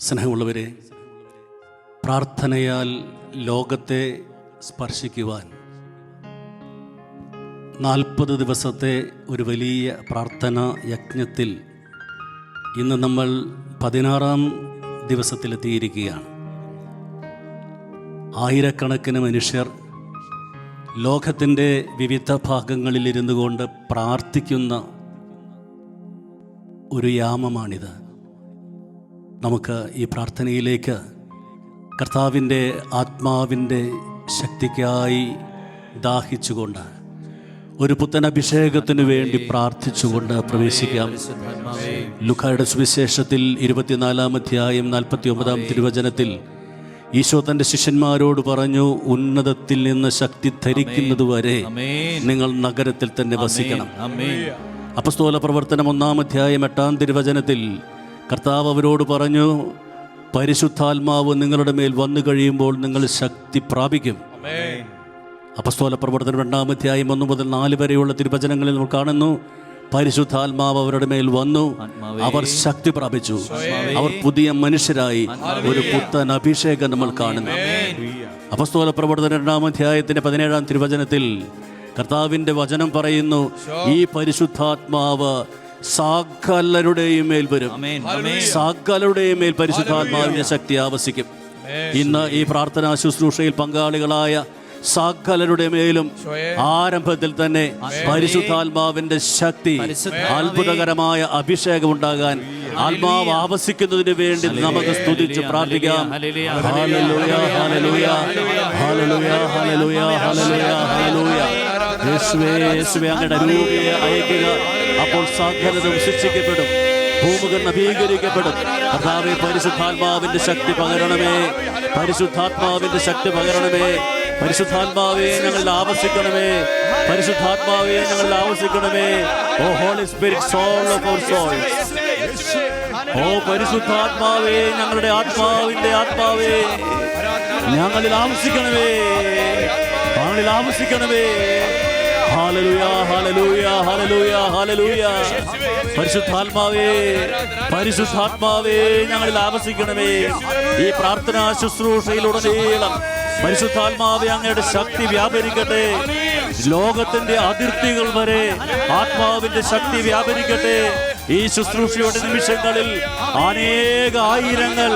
സ്നേഹമുള്ളവരെ, പ്രാർത്ഥനയാൽ ലോകത്തെ സ്പർശിക്കുവാൻ 40 ദിവസത്തെ ഒരു വലിയ പ്രാർത്ഥനാ യജ്ഞത്തിൽ ഇന്ന് നമ്മൾ 16-ാം ദിവസത്തിലെത്തിയിരിക്കുകയാണ്. ആയിരക്കണക്കിന് മനുഷ്യർ ലോകത്തിൻ്റെ വിവിധ ഭാഗങ്ങളിലിരുന്നു കൊണ്ട് പ്രാർത്ഥിക്കുന്ന ഒരു യാമമാണിത്. നമുക്ക് ഈ പ്രാർത്ഥനയിലേക്ക് കർത്താവിൻ്റെ ആത്മാവിൻ്റെ ശക്തിക്കായി ദാഹിച്ചുകൊണ്ട് ഒരു പുത്തൻ അഭിഷേകത്തിനു വേണ്ടി പ്രാർത്ഥിച്ചുകൊണ്ട് പ്രവേശിക്കാം. ലൂക്കായുടെ സുവിശേഷത്തിൽ 24-ാം അധ്യായം 49-ാം തിരുവചനത്തിൽ ഈശോ തൻ്റെ ശിഷ്യന്മാരോട് പറഞ്ഞു, ഉന്നതത്തിൽ നിന്ന് ശക്തി ധരിക്കുന്നതുവരെ നിങ്ങൾ നഗരത്തിൽ തന്നെ വസിക്കണം. അപ്പസ്തോല പ്രവർത്തനം 1-ാം അധ്യായം 8-ാം തിരുവചനത്തിൽ കർത്താവ് അവരോട് പറഞ്ഞു, പരിശുദ്ധാത്മാവ് നിങ്ങളുടെ മേൽ വന്നു കഴിയുമ്പോൾ നിങ്ങൾ ശക്തി പ്രാപിക്കും. അപ്പസ്തോല പ്രവർത്തനം 2-ാം അധ്യായം 1 മുതൽ 4 വരെയുള്ള തിരുവചനങ്ങളിൽ നമ്മൾ കാണുന്നു, പരിശുദ്ധാത്മാവ് അവരുടെ മേൽ വന്നു, അവർ ശക്തി പ്രാപിച്ചു, അവർ പുതിയ മനുഷ്യരായി. ഒരു പുത്തൻ അഭിഷേകം നമ്മൾ കാണുന്നു. അപ്പസ്തോല പ്രവർത്തനം 2-ാം അധ്യായത്തിന്റെ 17-ാം തിരുവചനത്തിൽ കർത്താവിന്റെ വചനം പറയുന്നു, ഈ പരിശുദ്ധാത്മാവ് സകലരുടെയും മേൽ വരും, സകലരുടെയും മേൽ പരിശുദ്ധാത്മാവിന്റെ ശക്തി ആവസിക്കും. ഇന്ന് ഈ പ്രാർത്ഥനാ ശുശ്രൂഷയിൽ പങ്കാളികളായ സകലരുടെ മേലും ആരംഭത്തിൽ തന്നെ പരിശുദ്ധാത്മാവിന്റെ ശക്തി, അത്ഭുതകരമായ അഭിഷേകം ഉണ്ടാകാൻ ആത്മാവ് ആവസിക്കുന്നതിന് വേണ്ടി നമുക്ക് സ്തുതിച്ച് പ്രാർത്ഥിക്കാം. ഹല്ലേലൂയ, ഹല്ലേലൂയ, ഹല്ലേലൂയ, ഹല്ലേലൂയ, ഹല്ലേലൂയ, ഹല്ലേലൂയ. യേശുവേ, യേശുവേ, അങ്ങയുടെ രൂപയെ അയക്കുക. അപ്പോൾ സകലതും ശിക്ഷിക്കപ്പെടും, ഭൂമുഖം നവീകരിക്കപ്പെടും. കർത്താവേ, പരിശുദ്ധാത്മാവിന്റെ ശക്തി പകരണമേ, പരിശുദ്ധാത്മാവിന്റെ ശക്തി പകരണമേ. പരിശുദ്ധാത്മാവേ, ഞങ്ങളിൽ ആവസിക്കണമേ, പരിശുദ്ധാത്മാവേ, ഞങ്ങളിൽ ആവസിക്കണമേ. O holy spirit, soul of our souls. ഓ പരിശുദ്ധാത്മാവേ, ഞങ്ങളുടെ ആത്മാവിന്റെ ആത്മാവേ, ഞങ്ങളിൽ ആവസിക്കണമേ, ഞങ്ങളിൽ ആവസിക്കണമേ. ഹല്ലേലൂയ, ഹല്ലേലൂയ, ഹല്ലേലൂയ, ഹല്ലേലൂയ. പരിശുദ്ധാത്മാവേ, പരിശുദ്ധാത്മാവേ, ഞങ്ങളിൽ ആവസിക്കണമേ. ഈ പ്രാർത്ഥനാ ശുശ്രൂഷയിലുടനീളം പരിശുദ്ധാത്മാവേ, അങ്ങയുടെ ശക്തി വ്യാപരിക്കട്ടെ. ലോകത്തിന്റെ അതിർത്തികൾ വരെ ആത്മാവിന്റെ ശക്തി വ്യാപരിക്കട്ടെ. ഈ ശുശ്രൂഷയുടെ നിമിഷങ്ങളിൽ അനേക ആയിരങ്ങൾ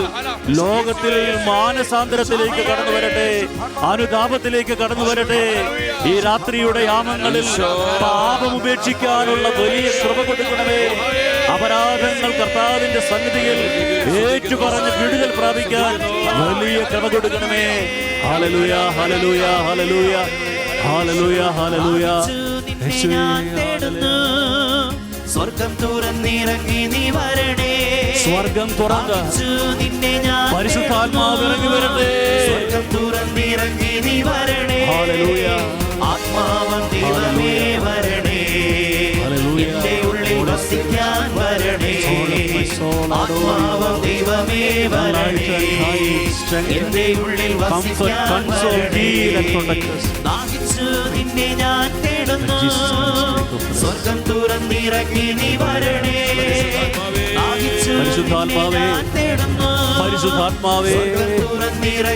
ലോകത്തിൽ മാനസാന്തരത്തിലേക്ക് കടന്നു വരട്ടെ, അനുതാപത്തിലേക്ക് കടന്നു വരട്ടെ. ഈ രാത്രിയുടെ യാമങ്ങളിൽ പാപം ഉപേക്ഷിക്കാനുള്ള വലിയ കൃപ കൊടുക്കണമേ. അപരാധങ്ങൾ കർത്താവിന്റെ സന്നിധിയിൽ ഏറ്റുപറഞ്ഞ് വിടുതൽ പ്രാപിക്കാൻ വലിയ കൃപ കൊടുക്കണമേ. ഹല്ലേലൂയ, ഹല്ലേലൂയ, ഹല്ലേലൂയ, ഹല്ലേലൂയ, ഹല്ലേലൂയ. സ്വർഗം തുറന്നിറങ്ങി നീ വരണേ, സ്വർഗം തുറന്ന് നിന്നെ ഞാൻ പരിശുദ്ധാത്മാവ് ഇറങ്ങി വരട്ടെ. സ്വർഗം തുറന്നിറങ്ങി നീ വരണേ, ഹല്ലേലൂയ. ആത്മാവൻ ദൈവമേ വരണേ, എന്റെ ഉള്ളിൽ വസിക്കാൻ വരണേ, ആത്മാവൻ ദൈവമേ വരണേ, എന്റെ ഉള്ളിൽ വസിക്കാൻ വരണേ. ദാഹിച്ചു നിന്നെ ഞാൻ തേടുന്നു, സ്വർഗം തുറന്നിറങ്ങി നീ വരണേ, പരിശുദ്ധാത്മാവേ, പരിശുദ്ധാത്മാവേ,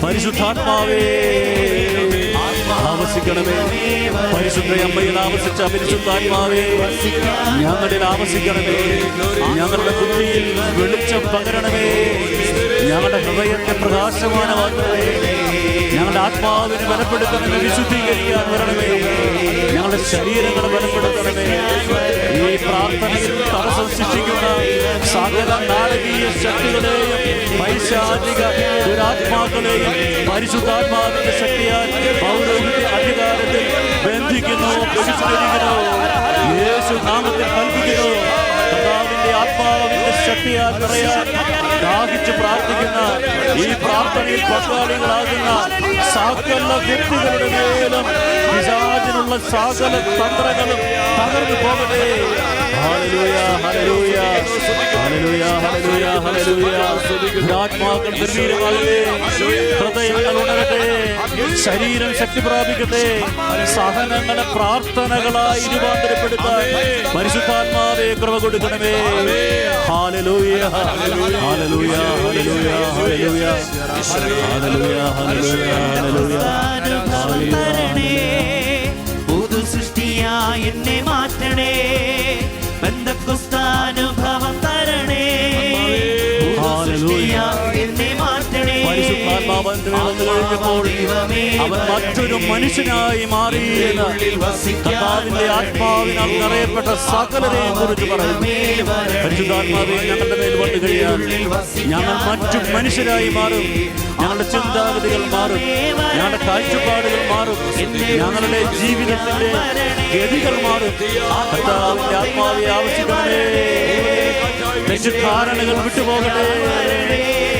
പരിശുദ്ധാത്മാവേ, ആവസിക്കണമേ. പരിശുദ്ധ അമ്മയിൽ ആവസിച്ച പരിശുദ്ധാത്മാവേ, ഞങ്ങളിൽ ആവസിക്കണമേ. ഞങ്ങളുടെ ബുദ്ധിയിൽ വെളിച്ചം പകരണമേ, ഞങ്ങളുടെ ഹൃദയത്തെ പ്രകാശമാനമാക്കണമേ, ഞങ്ങളുടെ ആത്മാവിനെ ബലപ്പെടുത്തണമേ, വിശുദ്ധീകരിക്കാൻ വരണമേ, ഞങ്ങളുടെ ശരീരങ്ങളെ ബലപ്പെടുത്തണമേ. ഈ പ്രാർത്ഥനയിൽ തടസ്സം സൃഷ്ടിക്കുന്ന സകല നാടകീയ ശക്തികളെയും പൈശാചിക ദുരാത്മാക്കളെയും പരിശുദ്ധാത്മാവിന്റെ ശക്തിയാൽ പൗരോഹിത്യ അധികാരത്തിൽ ബന്ധിക്കുന്നു, ബഹിഷ്കരിക്കുന്നു. യേശു നാമത്തിൽ കൽപ്പിക്കുന്നു. കർത്താവിന്റെ ആത്മാവിന്റെ ശക്തിയാൽ നിറയാൻ ദാഹിച്ച് പ്രാർത്ഥിക്കുന്ന ഈ പ്രാർത്ഥനയിൽ പങ്കാളികളാകുന്ന സകല വ്യക്തികളുടെ മേലും പിശാചിനുള്ള സകല തന്ത്രങ്ങളും തകർന്നു പോകട്ടെ. ആത്മാക്കൾ നിർവീര്യമാകട്ടെ, ഹൃദയങ്ങൾ ഉണരട്ടെ, ശരീരം ശക്തി പ്രാപിക്കട്ടെ, സഹനങ്ങളെ പ്രാർത്ഥനകളായി രൂപാന്തരപ്പെടുത്താൻ പരിശുദ്ധാത്മാവേ കൃപ കൊടുക്കണമേ. ഹല്ലേലൂയ, ഹല്ലേലൂയ, ഹല്ലേലൂയ, ഹല്ലേലൂയ, ഹല്ലേലൂയ, ഹല്ലേലൂയ. പുതു സൃഷ്ടിയായി എന്നെ മാറ്റണേ, ബന്ധക്കുസ്താനുഭവം തരണേ. എന്നെ മാറ്റണേ. പരിശുദ്ധാത്മാവൻ അവൻ മറ്റൊരു മനുഷ്യനായി മാറി. കർത്താവിന്റെ ആത്മാവിനാൽ നിറയപ്പെട്ട സകലരെയും കുറിച്ച് പറയുന്നു. പരിശുദ്ധാത്മാവെ ഞങ്ങളുടെ മേൽ വന്നു കഴിയാൻ ഞങ്ങൾ മറ്റു മനുഷ്യരായി മാറും. ഞങ്ങളുടെ ചിന്താഗതികൾ മാറും, ഞങ്ങളുടെ കാഴ്ചപ്പാടുകൾ മാറും, ഞങ്ങളുടെ ജീവിതത്തിന്റെ ഗതികൾ മാറും. കർത്താവിന്റെ ആത്മാവെ ആവശ്യിക്കണമേ. തെറ്റിദ്ധാരണകൾ വിട്ടുപോകട്ടെ.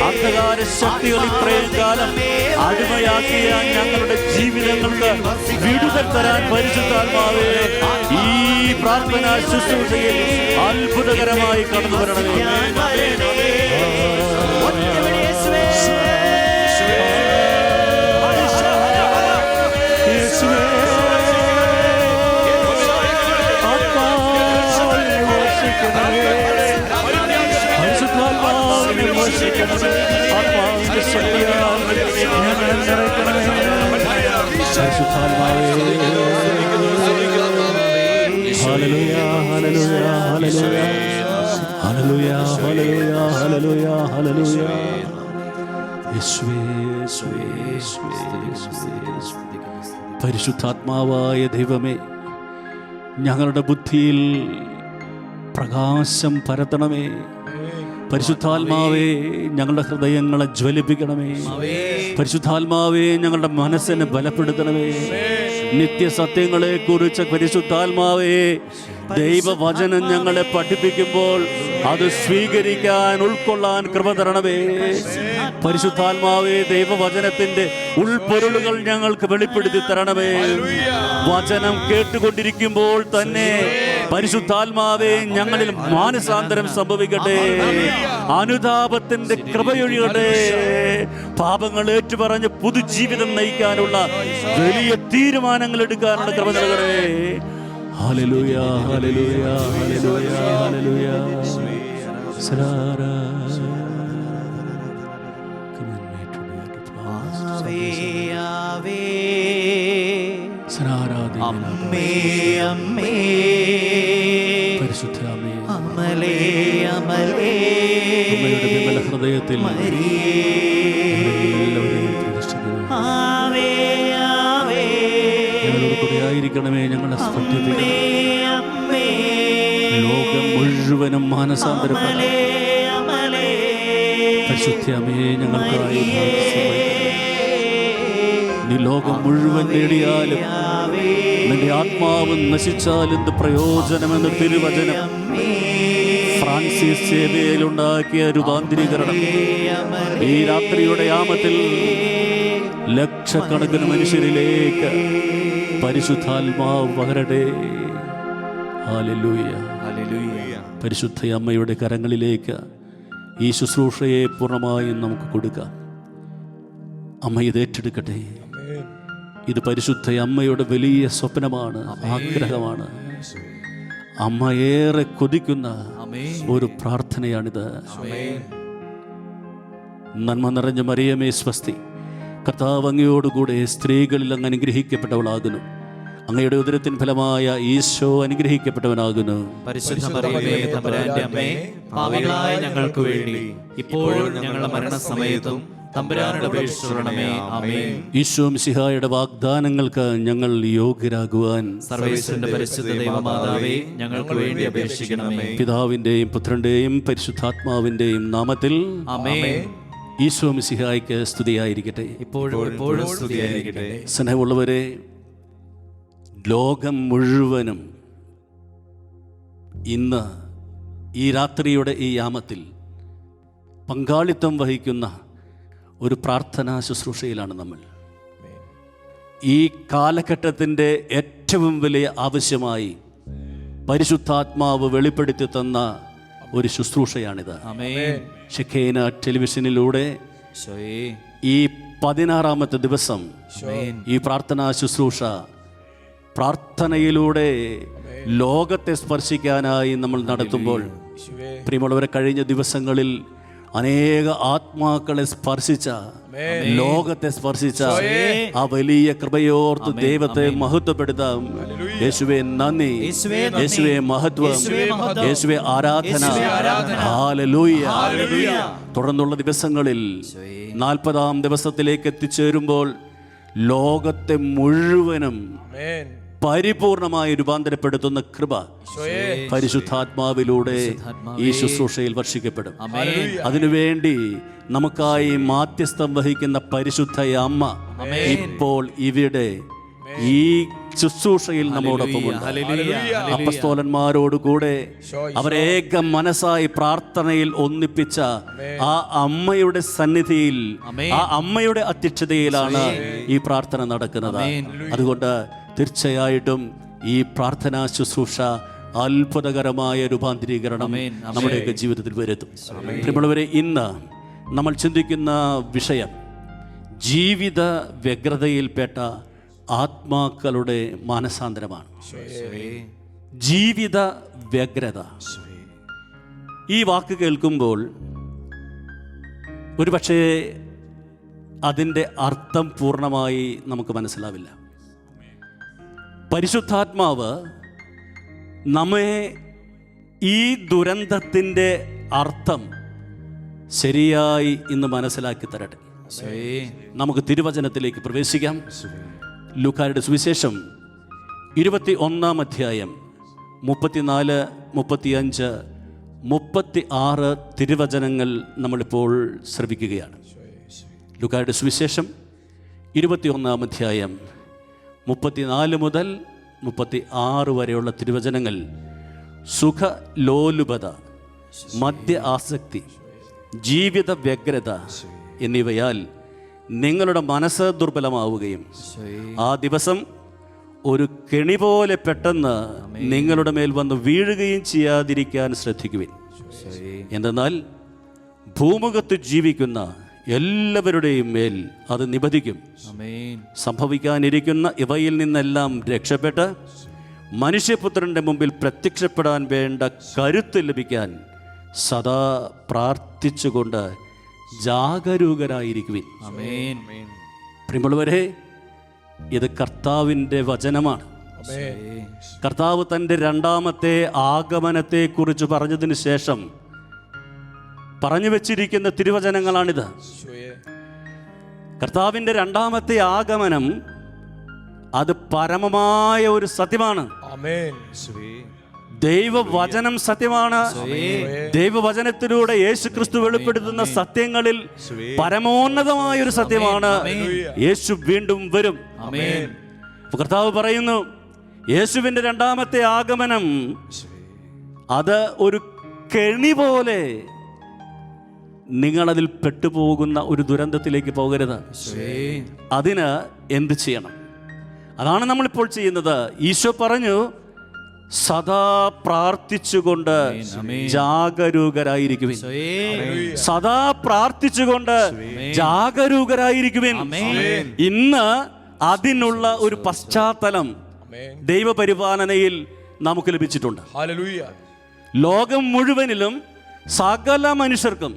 അന്ധകാര ശക്തികൾ ഇത്രയും കാലം അടിമയാക്കിയ ഞങ്ങളുടെ ജീവിതങ്ങൾക്ക് വിടുതൽ തരാൻ പരിശുദ്ധാത്മാവേ ഈ പ്രാർത്ഥന ശുശ്രൂഷയിൽ അത്ഭുതകരമായി കടന്നു വരണമേ. പരിശുദ്ധാത്മാവായ ദൈവമേ, ഞങ്ങളുടെ ബുദ്ധിയിൽ പ്രകാശം പരത്തണമേ. പരിശുദ്ധാത്മാവേ, ഞങ്ങളുടെ ഹൃദയങ്ങളെ ജ്വലിപ്പിക്കണമേ. പരിശുദ്ധാത്മാവേ, ഞങ്ങളുടെ മനസ്സിനെ ബലപ്പെടുത്തണമേ. നിത്യസത്യങ്ങളെ കുറിച്ച് പരിശുദ്ധാത്മാവേ, ദൈവവചനം ഞങ്ങളെ പഠിപ്പിക്കുമ്പോൾ അത് സ്വീകരിക്കാൻ, ഉൾക്കൊള്ളാൻ കൃപ തരണമേ. പരിശുദ്ധാത്മാവേ, ദൈവവചനത്തിന്റെ ഉൾപ്പൊരുളുകൾ ഞങ്ങൾക്ക് വെളിപ്പെടുത്തി തരണമേ. വചനം കേട്ടുകൊണ്ടിരിക്കുമ്പോൾ തന്നെ പരിശുദ്ധാത്മാവേ, ഞങ്ങളിൽ മാനസാന്തരം സംഭവിക്കട്ടെ. അനുതാപത്തിന്റെ കൃപയൊഴിയട്ടെ. പാപങ്ങൾ ഏറ്റുപറഞ്ഞ് പുതുജീവിതം നയിക്കാനുള്ള വലിയ തീരുമാനങ്ങൾ എടുക്കാനുള്ള കൃപ നൽകണേ. ഹല്ലേലൂയ, ഹല്ലേലൂയ, ഹല്ലേലൂയ, ഹല്ലേലൂയ. അമ്മേ അമ്മേ പരിശുദ്ധ അമ്മേ, അമലേ അമലേ അമ്മയുടെ വിമല ഹൃദയത്തിൽ ആവേ ആവേ ഞങ്ങളോട് കൂടെയായിരിക്കണമേ. ഞങ്ങളെ അമ്മേ ലോകം മുഴുവനും മാനസാന്തരപ്പെടണം. പരിശുദ്ധ അമ്മേ, ഞങ്ങൾക്കായി നീ ലോകം മുഴുവൻ നേടിയാലും നിന്റെ ആത്മാവ് നശിച്ചാൽ എന്ത് പ്രയോജനമെന്ന് തിരുവചനം ഫ്രാൻസിസ് സേവയിലുണ്ടാക്കിയ രൂപാന്തരീകരണം ഈ രാത്രിയുടെ യാമത്തിൽ ലക്ഷക്കണക്കിന് മനുഷ്യരിലേക്ക് പരിശുദ്ധാത്മാവ് പകരട്ടെ. Hallelujah, hallelujah. പരിശുദ്ധ അമ്മയുടെ കരങ്ങളിലേക്ക് ഈ ശുശ്രൂഷയെ പൂർണ്ണമായും നമുക്ക് കൊടുക്കാം. അമ്മ ഇത് ഏറ്റെടുക്കട്ടെ. ഇത് പരിശുദ്ധ അമ്മയുടെ വലിയ സ്വപ്നമാണ്, ആഗ്രഹമാണ്. അമ്മ ഏറെ കൊതിക്കുന്ന ഒരു പ്രാർത്ഥനയാണിത്. നന്മ നിറഞ്ഞ മറിയമേ സ്വസ്തി, കർത്താവ് അങ്ങയോടുകൂടെ സ്ത്രീകളിൽ അങ്ങ് അനുഗ്രഹിക്കപ്പെട്ടവളാകുന്നു. അങ്ങയുടെ ഉദരത്തിൻ ഫലമായ ഈശോ അനുഗ്രഹിക്കപ്പെട്ടവനാകുന്നു. പരിശുദ്ധ മറിയമേ തമ്പുരാന്റെ അമ്മേ, പാപികളായ ഞങ്ങൾക്ക് വേണ്ടി ഇപ്പോഴും ഞങ്ങളുടെ മരണസമയത്തും തമ്പുരാനോട് അപേക്ഷിച്ചുകൊള്ളണമേ. ആമേൻ. ഈശോ മിശിഹായുടെ വാഗ്ദാനങ്ങൾക്ക് ഞങ്ങൾ യോഗ്യരാകുവാൻ സർവ്വേശ്വരന്റെ പരിശുദ്ധ ദൈവമാതാവേ, ഞങ്ങൾക്ക് വേണ്ടി അപേക്ഷിക്കണമേ. പിതാവിന്റെയും പുത്രന്റെയും പരിശുദ്ധാത്മാവിന്റെയും നാമത്തിൽ ആമേൻ. ഈശോ മിശിഹായ്ക്ക് സ്തുതിയായിരിക്കട്ടെ. ഇപ്പോഴും സ്തുതിയായിരിക്കട്ടെ. സ്നേഹമുള്ളവരെ, ലോകം മുഴുവനും ഇന്ന് ഈ രാത്രിയുടെ ഈ യാമത്തിൽ പങ്കാളിത്തം വഹിക്കുന്ന ഒരു പ്രാർത്ഥനാ ശുശ്രൂഷയിലാണ് നമ്മൾ. ഈ കാലഘട്ടത്തിൻ്റെ ഏറ്റവും വലിയ ആവശ്യമായി പരിശുദ്ധാത്മാവ് വെളിപ്പെടുത്തി തന്ന ഒരു ശുശ്രൂഷയാണിത്. ആമേൻ. ഷെഖേന ടെലിവിഷനിലൂടെ ഈശോയേ. ഈ 16-ാമത്തെ ദിവസം ആമേൻ. ഈ പ്രാർത്ഥനാ ശുശ്രൂഷ പ്രാർത്ഥനയിലൂടെ ലോകത്തെ സ്പർശിക്കാനായി നമ്മൾ നടത്തുമ്പോൾ, പ്രിയമുള്ളവരെ, കഴിഞ്ഞ ദിവസങ്ങളിൽ അനേക ആത്മാക്കളെ സ്പർശിച്ച, ലോകത്തെ സ്പർശിച്ച ആ വലിയ കൃപയോർത്ത് ദൈവത്തെ മഹത്വപ്പെടുത്താം. യേശുവേ നന്ദി, യേശുവേ മഹത്വം, യേശുവേ ആരാധന. ഹല്ലേലൂയ. തുടർന്നുള്ള ദിവസങ്ങളിൽ 40-ാം ദിവസത്തിലേക്ക് എത്തിച്ചേരുമ്പോൾ ലോകത്തെ മുഴുവനും പരിപൂർണമായി രൂപാന്തരപ്പെടുത്തുന്ന കൃപ പരിശുദ്ധാത്മാവിലൂടെ ഈ ശുശ്രൂഷയിൽ വർഷിക്കപ്പെടും. അതിനുവേണ്ടി നമുക്കായി മാധ്യസ്ഥം വഹിക്കുന്ന പരിശുദ്ധ അമ്മ ഇപ്പോൾ ഇവിടെ ഈ ശുശ്രൂഷയിൽ നമ്മോടൊപ്പമുണ്ട്. അപ്പസ്തോലന്മാരോടുകൂടെ അവരേക മനസ്സായി പ്രാർത്ഥനയിൽ ഒന്നിപ്പിച്ച ആ അമ്മയുടെ സന്നിധിയിൽ, ആ അമ്മയുടെ അധ്യക്ഷതയിലാണ് ഈ പ്രാർത്ഥന നടക്കുന്നത്. അതുകൊണ്ട് തീർച്ചയായിട്ടും ഈ പ്രാർത്ഥനാ ശുശ്രൂഷ അത്ഭുതകരമായ രൂപാന്തരീകരണം നമ്മുടെയൊക്കെ ജീവിതത്തിൽ വരുത്തും. പ്രിയമുള്ളവരെ, ഇന്ന് നമ്മൾ ചിന്തിക്കുന്ന വിഷയം ജീവിത വ്യഗ്രതയിൽപ്പെട്ട ആത്മാക്കളുടെ മാനസാന്തരമാണ്. ജീവിത വ്യഗ്രത. ഈ വാക്ക് കേൾക്കുമ്പോൾ ഒരുപക്ഷേ അതിൻ്റെ അർത്ഥം പൂർണ്ണമായി നമുക്ക് മനസ്സിലാവില്ല. പരിശുദ്ധാത്മാവ് നമ്മെ ഈ ദുരന്തത്തിൻ്റെ അർത്ഥം ശരിയായി ഇന്ന് മനസ്സിലാക്കി തരട്ടെ. നമുക്ക് തിരുവചനത്തിലേക്ക് പ്രവേശിക്കാം. ലൂക്കായുടെ സുവിശേഷം 21-ാം അധ്യായം 34, 35, 36 തിരുവചനങ്ങൾ നമ്മളിപ്പോൾ ശ്രവിക്കുകയാണ്. ലൂക്കായുടെ സുവിശേഷം 21-ാം അധ്യായം 34 മുതൽ 36 വരെയുള്ള തിരുവചനങ്ങൾ സുഖലോലുപത, മദ്യ ആസക്തി, ജീവിത വ്യഗ്രത എന്നിവയാൽ നിങ്ങളുടെ മനസ്സ് ദുർബലമാവുകയും ആ ദിവസം ഒരു കെണി പോലെ പെട്ടെന്ന് നിങ്ങളുടെ മേൽ വന്ന് വീഴുകയും ചെയ്യാതിരിക്കാൻ ശ്രദ്ധിക്കുവിൻ. എന്തെന്നാൽ ഭൂമുഖത്ത് ജീവിക്കുന്ന എല്ലാവരുടെയും മേൽ അത് നിബന്ധിക്കും. സംഭവിക്കാനിരിക്കുന്ന ഇവയിൽ നിന്നെല്ലാം രക്ഷപ്പെട്ട് മനുഷ്യപുത്രന്റെ മുമ്പിൽ പ്രത്യക്ഷപ്പെടാൻ വേണ്ട കരുത്ത് ലഭിക്കാൻ സദാ പ്രാർത്ഥിച്ചുകൊണ്ട് ജാഗരൂകരായിരിക്കുവിൻ. പ്രിയമുള്ളവരെ, ഇത് കർത്താവിൻ്റെ വചനമാണ്. കർത്താവ് തൻ്റെ 2ാമത്തെ ആഗമനത്തെ കുറിച്ച് പറഞ്ഞതിന് ശേഷം പറഞ്ഞു വെച്ചിരിക്കുന്ന തിരുവചനങ്ങളാണിത്. കർത്താവിൻ്റെ 2ാമത്തെ ആഗമനം അത് പരമമായ ഒരു സത്യമാണ്. ദൈവവചനം സത്യമാണ്. ദൈവവചനത്തിലൂടെ യേശു ക്രിസ്തു വെളിപ്പെടുത്തുന്ന സത്യങ്ങളിൽ പരമോന്നതമായ ഒരു സത്യമാണ്. യേശു വീണ്ടും വരും. കർത്താവ് പറയുന്നു, യേശുവിൻ്റെ 2ാമത്തെ ആഗമനം അത് ഒരു കെണി പോലെ, നിങ്ങളതിൽ പെട്ടുപോകുന്ന ഒരു ദുരന്തത്തിലേക്ക് പോകരുത്. അതിന് എന്ത് ചെയ്യണം? അതാണ് നമ്മളിപ്പോൾ ചെയ്യുന്നത്. ഈശോ പറഞ്ഞു, സദാ പ്രാർത്ഥിച്ചുകൊണ്ട് ജാഗരൂകരായിരിക്കുവിൻ. സദാ പ്രാർത്ഥിച്ചുകൊണ്ട് ജാഗരൂകരായിരിക്കുവിൻ. ഇന്ന് അതിനുള്ള ഒരു പശ്ചാത്തലം ദൈവപരിപാലനയിൽ നമുക്ക് ലഭിച്ചിട്ടുണ്ട്. ലോകം മുഴുവനിലും സകല മനുഷ്യർക്കും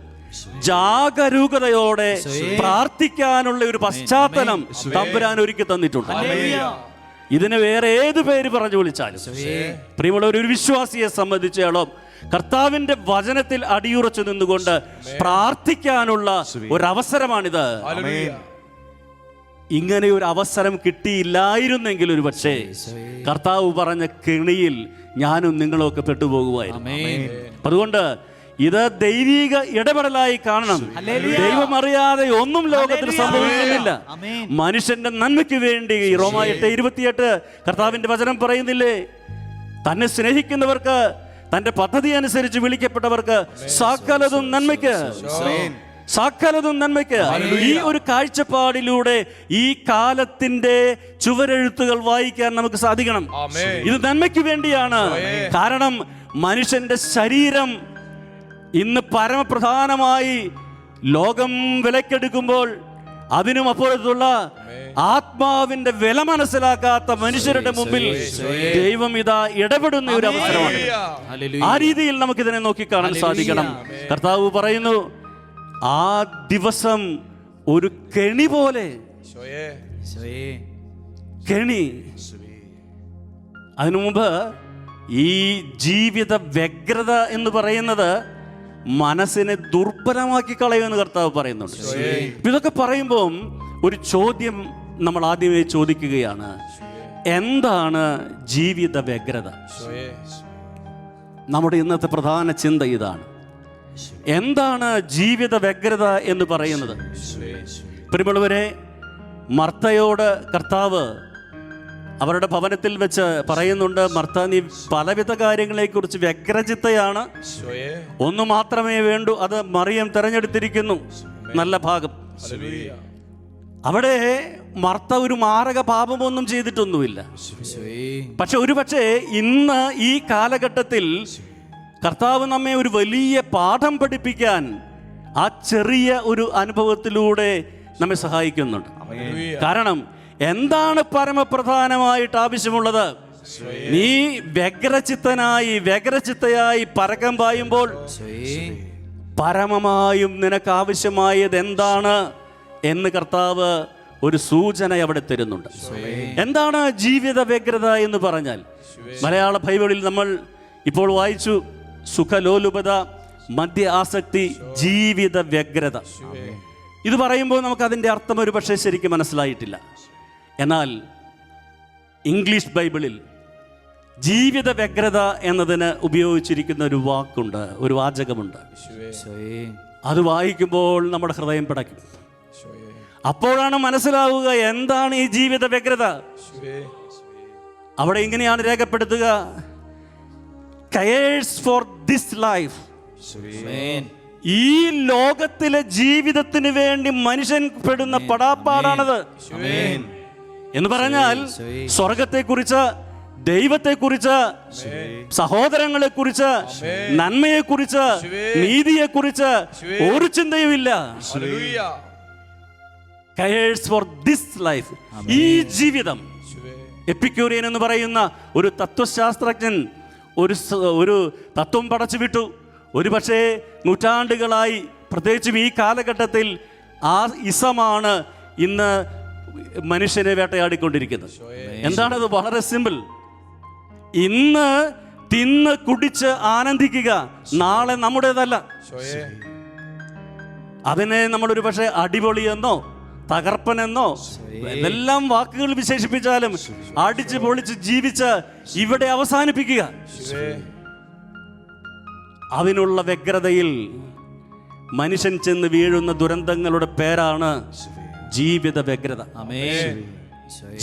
ജാഗരൂകതയോടെ പ്രാർത്ഥിക്കാനുള്ള ഒരു പശ്ചാത്തലം തമ്പുരാൻ ഒരുക്കി തന്നിട്ടുണ്ട്. ഇതിന് വേറെ ഏത് പേര് പറഞ്ഞു വിളിച്ചാലും, പ്രിയമുള്ള ഒരു വിശ്വാസിയെ സംബന്ധിച്ചോളം കർത്താവിന്റെ വചനത്തിൽ അടിയുറച്ചു നിന്നുകൊണ്ട് പ്രാർത്ഥിക്കാനുള്ള ഒരവസരമാണിത്. ഇങ്ങനെ ഒരു അവസരം കിട്ടിയില്ലായിരുന്നെങ്കിൽ ഒരു പക്ഷേ കർത്താവ് പറഞ്ഞ കെണിയിൽ ഞാനും നിങ്ങളൊക്കെ പെട്ടുപോകുമായിരുന്നു. അതുകൊണ്ട് ഇത് ദൈവിക ഇടപെടലായി കാണണം. ദൈവം അറിയാതെ ഒന്നും ലോകത്തിൽ സംഭവിക്കുന്നില്ല. മനുഷ്യന്റെ നന്മയ്ക്ക് വേണ്ടി റോമ 8:28 കർത്താവിന്റെ വചനം പറയുന്നില്ലേ, തന്നെ സ്നേഹിക്കുന്നവർക്ക്, തന്റെ പദ്ധതി അനുസരിച്ച് വിളിക്കപ്പെട്ടവർക്ക് സകലതും നന്മയ്ക്ക്. സകലതും നന്മയ്ക്ക്. ഈ ഒരു കാഴ്ചപ്പാടിലൂടെ ഈ കാലത്തിന്റെ ചുവരെഴുത്തുകൾ വായിക്കാൻ നമുക്ക് സാധിക്കണം. ഇത് നന്മയ്ക്ക് വേണ്ടിയാണ്. കാരണം മനുഷ്യന്റെ ശരീരം ഇന്ന് പരമപ്രധാനമായി ലോകം വിലക്കെടുക്കുമ്പോൾ അതിനും അപ്പുറത്തുള്ള ആത്മാവിന്റെ വില മനസ്സിലാക്കാത്ത മനുഷ്യരുടെ മുമ്പിൽ ദൈവം ഇതാ ഇടപെടുന്ന ഒരു അവസരമാണ്. ആ രീതിയിൽ നമുക്കിതിനെ നോക്കിക്കാണാൻ സാധിക്കണം. കർത്താവ് പറയുന്നു, ആ ദിവസം ഒരു കെണി പോലെ. കെണി. അതിനു മുമ്പ് ഈ ജീവിത വ്യഗ്രത എന്ന് പറയുന്നത് മനസ്സിനെ ദുർബലമാക്കി കളയുമെന്ന് കർത്താവ് പറയുന്നുണ്ട്. ഇതൊക്കെ പറയുമ്പോൾ ഒരു ചോദ്യം നമ്മൾ ആദ്യമേ ചോദിക്കുകയാണ്, എന്താണ് ജീവിത വ്യഗ്രത? നമ്മുടെ ഇന്നത്തെ പ്രധാന ചിന്ത ഇതാണ്. എന്താണ് ജീവിത വ്യഗ്രത എന്ന് പറയുന്നത്? പ്രിയമുള്ളവരെ, മർത്തയോട് കർത്താവ് അവരുടെ ഭവനത്തിൽ വെച്ച് പറയുന്നുണ്ട്, മർത്ത, നീ പലവിധ കാര്യങ്ങളെക്കുറിച്ച് വ്യഗ്രചിത്തയാണ്. ഒന്ന് മാത്രമേ വേണ്ടൂ, അത് മറിയം തെരഞ്ഞെടുത്തിരിക്കുന്നു. നല്ല ഭാഗം. അവിടെ മർത്ത ഒരു മാരക പാപമൊന്നും ചെയ്തിട്ടൊന്നുമില്ല. പക്ഷെ ഒരുപക്ഷെ ഇന്ന് ഈ കാലഘട്ടത്തിൽ കർത്താവ് നമ്മെ ഒരു വലിയ പാഠം പഠിപ്പിക്കാൻ ആ ചെറിയ ഒരു അനുഭവത്തിലൂടെ നമ്മെ സഹായിക്കുന്നുണ്ട്. കാരണം എന്താണ് പരമപ്രധാനമായിട്ട് ആവശ്യമുള്ളത്? നീ വ്യഗ്രചിത്തയായി പരക്കം പായുമ്പോൾ പരമമായും നിനക്ക് ആവശ്യമായത് എന്താണ് എന്ന് കർത്താവ് ഒരു സൂചന അവിടെ തരുന്നുണ്ട്. എന്താണ് ജീവിത വ്യഗ്രത എന്ന് പറഞ്ഞാൽ? മലയാള ബൈബിളിൽ നമ്മൾ ഇപ്പോൾ വായിച്ചു, സുഖലോലുപത, മദ്യ ആസക്തി, ജീവിത വ്യഗ്രത. ഇത് പറയുമ്പോൾ നമുക്ക് അതിൻ്റെ അർത്ഥം ഒരു പക്ഷേ ശരിക്കും മനസ്സിലായിട്ടില്ല. എന്നാൽ ഇംഗ്ലീഷ് ബൈബിളിൽ ജീവിത വ്യഗ്രത എന്നതിന് ഉപയോഗിച്ചിരിക്കുന്ന ഒരു വാക്കുണ്ട്, ഒരു വാചകമുണ്ട്. അത് വായിക്കുമ്പോൾ നമ്മുടെ ഹൃദയം പിടയ്ക്കും. അപ്പോഴാണ് മനസ്സിലാവുക എന്താണ് ഈ ജീവിത വ്യഗ്രത. അവിടെ ഇങ്ങനെയാണ് രേഖപ്പെടുത്തുക, കെയേഴ്സ് ഫോർ ദിസ് ലൈഫ്. ഈ ലോകത്തിലെ ജീവിതത്തിന് വേണ്ടി മനുഷ്യൻ പെടുന്ന പടാപ്പാടാണത്. എന്ന് പറഞ്ഞാൽ സ്വർഗത്തെക്കുറിച്ച്, ദൈവത്തെക്കുറിച്ച്, സഹോദരങ്ങളെക്കുറിച്ച്, നന്മയെക്കുറിച്ച്, നീതിയെക്കുറിച്ച് ഒരു ചിന്തയുമില്ല. കെയേഴ്സ് ഫോർ ദിസ് ലൈഫ്, ഈ ജീവിതം. എപ്പിക്യൂറിയൻ എന്ന് പറയുന്ന ഒരു തത്വശാസ്ത്രജ്ഞൻ ഒരു തത്വം പടച്ചു വിട്ടു. ഒരു പക്ഷേ നൂറ്റാണ്ടുകളായി, പ്രത്യേകിച്ചും ഈ കാലഘട്ടത്തിൽ ആ ഇസമാണ് ഇന്ന് മനുഷ്യനെ വേട്ടയാടിക്കൊണ്ടിരിക്കുന്നത്. എന്താണത്? വളരെ സിമ്പിൾ. ഇന്ന് തിന്ന് കുടിച്ച് ആനന്ദിക്കുക, നാളെ നമ്മുടേതല്ല. അതിനെ നമ്മളൊരു പക്ഷേ അടിപൊളിയെന്നോ തകർപ്പനെന്നോ ഇതെല്ലാം വാക്കുകൾ വിശേഷിപ്പിച്ചാലും അടിച്ച് പൊളിച്ച് ജീവിച്ച് ഇവിടെ അവസാനിപ്പിക്കുക. അതിനുള്ള വ്യഗ്രതയിൽ മനുഷ്യൻ ചെന്ന് വീഴുന്ന ദുരന്തങ്ങളുടെ പേരാണ് ജീവിത വ്യഗ്രത.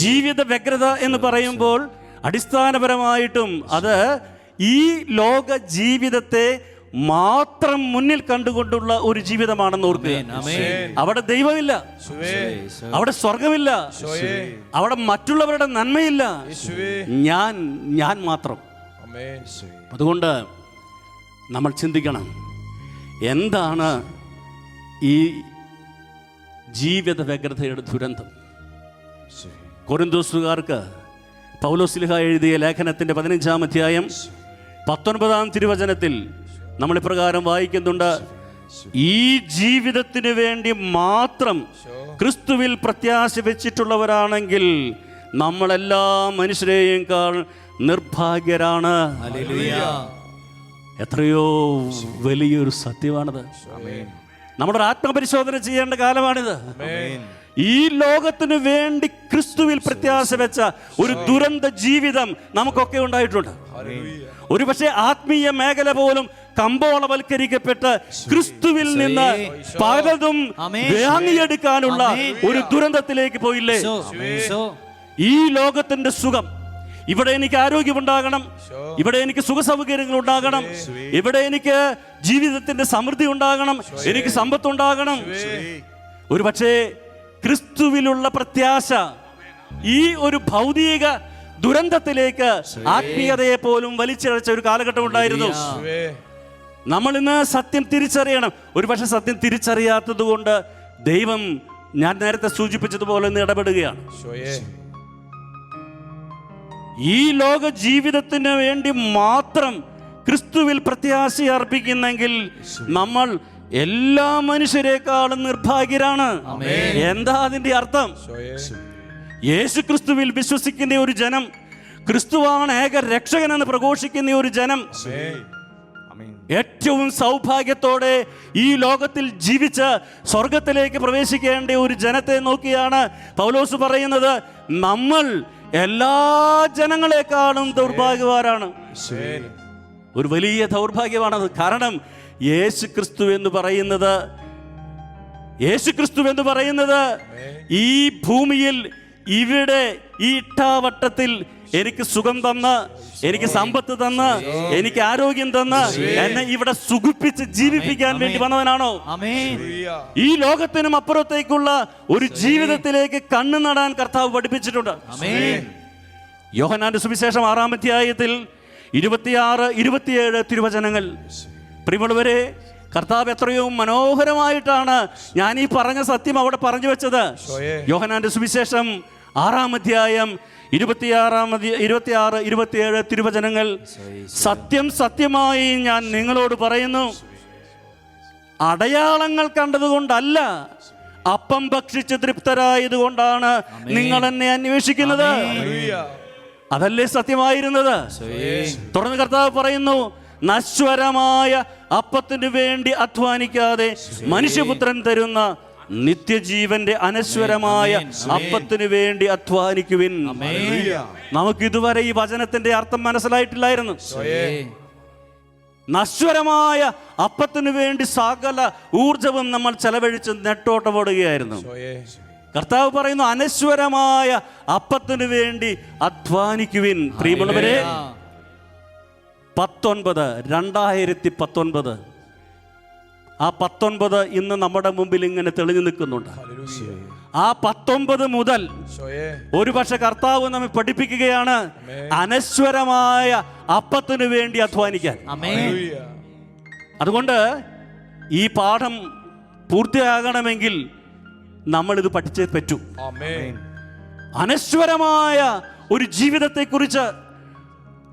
ജീവിത വ്യഗ്രത എന്ന് പറയുമ്പോൾ അടിസ്ഥാനപരമായിട്ടും അത് ഈ ലോക ജീവിതത്തെ മാത്രം മുന്നിൽ കണ്ടുകൊണ്ടുള്ള ഒരു ജീവിതമാണെന്ന് ഓർക്കുക. അവിടെ ദൈവമില്ല, അവിടെ സ്വർഗമില്ല, അവിടെ മറ്റുള്ളവരുടെ നന്മയില്ല, ഞാൻ മാത്രം. അതുകൊണ്ട് നമ്മൾ ചിന്തിക്കണം, എന്താണ് ഈ ജീവിത വ്യഗ്രതയുടെ ദുരന്തം? കൊരിന്തോസുകാർക്ക് പൗലോസ്ലീഹ എഴുതിയ ലേഖനത്തിൻ്റെ 15-ാം അധ്യായം 19-ാം തിരുവചനത്തിൽ നമ്മൾ ഇപ്രകാരം വായിക്കുന്നുണ്ട്, ഈ ജീവിതത്തിന് വേണ്ടി മാത്രം ക്രിസ്തുവിൽ പ്രത്യാശ വെച്ചിട്ടുള്ളവരാണെങ്കിൽ നമ്മളെല്ലാ മനുഷ്യരെയേക്കാൾ നിർഭാഗ്യരാണ്. എത്രയോ വലിയൊരു സത്യമാണത്. നമ്മുടെ ആത്മപരിശോധന ചെയ്യേണ്ട കാലമാണിത്. ഈ ലോകത്തിന് വേണ്ടി ക്രിസ്തുവിൽ പ്രത്യാശ വെച്ച ഒരു ദുരന്ത ജീവിതം നമുക്കൊക്കെ ഉണ്ടായിട്ടുണ്ട്. ഒരുപക്ഷെ ആത്മീയ മേഖല പോലും കമ്പോളവൽക്കരിക്കപ്പെട്ട് ക്രിസ്തുവിൽ നിന്ന് പലതും വാങ്ങിയെടുക്കാനുള്ള ഒരു ദുരന്തത്തിലേക്ക് പോയില്ലേ? ഈ ലോകത്തിന്റെ സുഖം, ഇവിടെ എനിക്ക് ആരോഗ്യമുണ്ടാകണം, ഇവിടെ എനിക്ക് സുഖസൗകര്യങ്ങൾ ഉണ്ടാകണം, ഇവിടെ എനിക്ക് ജീവിതത്തിന്റെ സമൃദ്ധി ഉണ്ടാകണം, എനിക്ക് സമ്പത്തുണ്ടാകണം. ഒരു പക്ഷേ ക്രിസ്തുവിലുള്ള പ്രത്യാശ ഈ ഒരു ഭൗതിക ദുരന്തത്തിലേക്ക് ആത്മീയതയെ പോലും വലിച്ചിഴച്ച ഒരു കാലഘട്ടം ഉണ്ടായിരുന്നു. നമ്മൾ ഇന്ന് സത്യം തിരിച്ചറിയണം. ഒരു പക്ഷെ സത്യം തിരിച്ചറിയാത്തത് കൊണ്ട് ദൈവം, ഞാൻ നേരത്തെ സൂചിപ്പിച്ചതുപോലെ, ഇന്ന് ഇടപെടുകയാണ്. ഈ ലോക ജീവിതത്തിന് വേണ്ടി മാത്രം ക്രിസ്തുവിൽ പ്രത്യാശ അർപ്പിക്കുന്നെങ്കിൽ നമ്മൾ എല്ലാ മനുഷ്യരെക്കാളും നിർഭാഗ്യരാണ്. എന്താ അതിന്റെ അർത്ഥം? യേശു ക്രിസ്തുവിൽ വിശ്വസിക്കുന്ന ഒരു ജനം, ക്രിസ്തുവാണ് ഏക രക്ഷകനെന്ന് പ്രഘോഷിക്കുന്ന ഒരു ജനം, ഏറ്റവും സൗഭാഗ്യത്തോടെ ഈ ലോകത്തിൽ ജീവിച്ച് സ്വർഗത്തിലേക്ക് പ്രവേശിക്കേണ്ട ഒരു ജനത്തെ നോക്കിയാണ് പൗലോസ് പറയുന്നത്, നമ്മൾ എല്ലാ ജനങ്ങളെക്കാളും ദൗർഭാഗ്യവാരാണ്. ഒരു വലിയ ദൗർഭാഗ്യമാണത്. കാരണം യേശു ക്രിസ്തു എന്ന് പറയുന്നത് ഈ ഭൂമിയിൽ, ഇവിടെ ഈ ഇട്ടാവട്ടത്തിൽ എനിക്ക് സുഖം തന്ന്, എനിക്ക് സമ്പത്ത് തന്ന്, എനിക്ക് ആരോഗ്യം തന്ന്, എന്നെ ഇവിടെ സുഖിപ്പിച്ച് ജീവിപ്പിക്കാൻ വേണ്ടി വന്നവനാണോ? ഈ ലോകത്തിനും അപ്പുറത്തേക്കുള്ള ഒരു ജീവിതത്തിലേക്ക് കണ്ണു നടാൻ കർത്താവ് പഠിപ്പിച്ചിട്ടുണ്ട്. യോഹന്നാന്റെ സുവിശേഷം 6-ാം അധ്യായത്തിൽ 26-27 തിരുവചനങ്ങൾ. പ്രിയമുള്ളവരെ, കർത്താവ് എത്രയോ മനോഹരമായിട്ടാണ് ഞാൻ ഈ പറഞ്ഞ സത്യം അവിടെ പറഞ്ഞു വെച്ചത്. യോഹന്നാന്റെ സുവിശേഷം 6-ാം അധ്യായം 26-27 തിരുവചനങ്ങൾ. സത്യം സത്യമായി ഞാൻ നിങ്ങളോട് പറയുന്നു, അടയാളങ്ങൾ കണ്ടതുകൊണ്ടല്ല, അപ്പം ഭക്ഷിച്ച് തൃപ്തരായതുകൊണ്ടാണ് നിങ്ങൾ എന്നെ അന്വേഷിക്കുന്നത്. അതല്ലേ സത്യമായിരുന്നത്? തുടർന്ന് കർത്താവ് പറയുന്നു, നശ്വരമായ അപ്പത്തിനു വേണ്ടി അധ്വാനിക്കാതെ മനുഷ്യപുത്രൻ തരുന്ന നിത്യജീവന്റെ അനശ്വരമായ അപ്പത്തിനു വേണ്ടി അധ്വാനിക്കുവിൻ. നമുക്ക് ഇതുവരെ ഈ വചനത്തിന്റെ അർത്ഥം മനസ്സിലായിട്ടില്ലായിരുന്നു. നശ്വരമായ അപ്പത്തിനു വേണ്ടി സകല ഊർജവും നമ്മൾ ചെലവഴിച്ച് നെട്ടോട്ടമോടുകയായിരുന്നു. കർത്താവ് പറയുന്നു, അനശ്വരമായ അപ്പത്തിനു വേണ്ടി അധ്വാനിക്കുവിൻ. പ്രിയമുള്ളവരെ, 2019 ആ 19 ഇന്ന് നമ്മുടെ മുമ്പിൽ ഇങ്ങനെ തെളിഞ്ഞു നിൽക്കുന്നുണ്ട്. ആ 19 മുതൽ ഒരുപക്ഷെ കർത്താവ് നമ്മെ പഠിപ്പിക്കുകയാണ് അനശ്വരമായ അപ്പത്തിനു വേണ്ടി അധ്വാനിക്കാൻ. അതുകൊണ്ട് ഈ പാഠം പൂർത്തിയാകണമെങ്കിൽ നമ്മളിത് പഠിച്ചേ പറ്റൂ. അനശ്വരമായ ഒരു ജീവിതത്തെക്കുറിച്ച്,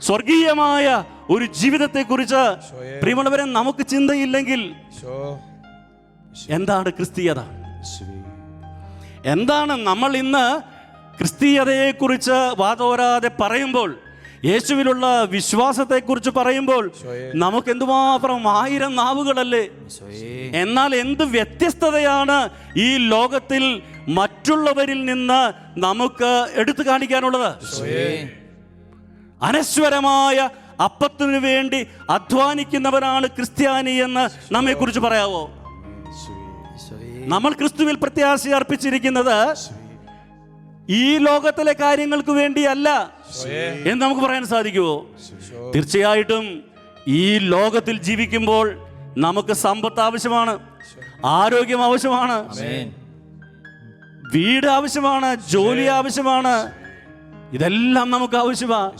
സ്വർഗീയമായ ഒരു ജീവിതത്തെക്കുറിച്ച് പ്രിയമുള്ളവരെ നമുക്ക് ചിന്തയില്ലെങ്കിൽ എന്താണ് ക്രിസ്തീയത? എന്താണ് നമ്മൾ ഇന്ന് ക്രിസ്തീയതയെക്കുറിച്ച് വാതോരാതെ പറയുമ്പോൾ, യേശുവിലുള്ള വിശ്വാസത്തെക്കുറിച്ച് പറയുമ്പോൾ നമുക്ക് എന്തുമാത്രം 1000 നാവുകളല്ലേ? എന്നാൽ എന്ത് വ്യത്യസ്തതയാണ് ഈ ലോകത്തിൽ മറ്റുള്ളവരിൽ നിന്ന് നമുക്ക് എടുത്തു കാണിക്കാനുള്ളത്? അനശ്വരമായ അപ്പത്തിനു വേണ്ടി അധ്വാനിക്കുന്നവരാണ് ക്രിസ്ത്യാനി എന്ന് നമ്മെ കുറിച്ച് പറയാവോ? നമ്മൾ ക്രിസ്തുവിൽ പ്രത്യാശ അർപ്പിച്ചിരിക്കുന്നത് ഈ ലോകത്തിലെ കാര്യങ്ങൾക്ക് വേണ്ടിയല്ല എന്ന് നമുക്ക് പറയാൻ സാധിക്കുമോ? തീർച്ചയായിട്ടും ഈ ലോകത്തിൽ ജീവിക്കുമ്പോൾ നമുക്ക് സമ്പത്ത് ആവശ്യമാണ്, ആരോഗ്യം ആവശ്യമാണ്, വീട് ആവശ്യമാണ്, ജോലി ആവശ്യമാണ്, ഇതെല്ലാം നമുക്ക് ആവശ്യമാണ്.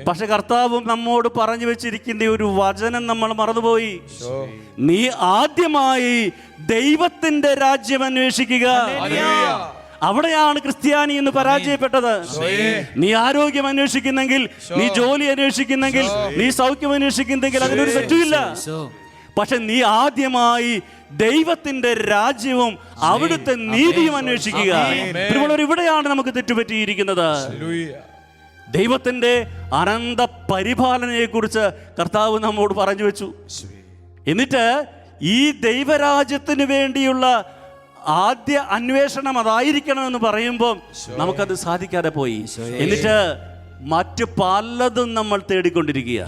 പക്ഷെ കർത്താവ് നമ്മോട് പറഞ്ഞു വെച്ചിരിക്കുന്ന ഒരു വചനം നമ്മൾ മറന്നുപോയി. നീ ആദ്യമായി ദൈവത്തിന്റെ രാജ്യം അന്വേഷിക്കുക. അവിടെയാണ് ക്രിസ്ത്യാനി എന്ന് പരാജയപ്പെട്ടത്. നീ ആരോഗ്യം അന്വേഷിക്കുന്നെങ്കിൽ, നീ ജോലി അന്വേഷിക്കുന്നെങ്കിൽ, നീ സൗഖ്യം അന്വേഷിക്കുന്നെങ്കിൽ അതിനൊരു തെറ്റുമില്ല. പക്ഷെ നീ ആദ്യമായി ദൈവത്തിന്റെ രാജ്യവും അവിടുത്തെ നീതിയും അന്വേഷിക്കുക. ഇവിടെയാണ് നമുക്ക് തെറ്റുപറ്റിയിരിക്കുന്നത്. ദൈവത്തിന്റെ അനന്ത പരിപാലനയെ കുറിച്ച് കർത്താവ് നമ്മോട് പറഞ്ഞു വെച്ചു. എന്നിട്ട് ഈ ദൈവരാജ്യത്തിന് വേണ്ടിയുള്ള ആദ്യ അന്വേഷണം അതായിരിക്കണമെന്ന് പറയുമ്പോൾ നമുക്കത് സാധിക്കാതെ പോയി. എന്നിട്ട് മറ്റു പലതും നമ്മൾ തേടിക്കൊണ്ടിരിക്കുക.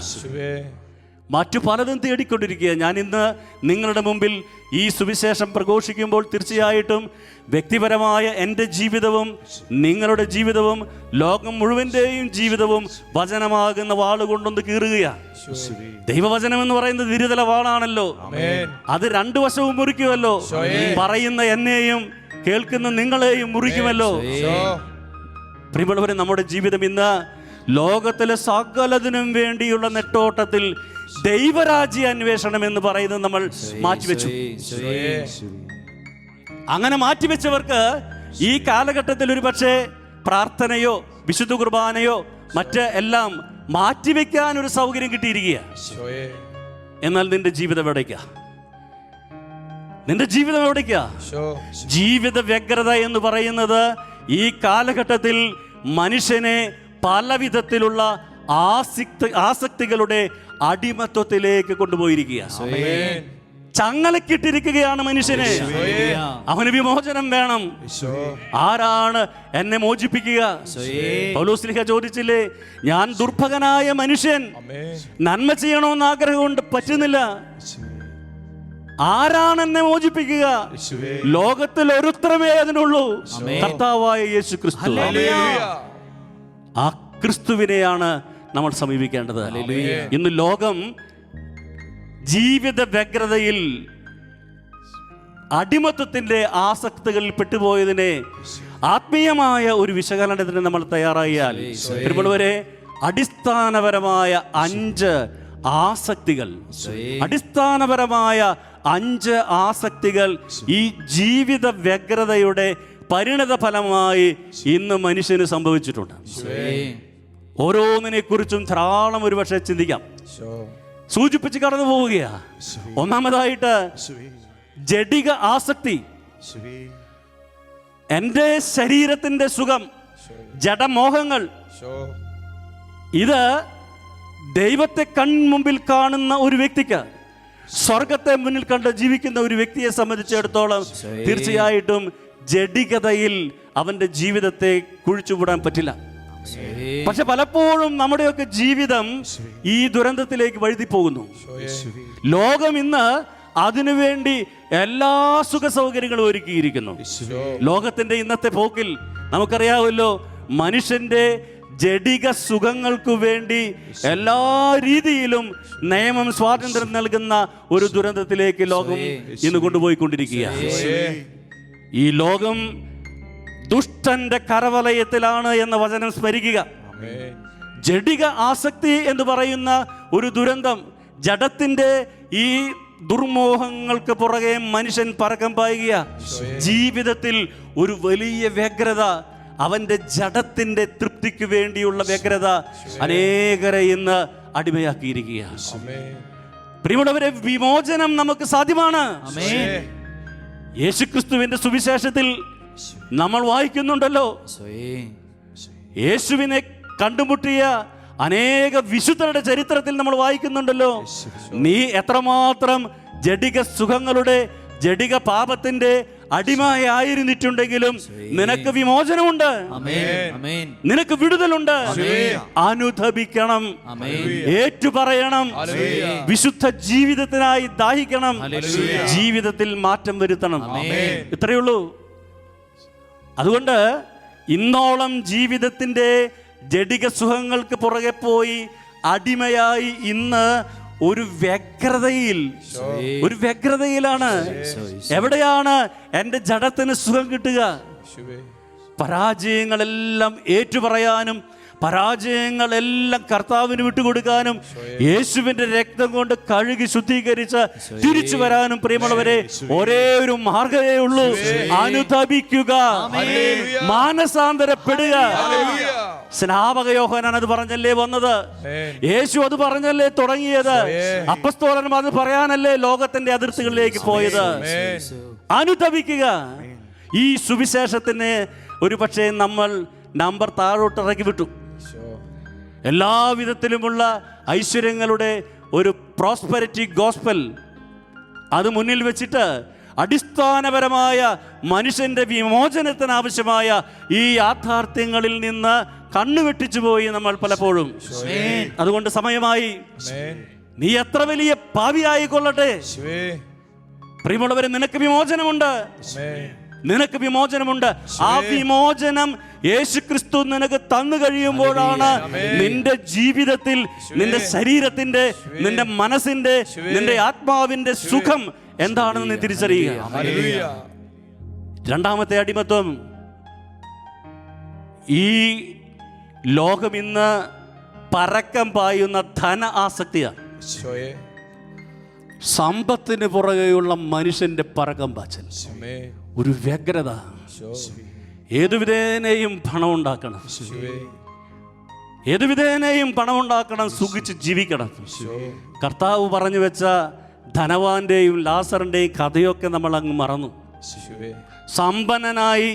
മറ്റു പലതും തേടിക്കൊണ്ടിരിക്കുക. ഞാൻ ഇന്ന് നിങ്ങളുടെ മുമ്പിൽ ഈ സുവിശേഷം പ്രഘോഷിക്കുമ്പോൾ തീർച്ചയായിട്ടും വ്യക്തിപരമായ എൻ്റെ ജീവിതവും നിങ്ങളുടെ ജീവിതവും ലോകം മുഴുവൻ്റെയും ജീവിതവും വചനമാകുന്ന വാളുകൊണ്ടൊന്ന് കീറുകയാണ്. ദൈവവചനം എന്ന് പറയുന്നത് വിരുതല വാളാണല്ലോ. അത് രണ്ടു വശവും മുറിക്കുമല്ലോ. പറയുന്ന എന്നെയും കേൾക്കുന്ന നിങ്ങളെയും മുറിക്കുമല്ലോ. പ്രിയമുള്ളവരെ, നമ്മുടെ ജീവിതം ഇന്ന് ലോകത്തിലെ സകലതിനും വേണ്ടിയുള്ള നെട്ടോട്ടത്തിൽ ദൈവരാജ്യ അന്വേഷണം എന്ന് പറയുന്നത് നമ്മൾ മാറ്റിവെച്ചു. അങ്ങനെ മാറ്റിവെച്ചവർക്ക് ഈ കാലഘട്ടത്തിൽ ഒരു പക്ഷേ പ്രാർത്ഥനയോ വിശുദ്ധ കുർബാനയോ മറ്റ് എല്ലാം മാറ്റിവെക്കാൻ ഒരു സൗകര്യം കിട്ടിയിരിക്കുക. എന്നാൽ നിന്റെ ജീവിതം എവിടേക്കാ? നിന്റെ ജീവിതം എവിടേക്കാ? ജീവിത വ്യഗ്രത എന്ന് പറയുന്നത് ഈ കാലഘട്ടത്തിൽ മനുഷ്യനെ പല വിധത്തിലുള്ള ആസക്തികളുടെ അടിമത്വത്തിലേക്ക് കൊണ്ടുപോയിരിക്കുക. ചങ്ങലക്കിട്ടിരിക്കുകയാണ് മനുഷ്യനെ. അവന് വിമോചനം വേണം. ആരാണ് എന്നെ മോചിപ്പിക്കുക? പൗലോസ്ലീഹ ചോദിച്ചില്ലേ, ഞാൻ ദുർഭകനായ മനുഷ്യൻ, നന്മ ചെയ്യണമെന്ന് ആഗ്രഹമുണ്ട്, പറ്റുന്നില്ല. ആരാണ് എന്നെ മോചിപ്പിക്കുക? ലോകത്തിൽ ഒരുത്തരമേ അതിനുള്ളൂ, കർത്താവായ യേശു ക്രിസ്തു. ആ ക്രിസ്തുവിനെയാണ് നമ്മൾ സമീപിക്കേണ്ടത്. ഇന്ന് ലോകം ജീവിത വ്യഗ്രതയിൽ അടിമത്വത്തിന്റെ ആസക്തികളിൽ പെട്ടുപോയതിനെ ആത്മീയമായ ഒരു വിശകലനത്തിന് നമ്മൾ തയ്യാറായാൽ തിരുവള്ളവരെ അടിസ്ഥാനപരമായ 5 ആസക്തികൾ, അടിസ്ഥാനപരമായ 5 ആസക്തികൾ ഈ ജീവിത വ്യഗ്രതയുടെ പരിണത ഫലമായി ഇന്ന് മനുഷ്യന് സംഭവിച്ചിട്ടുണ്ട്. ഓരോന്നിനെ കുറിച്ചും ധാരാളം ഒരുപക്ഷെ ചിന്തിക്കാം. സൂചിപ്പിച്ച് കടന്നു പോവുകയാ. ഒന്നാമതായിട്ട് ജഡിക ആസക്തി. എൻ്റെ ശരീരത്തിന്റെ സുഖം, ജഡമോഹങ്ങൾ. ഇത് ദൈവത്തെ കൺമുമ്പിൽ കാണുന്ന ഒരു വ്യക്തിക്ക്, സ്വർഗത്തെ മുന്നിൽ കണ്ട് ജീവിക്കുന്ന ഒരു വ്യക്തിയെ സംബന്ധിച്ചിടത്തോളം തീർച്ചയായിട്ടും ജഡികതയിൽ അവന്റെ ജീവിതത്തെ കുഴിച്ചുവിടാൻ പറ്റില്ല. പക്ഷെ പലപ്പോഴും നമ്മുടെയൊക്കെ ജീവിതം ഈ ദുരന്തത്തിലേക്ക് വഴുതി പോകുന്നു. ലോകം ഇന്ന് അതിനുവേണ്ടി എല്ലാ സുഖ സൗകര്യങ്ങളും ഒരുക്കിയിരിക്കുന്നു. ലോകത്തിന്റെ ഇന്നത്തെ പോക്കിൽ നമുക്കറിയാമല്ലോ, മനുഷ്യന്റെ ജഡിക സുഖങ്ങൾക്കു വേണ്ടി എല്ലാ രീതിയിലും നിയമം സ്വാതന്ത്ര്യം നൽകുന്ന ഒരു ദുരന്തത്തിലേക്ക് ലോകം ഇന്ന് കൊണ്ടുപോയിക്കൊണ്ടിരിക്കുക. ഈ ലോകം ദുഷ്ടന്റെ കരവലയത്തിലാണ് എന്ന വചനം സ്മരിക്കുക. ജഡിക ആസക്തി എന്ന് പറയുന്ന ഒരു ദുരന്തം, ജഡത്തിന്റെ ഈ ദുർമോഹങ്ങൾക്ക് പുറകെ മനുഷ്യൻ പരക്കം പായുക. ജീവിതത്തിൽ ഒരു വലിയ വ്യഗ്രത, അവന്റെ ജഡത്തിന്റെ തൃപ്തിക്ക് വേണ്ടിയുള്ള വ്യഗ്രത അനേകരെ ഇന്ന് അടിമയാക്കിയിരിക്കുക. പ്രിയമുള്ളവരെ, വിമോചനം നമുക്ക് സാധ്യമാണ്. യേശുക്രിസ്തുവിന്റെ സുവിശേഷത്തിൽ നമ്മൾ വായിക്കുന്നുണ്ടല്ലോ, യേശുവിനെ കണ്ടുമുട്ടിയ അനേക വിശുദ്ധരുടെ ചരിത്രത്തിൽ നമ്മൾ വായിക്കുന്നുണ്ടല്ലോ, നീ എത്രമാത്രം ജഡിക സുഖങ്ങളുടെ, ജഡിക പാപത്തിന്റെ അടിമയായിരുന്നിട്ടുണ്ടെങ്കിലും നിനക്ക് വിമോചനമുണ്ട്, നിനക്ക് വിടുതലുണ്ട്. അനുതപിക്കണം, ഏറ്റുപറയണം, വിശുദ്ധ ജീവിതത്തിനായി ദാഹിക്കണം, ജീവിതത്തിൽ മാറ്റം വരുത്തണം. ഇത്രയേ ഉള്ളൂ. അതുകൊണ്ട് ഇന്നോളം ജീവിതത്തിന്റെ ജഡിക സുഖങ്ങൾക്ക് പുറകെ പോയി അടിമയായി ഇന്ന് ഒരു വ്യഗ്രതയിലാണ്. എവിടെയാണ് എൻ്റെ ജഡത്തിന് സുഖം കിട്ടുക? പരാജയങ്ങളെല്ലാം ഏറ്റുപറയാനും പരാജയങ്ങളെല്ലാം കർത്താവിന് വിട്ടുകൊടുക്കാനും യേശുവിന്റെ രക്തം കൊണ്ട് കഴുകി ശുദ്ധീകരിച്ച് തിരിച്ചു വരാനും പ്രിയമുള്ളവരെ ഒരേ ഒരു മാർഗ്ഗമേ ഉള്ളൂ: അനുതപിക്കുക, മാനസാന്തരപ്പെടുക. സ്നാപക യോഹന്നാൻ അത് പറഞ്ഞല്ലേ വന്നത്, യേശു അത് പറഞ്ഞല്ലേ തുടങ്ങിയത്, അപ്പസ്തോലന്മാർ അത് പറയാനല്ലേ ലോകത്തിന്റെ അതിർത്തികളിലേക്ക് പോയത്. അനുതപിക്കുക. ഈ സുവിശേഷത്തിന് ഒരു പക്ഷേ നമ്മൾ നമ്പർ താഴോട്ട് ഇറക്കി വിട്ടു. എല്ലാവിധത്തിലുമുള്ള ഐശ്വര്യങ്ങളുടെ ഒരു പ്രോസ്പെരിറ്റി ഗോസ്പൽ അത് മുന്നിൽ വെച്ചിട്ട് അടിസ്ഥാനപരമായ മനുഷ്യന്റെ വിമോചനത്തിന് ആവശ്യമായ ഈ യാഥാർത്ഥ്യങ്ങളിൽ നിന്ന് കണ്ണുവെട്ടിച്ചു പോയി നമ്മൾ പലപ്പോഴും. അതുകൊണ്ട് സമയമായി നീ എത്ര വലിയ പാപിയായിക്കൊള്ളട്ടെ, പ്രിയമുള്ളവരെ, നിനക്ക് വിമോചനമുണ്ട്. നിനക്ക് വിമോചനമുണ്ട്. ആ വിമോചനം യേശുക്രിസ്തു നിനക്ക് തന്നു കഴിയുമ്പോഴാണ് നിന്റെ ജീവിതത്തിൽ, നിന്റെ ശരീരത്തിന്റെ, നിന്റെ മനസ്സിന്റെ, നിന്റെ ആത്മാവിന്റെ സുഖം എന്താണെന്ന് നീ തിരിച്ചറിയുക. രണ്ടാമത്തെ അടിമത്വം, ഈ ലോകം ഇന്ന് പരക്കം പായുന്ന ധന ആസക്തിയാണ്. സമ്പത്തിന് പുറകെയുള്ള മനുഷ്യന്റെ പരക്കം പാച്ചൽ, ഒരു വ്യഗ്രത. ഏതുവിധേനയും പണം ഉണ്ടാക്കണം, ഏതുവിധേനയും പണം ഉണ്ടാക്കണം, സുഖിച്ച് ജീവിക്കണം. കർത്താവ് പറഞ്ഞു വെച്ച ധനവാന്റെയും ലാസറിന്റെയും കഥയൊക്കെ നമ്മൾ അങ്ങ് മറന്നു. സമ്പന്നനായി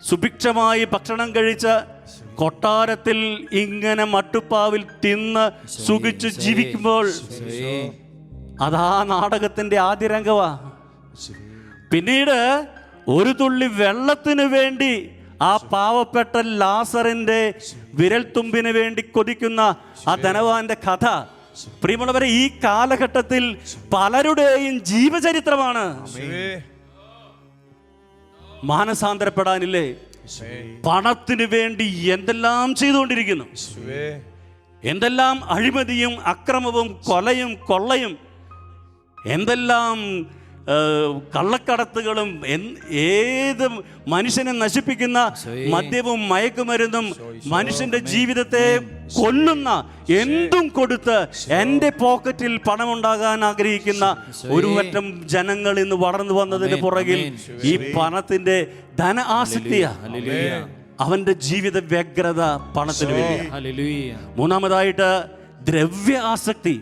സുഭിക്ഷമായി ഭക്ഷണം കഴിച്ച കൊട്ടാരത്തിൽ ഇങ്ങനെ മട്ടുപ്പാവിൽ തിന്ന് സുഖിച്ച് ജീവിക്കുമ്പോൾ അതാ നാടകത്തിന്റെ ആദ്യ രംഗവാ. പിന്നീട് ഒരു തുള്ളി വെള്ളത്തിന് വേണ്ടി ആ പാവപ്പെട്ട ലാസറിന്റെ വിരൽത്തുമ്പിന് വേണ്ടി കൊതിക്കുന്ന ആ ധനവാന്റെ കഥ, പ്രിയമുള്ളവരെ, ഈ കാലഘട്ടത്തിൽ പലരുടെയും ജീവചരിത്രമാണ്. മാനസാന്തരപ്പെടാനില്ലേ, പണത്തിന് വേണ്ടി എന്തെല്ലാം ചെയ്തുകൊണ്ടിരിക്കുന്നു, എന്തെല്ലാം അഴിമതിയും അക്രമവും കൊലയും കൊള്ളയും, എന്തെല്ലാം കള്ളക്കടത്തുകളും, ഏത് മനുഷ്യനെ നശിപ്പിക്കുന്ന മദ്യവും മയക്കുമരുന്നും മനുഷ്യന്റെ ജീവിതത്തെ കൊല്ലുന്ന എന്തും കൊടുത്ത് എൻ്റെ പോക്കറ്റിൽ പണമുണ്ടാകാൻ ആഗ്രഹിക്കുന്ന ഒരു പറ്റം ജനങ്ങൾ ഇന്ന് വളർന്നു വന്നതിന് പുറകിൽ ഈ പണത്തിന്റെ ധന ആസക്തിയാ. അവന്റെ ജീവിത വ്യഗ്രത പണത്തിന് വേണ്ടി. മൂന്നാമതായിട്ട് ദ്രവ്യ ആസക്തി.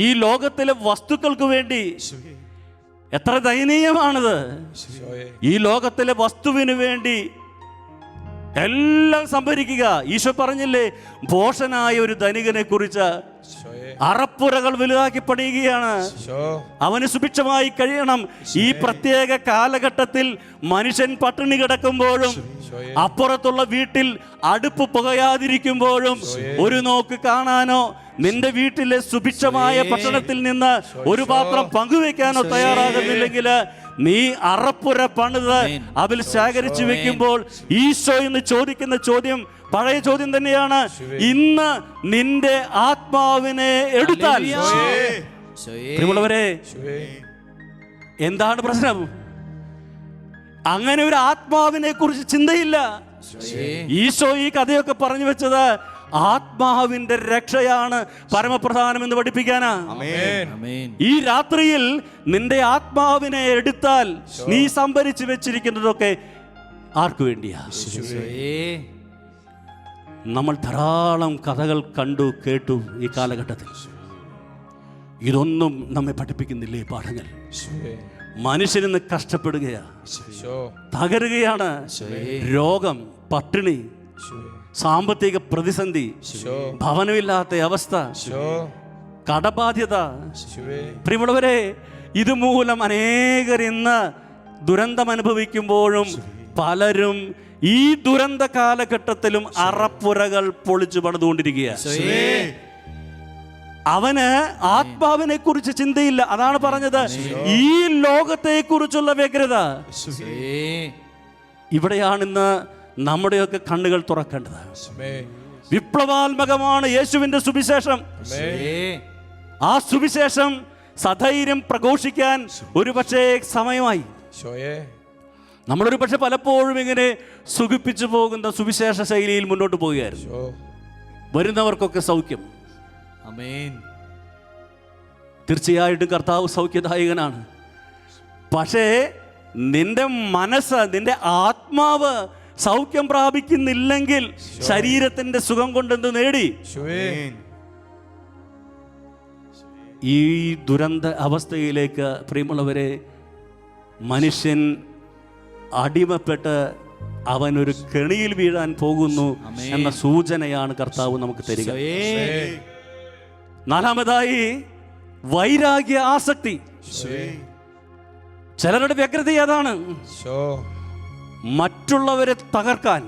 ഈ ലോകത്തിലെ വസ്തുക്കൾക്ക് വേണ്ടി. എത്ര ദയനീയമാണിത്! ഈ ലോകത്തിലെ വസ്തുവിന് വേണ്ടി എല്ലാം സംഭരിക്കുക. ഈശോ പറഞ്ഞില്ലേ, ഭോഷനായ ഒരു ധനികനെ കുറിച്ച്, അറപ്പുരകൾ വലുതാക്കി പണിയുകയാണ്. അവന് സുഭിക്ഷമായി കഴിയണം. ഈ പ്രത്യേക കാലഘട്ടത്തിൽ മനുഷ്യൻ പട്ടിണി കിടക്കുമ്പോഴും അപ്പുറത്തുള്ള വീട്ടിൽ അടുപ്പ് പുകയാതിരിക്കുമ്പോഴും ഒരു നോക്ക് കാണാനോ നിന്റെ വീട്ടിലെ സുഭിക്ഷമായ ഭക്ഷണത്തിൽ നിന്ന് ഒരു പാത്രം പങ്കുവെക്കാനോ തയ്യാറാകുന്നില്ലെങ്കിൽ നീ അറപ്പുര പണിത് അതിൽ ശേഖരിച്ചു വെക്കുമ്പോൾ ഈശോ എന്ന് ചോദിക്കുന്ന ചോദ്യം പഴയ ചോദ്യം തന്നെയാണ്. ഇന്ന് നിന്റെ ആത്മാവിനെ എടുത്താൽ, പ്രിയമുള്ളവരെ, എന്താണ് പ്രശ്നം? അങ്ങനെ ഒരു ആത്മാവിനെ കുറിച്ച് ചിന്തയില്ല. ഈശോ ഈ കഥയൊക്കെ പറഞ്ഞു വെച്ചത് ആത്മാവിന്റെ രക്ഷയാണ് പരമപ്രധാനം എന്ന് പഠിപ്പിക്കാനാ. ഈ രാത്രിയിൽ നിന്റെ ആത്മാവിനെ എടുത്താൽ നീ സംഭരിച്ചു വെച്ചിരിക്കുന്നതൊക്കെ ആർക്കു വേണ്ടിയാ? നമ്മൾ ധാരാളം കഥകൾ കണ്ടു കേട്ടു ഈ കാലഘട്ടത്തിൽ. ഇതൊന്നും നമ്മെ പഠിപ്പിക്കുന്നില്ലേ പാഠങ്ങൾ? മനുഷ്യനിന്ന് കഷ്ടപ്പെടുകയാ, തകരുകയാണ്. രോഗം, പട്ടിണി, സാമ്പത്തിക പ്രതിസന്ധി, ഭവനമില്ലാത്ത അവസ്ഥ, കടബാധ്യത. പ്രിയമുള്ളവരെ, ഇതുമൂലം അനേകർ ഇന്ന് ദുരന്തം അനുഭവിക്കുമ്പോഴും പലരും ഈ ദുരന്ത കാലഘട്ടത്തിലും അറപ്പുരകൾ പൊളിച്ചു പണിതുകൊണ്ടിരിക്കുകയാണ്. അവന് ആത്മാവിനെ കുറിച്ച് ചിന്തയില്ല. അതാണ് പറഞ്ഞത്, ഈ ലോകത്തെ കുറിച്ചുള്ള വ്യഗ്രത. ഇവിടെയാണിന്ന് നമ്മുടെയൊക്കെ കണ്ണുകൾ തുറക്കേണ്ടത്. വിപ്ലവാത്മകമാണ് യേശുവിന്റെ സുവിശേഷം. ആ സുവിശേഷം സധൈര്യം പ്രഘോഷിക്കാൻ ഒരു പക്ഷേ സമയമായി. നമ്മളൊരു പക്ഷെ പലപ്പോഴും ഇങ്ങനെ സുഖിപ്പിച്ചു പോകുന്ന സുവിശേഷ ശൈലിയിൽ മുന്നോട്ട് പോവുകയായിരുന്നു. വരുന്നവർക്കൊക്കെ സൗഖ്യം. തീർച്ചയായിട്ടും കർത്താവ് സൗഖ്യദായകനാണ്. പക്ഷേ നിന്റെ മനസ്സ്, നിന്റെ ആത്മാവ് സൗഖ്യം പ്രാപിക്കുന്നില്ലെങ്കിൽ ശരീരത്തിന്റെ സുഖം കൊണ്ടെന്ത് നേടി? ഈ ദുരന്ത അവസ്ഥയിലേക്ക് പ്രിയമുള്ളവരെ മനുഷ്യൻ അടിമപ്പെട്ട് അവനൊരു കെണിയിൽ വീഴാൻ പോകുന്നു എന്ന സൂചനയാണ് കർത്താവ് നമുക്ക് തരിക. നാലാമതായി വൈരാഗ്യ ആസക്തി. ചിലരുടെ വ്യഗ്രത അതാണ്, മറ്റുള്ളവരെ തകർക്കാൻ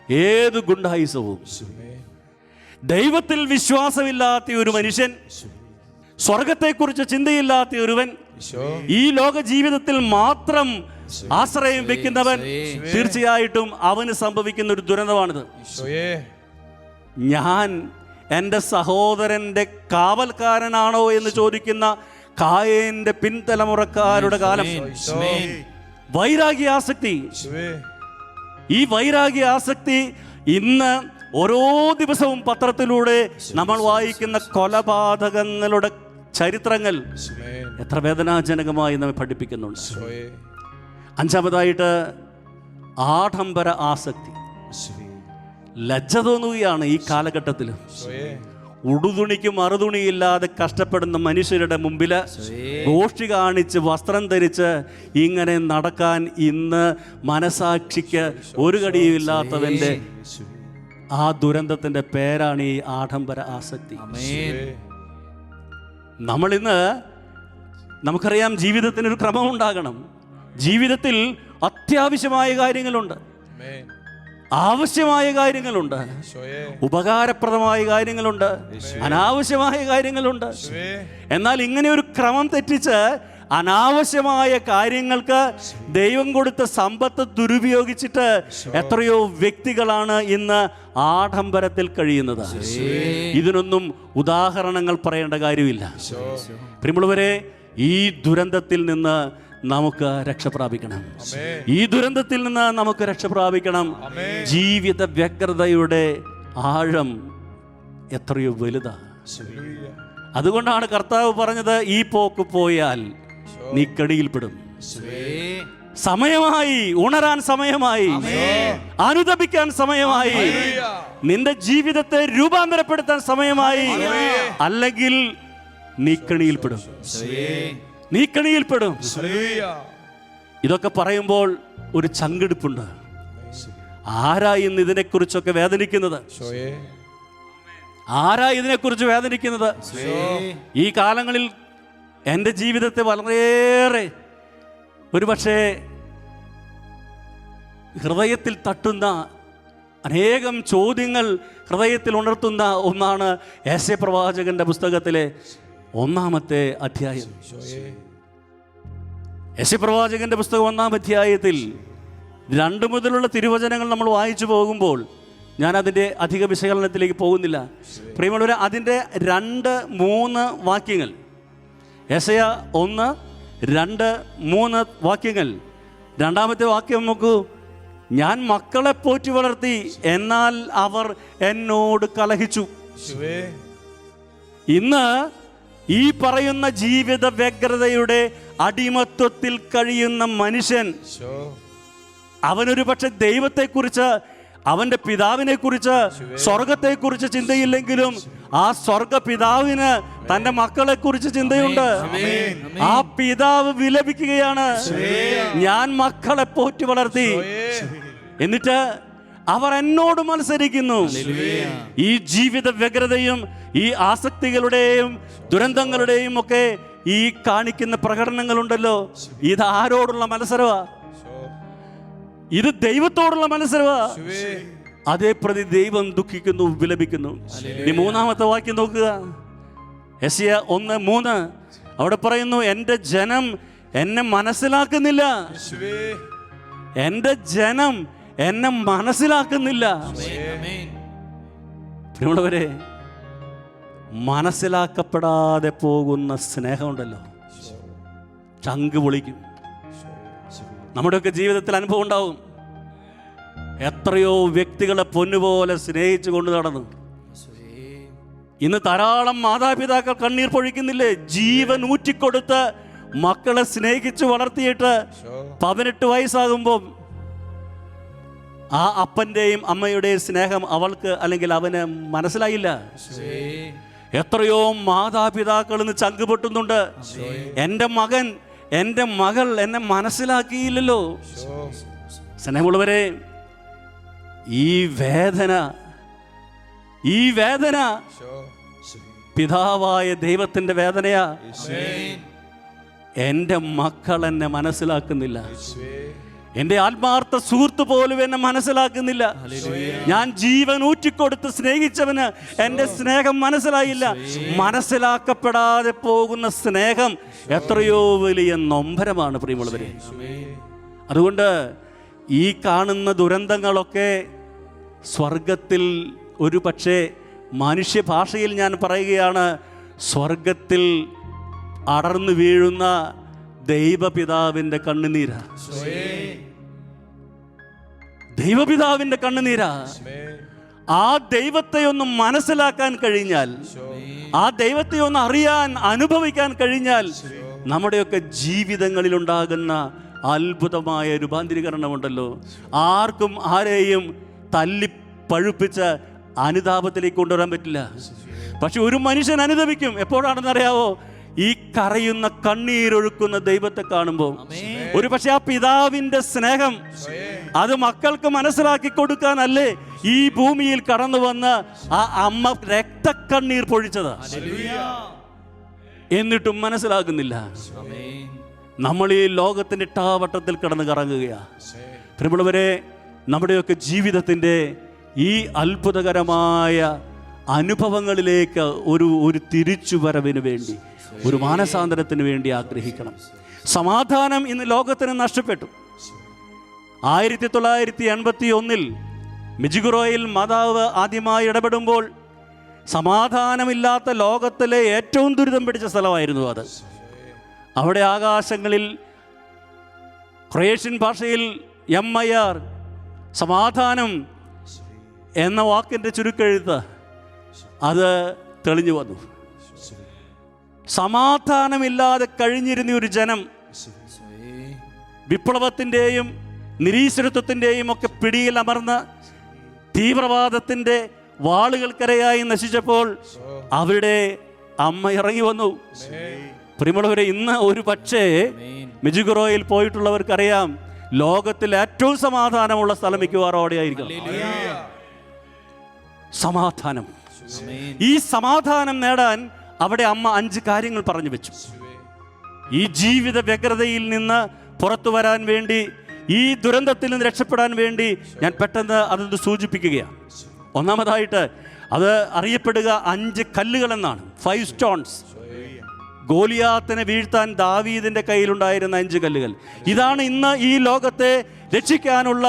ഏത് ഗുണ്ടായുസവും, ദൈവത്തിൽ വിശ്വാസമില്ലാത്ത ഒരു മനുഷ്യൻ, സ്വർഗത്തെക്കുറിച്ച് ചിന്തയില്ലാത്ത ഒരുവൻ, ഈ ലോക ജീവിതത്തിൽ മാത്രം ആശ്രയം വെക്കുന്നവൻ, തീർച്ചയായിട്ടും അവന് സംഭവിക്കുന്ന ഒരു ദുരന്തമാണിത്. ഞാൻ എൻ്റെ സഹോദരൻ്റെ കാവൽക്കാരനാണോ എന്ന് ചോദിക്കുന്ന കായേന്റെ പിൻതലമുറക്കാരുടെ കാലം. വൈരാഗ്യാസക്തി, ഈ വൈരാഗ്യാസക്തി ഇന്ന് ഓരോ ദിവസവും പത്രത്തിലൂടെ നമ്മൾ വായിക്കുന്ന കൊലപാതകങ്ങളുടെ ചരിത്രങ്ങൾ എത്ര വേദനാജനകമായി നമ്മെ പഠിപ്പിക്കുന്നുണ്ട്. അഞ്ചാമതായിട്ട് ആഡംബര ആസക്തി. ലജ്ജ തോന്നുകയാണ് ഈ കാലഘട്ടത്തിൽ. ഉടുതുണിക്ക് മറുതുണിയില്ലാതെ കഷ്ടപ്പെടുന്ന മനുഷ്യരുടെ മുമ്പിൽ ഗോഷ്ഠി കാണിച്ച് വസ്ത്രം ധരിച്ച് ഇങ്ങനെ നടക്കാൻ ഇന്ന് മനസാക്ഷിക്ക് ഒരു കടിയുമില്ലാത്തവൻ്റെ ആ ദുരന്തത്തിൻ്റെ പേരാണ് ഈ ആഡംബര ആസക്തി. നമ്മളിന്ന് നമുക്കറിയാം, ജീവിതത്തിനൊരു ക്രമമുണ്ടാകണം. ജീവിതത്തിൽ അത്യാവശ്യമായ കാര്യങ്ങളുണ്ട്, ആവശ്യമായ കാര്യങ്ങളുണ്ട്, ഉപകാരപ്രദമായ കാര്യങ്ങളുണ്ട്, അനാവശ്യമായ കാര്യങ്ങളുണ്ട്. എന്നാൽ ഇങ്ങനെ ഒരു ക്രമം തെറ്റിച്ച് അനാവശ്യമായ കാര്യങ്ങൾക്ക് ദൈവം കൊടുത്ത സമ്പത്ത് ദുരുപയോഗിച്ചിട്ട് എത്രയോ വ്യക്തികളാണ് ഇന്ന് ആഡംബരത്തിൽ കഴിയുന്നത്. ഇതിനൊന്നും ഉദാഹരണങ്ങൾ പറയേണ്ട കാര്യമില്ല. പ്രിയമുള്ളവരെ, ഈ ദുരന്തത്തിൽ നിന്ന് നമുക്ക് രക്ഷ പ്രാപിക്കണം. ഈ ദുരന്തത്തിൽ നിന്ന് നമുക്ക് രക്ഷ പ്രാപിക്കണം. ജീവിത വ്യഗ്രതയുടെ ആഴം എത്രയോ വലുതാണ്. അതുകൊണ്ടാണ് കർത്താവ് പറഞ്ഞത്, ഈ പോക്ക് പോയാൽ നീ കെണിയിൽപ്പെടും. സമയമായി, ഉണരാൻ സമയമായി, അനുതപിക്കാൻ സമയമായി, നിന്റെ ജീവിതത്തെ രൂപാന്തരപ്പെടുത്താൻ സമയമായി. അല്ലെങ്കിൽ നീ കെണിയിൽപ്പെടും, നീ കെണിയിൽപ്പെടും. ഇതൊക്കെ പറയുമ്പോൾ ഒരു ചങ്കെടുപ്പുണ്ട്. ആരാ ഇന്ന് ഇതിനെക്കുറിച്ചൊക്കെ വേദനിക്കുന്നത്? ആരാ ഇതിനെക്കുറിച്ച് വേദനിക്കുന്നത്? ഈ കാലങ്ങളിൽ എൻ്റെ ജീവിതത്തെ വളരെയേറെ ഒരുപക്ഷെ ഹൃദയത്തിൽ തട്ടുന്ന അനേകം ചോദ്യങ്ങൾ ഹൃദയത്തിൽ ഉണർത്തുന്ന ഒന്നാണ് യെശയ്യാ പ്രവാചകന്റെ പുസ്തകത്തിലെ 1-ാമത്തെ അധ്യായം. യെശയ്യാ പ്രവാചകന്റെ പുസ്തകം 1-ാം അധ്യായത്തിൽ 2 മുതലുള്ള തിരുവചനങ്ങൾ നമ്മൾ വായിച്ചു പോകുമ്പോൾ ഞാൻ അതിൻ്റെ അധിക വിശകലനത്തിലേക്ക് പോകുന്നില്ല. പ്രിയമുള്ളവരെ, അതിൻ്റെ 2-3 വാക്യങ്ങൾ, യെശയ്യാ 1-2-3 വാക്യങ്ങൾ. 2-ാമത്തെ വാക്യം നോക്കൂ. ഞാൻ മക്കളെ പോറ്റി വളർത്തി, എന്നാൽ അവർ എന്നോട് കലഹിച്ചു. ഇന്ന് ഈ പറയുന്ന ജീവിത വ്യഗ്രതയുടെ അടിമത്വത്തിൽ കഴിയുന്ന മനുഷ്യൻ, അവനൊരു പക്ഷെ ദൈവത്തെക്കുറിച്ച്, അവന്റെ പിതാവിനെ കുറിച്ച്, സ്വർഗത്തെക്കുറിച്ച് ചിന്തയില്ലെങ്കിലും ആ സ്വർഗ പിതാവിന് തന്റെ മക്കളെ കുറിച്ച് ചിന്തയുണ്ട്. ആ പിതാവ് വിലപിക്കുകയാണ്, ഞാൻ മക്കളെ പോറ്റി വളർത്തി, എന്നിട്ട് അവർ എന്നോട് മത്സരിക്കുന്നു. ഈ ജീവിത വ്യഗ്രതയും ഈ ആസക്തികളുടെയും ദുരന്തങ്ങളുടെയും ഒക്കെ ഈ കാണിക്കുന്ന പ്രകടനങ്ങളുണ്ടല്ലോ, ഇത് ആരോടുള്ള മത്സരമാ? ഇത് ദൈവത്തോടുള്ള മത്സരമാ. അതേ പ്രതി ദൈവം ദുഃഖിക്കുന്നു, വിലപിക്കുന്നു. ഈ 3-ാമത്തെ വാക്യം നോക്കുക, യെശയ്യാ 1:3. അവിടെ പറയുന്നു, എൻ്റെ ജനം എന്നെ മനസ്സിലാക്കുന്നില്ല, എൻ്റെ ജനം എന്നെ മനസ്സിലാക്കുന്നില്ല. പ്രിയമുള്ളവരെ, മനസ്സിലാക്കപ്പെടാതെ പോകുന്ന സ്നേഹമുണ്ടല്ലോ, ചങ്ക് പൊളിക്കും. നമ്മുടെയൊക്കെ ജീവിതത്തിൽ അനുഭവം ഉണ്ടാവും. എത്രയോ വ്യക്തികളെ പൊന്നുപോലെ സ്നേഹിച്ചു കൊണ്ട് നടന്നു. ഇന്ന് ധാരാളം മാതാപിതാക്കൾ കണ്ണീർ പൊഴിക്കുന്നില്ലേ? ജീവൻ ഊറ്റിക്കൊടുത്ത് മക്കളെ സ്നേഹിച്ചു വളർത്തിയിട്ട് 18 വയസ്സാകുമ്പോൾ ആ അപ്പൻ്റെയും അമ്മയുടെയും സ്നേഹം അവൾക്ക് അല്ലെങ്കിൽ അവന് മനസ്സിലായില്ല. എത്രയോ മാതാപിതാക്കൾ ഇന്ന് ചങ്ക് പൊട്ടുന്നുണ്ട്. എൻ്റെ മകൻ, എൻ്റെ മകൾ എന്നെ മനസ്സിലാക്കിയില്ലല്ലോ. സ്നേഹമുള്ളവരെ, ഈ വേദന പിതാവായ ദൈവത്തിൻ്റെ വേദനയാ. എൻ്റെ മക്കൾ എന്നെ മനസ്സിലാക്കുന്നില്ല, എൻ്റെ ആത്മാർത്ഥ സുഹൃത്ത് പോലും എന്നെ മനസ്സിലാക്കുന്നില്ല. ഞാൻ ജീവൻ ഊറ്റിക്കൊടുത്ത് സ്നേഹിച്ചവന് എൻ്റെ സ്നേഹം മനസ്സിലായില്ല. മനസ്സിലാക്കപ്പെടാതെ പോകുന്ന സ്നേഹം എത്രയോ വലിയ നൊമ്പരമാണ് പ്രിയമുള്ളവരെ. അതുകൊണ്ട് ഈ കാണുന്ന ദുരന്തങ്ങളൊക്കെ സ്വർഗത്തിൽ, ഒരു പക്ഷേ മനുഷ്യഭാഷയിൽ ഞാൻ പറയുകയാണ്, സ്വർഗത്തിൽ അടർന്നു വീഴുന്ന ദൈവപിതാവിൻ്റെ കണ്ണുനീരാ. ദൈവപിതാവിൻ്റെ കണ്ണുനീരാ. ആ ദൈവത്തെ ഒന്ന് മനസ്സിലാക്കാൻ കഴിഞ്ഞാൽ, ആ ദൈവത്തെ ഒന്ന് അറിയാൻ, അനുഭവിക്കാൻ കഴിഞ്ഞാൽ, നമ്മുടെയൊക്കെ ജീവിതങ്ങളിൽ ഉണ്ടാകുന്ന അത്ഭുതമായ രൂപാന്തരീകരണമുണ്ടല്ലോ. ആർക്കും ആരെയും തല്ലി പഴുപ്പിച്ച് അനുതാപത്തിലേക്ക് കൊണ്ടുവരാൻ പറ്റില്ല. പക്ഷെ ഒരു മനുഷ്യൻ അനുദപിക്കും. എപ്പോഴാണെന്നറിയാവോ? ഈ കരയുന്ന കണ്ണീരൊഴുക്കുന്ന ദൈവത്തെ കാണുമ്പോൾ. ഒരു പക്ഷെ ആ പിതാവിൻ്റെ സ്നേഹം അത് മക്കൾക്ക് മനസ്സിലാക്കി കൊടുക്കാനല്ലേ ഈ ഭൂമിയിൽ കടന്നു വന്ന് ആ അമ്മ രക്തക്കണ്ണീർ പൊഴിച്ചത്. എന്നിട്ടും മനസ്സിലാകുന്നില്ല. നമ്മൾ ഈ ലോകത്തിൻ്റെ ടാവട്ടത്തിൽ കിടന്ന് കറങ്ങുകയാണ്. പ്രിയമുള്ളവരെ, നമ്മുടെയൊക്കെ ജീവിതത്തിൻ്റെ ഈ അത്ഭുതകരമായ അനുഭവങ്ങളിലേക്ക് ഒരു തിരിച്ചുവരവിന് വേണ്ടി, ഒരു മാനസാന്തരത്തിന് വേണ്ടി ആഗ്രഹിക്കണം. സമാധാനം ഇന്ന് ലോകത്തിന് നഷ്ടപ്പെട്ടു. 1981 മിജിഗുറോയിൽ മാതാവ് ആദ്യമായി ഇടപെടുമ്പോൾ സമാധാനമില്ലാത്ത ലോകത്തിലെ ഏറ്റവും ദുരിതം പിടിച്ച സ്ഥലമായിരുന്നു അത്. അവിടെ ആകാശങ്ങളിൽ ക്രൊയേഷ്യൻ ഭാഷയിൽ MIR, സമാധാനം എന്ന വാക്കിൻ്റെ ചുരുക്കെഴുത്ത്, അത് തെളിഞ്ഞു വന്നു. സമാധാനമില്ലാതെ കഴിഞ്ഞിരുന്ന ഒരു ജനം വിപ്ലവത്തിൻ്റെയും നിരീശ്വരത്വത്തിൻ്റെയും ഒക്കെ പിടിയിൽ അമർന്ന് തീവ്രവാദത്തിൻ്റെ വാളുകൾക്കരയായി നശിച്ചപ്പോൾ അവരുടെ അമ്മ ഇറങ്ങി വന്നു. പ്രിയമുള്ളവരെ, ഇന്ന് ഒരു പക്ഷേ മിജിഗുറോയിൽ പോയിട്ടുള്ളവർക്കറിയാം, ലോകത്തിൽ ഏറ്റവും സമാധാനമുള്ള സ്ഥലം മിക്കവാറും അവിടെയായിരിക്കും. സമാധാനം. ഈ സമാധാനം നേടാൻ അവിടെ അമ്മ 5 കാര്യങ്ങൾ പറഞ്ഞു വെച്ചു. ഈ ജീവിത വ്യഗ്രതയിൽ നിന്ന് പുറത്തു വരാൻ വേണ്ടി, ഈ ദുരന്തത്തിൽ നിന്ന് രക്ഷപ്പെടാൻ വേണ്ടി ഞാൻ പെട്ടെന്ന് അതൊന്ന് സൂചിപ്പിക്കുകയാണ്. ഒന്നാമതായിട്ട് അത് അറിയപ്പെടുക 5 കല്ലുകൾ എന്നാണ്. 5 stones. ഗോലിയാത്തിനെ വീഴ്ത്താൻ ദാവീദിന്റെ കയ്യിലുണ്ടായിരുന്ന 5 കല്ലുകൾ. ഇതാണ് ഇന്ന് ഈ ലോകത്തെ രക്ഷിക്കാനുള്ള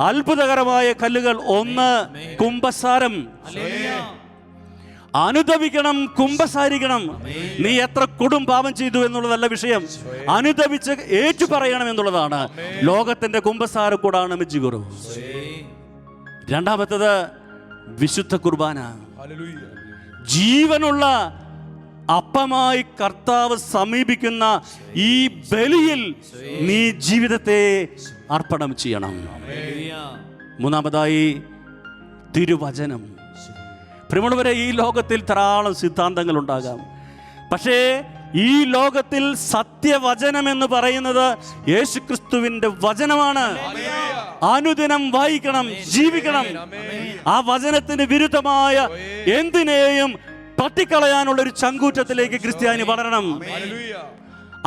അത്ഭുതകരമായ കല്ലുകൾ. 1, കുമ്പസാരം. അനുദപിക്കണം, കുമ്പസാരിക്കണം. നീ എത്ര കൊടും പാപം ചെയ്തു എന്നുള്ളതല്ല വിഷയം, അനുദപിച്ച് ഏറ്റു പറയണം എന്നുള്ളതാണ്. ലോകത്തിന്റെ കുമ്പസാരക്കൂടാണ് മിജിഗുറു. രണ്ടാമത്തത് വിശുദ്ധ കുർബാന. ജീവനുള്ള അപ്പമായി കർത്താവ് സമീപിക്കുന്ന ഈ ബലിയിൽ നീ ജീവിതത്തെ അർപ്പണം ചെയ്യണം. മൂന്നാമതായി തിരുവചനം. പ്രിയമുള്ളവരെ, ഈ ലോകത്തിൽ ധാരാളം സിദ്ധാന്തങ്ങൾ ഉണ്ടാകാം. പക്ഷേ ഈ ലോകത്തിൽ സത്യവചനം എന്ന് പറയുന്നത് യേശുക്രിസ്തുവിന്റെ വചനമാണ്. അനുദിനം വായിക്കണം, ജീവിക്കണം. ആ വചനത്തിന് വിരുദ്ധമായ എന്തിനേയും തട്ടിക്കളയാനുള്ള ഒരു ചങ്കൂറ്റത്തിലേക്ക് ക്രിസ്ത്യാനി വളരണം.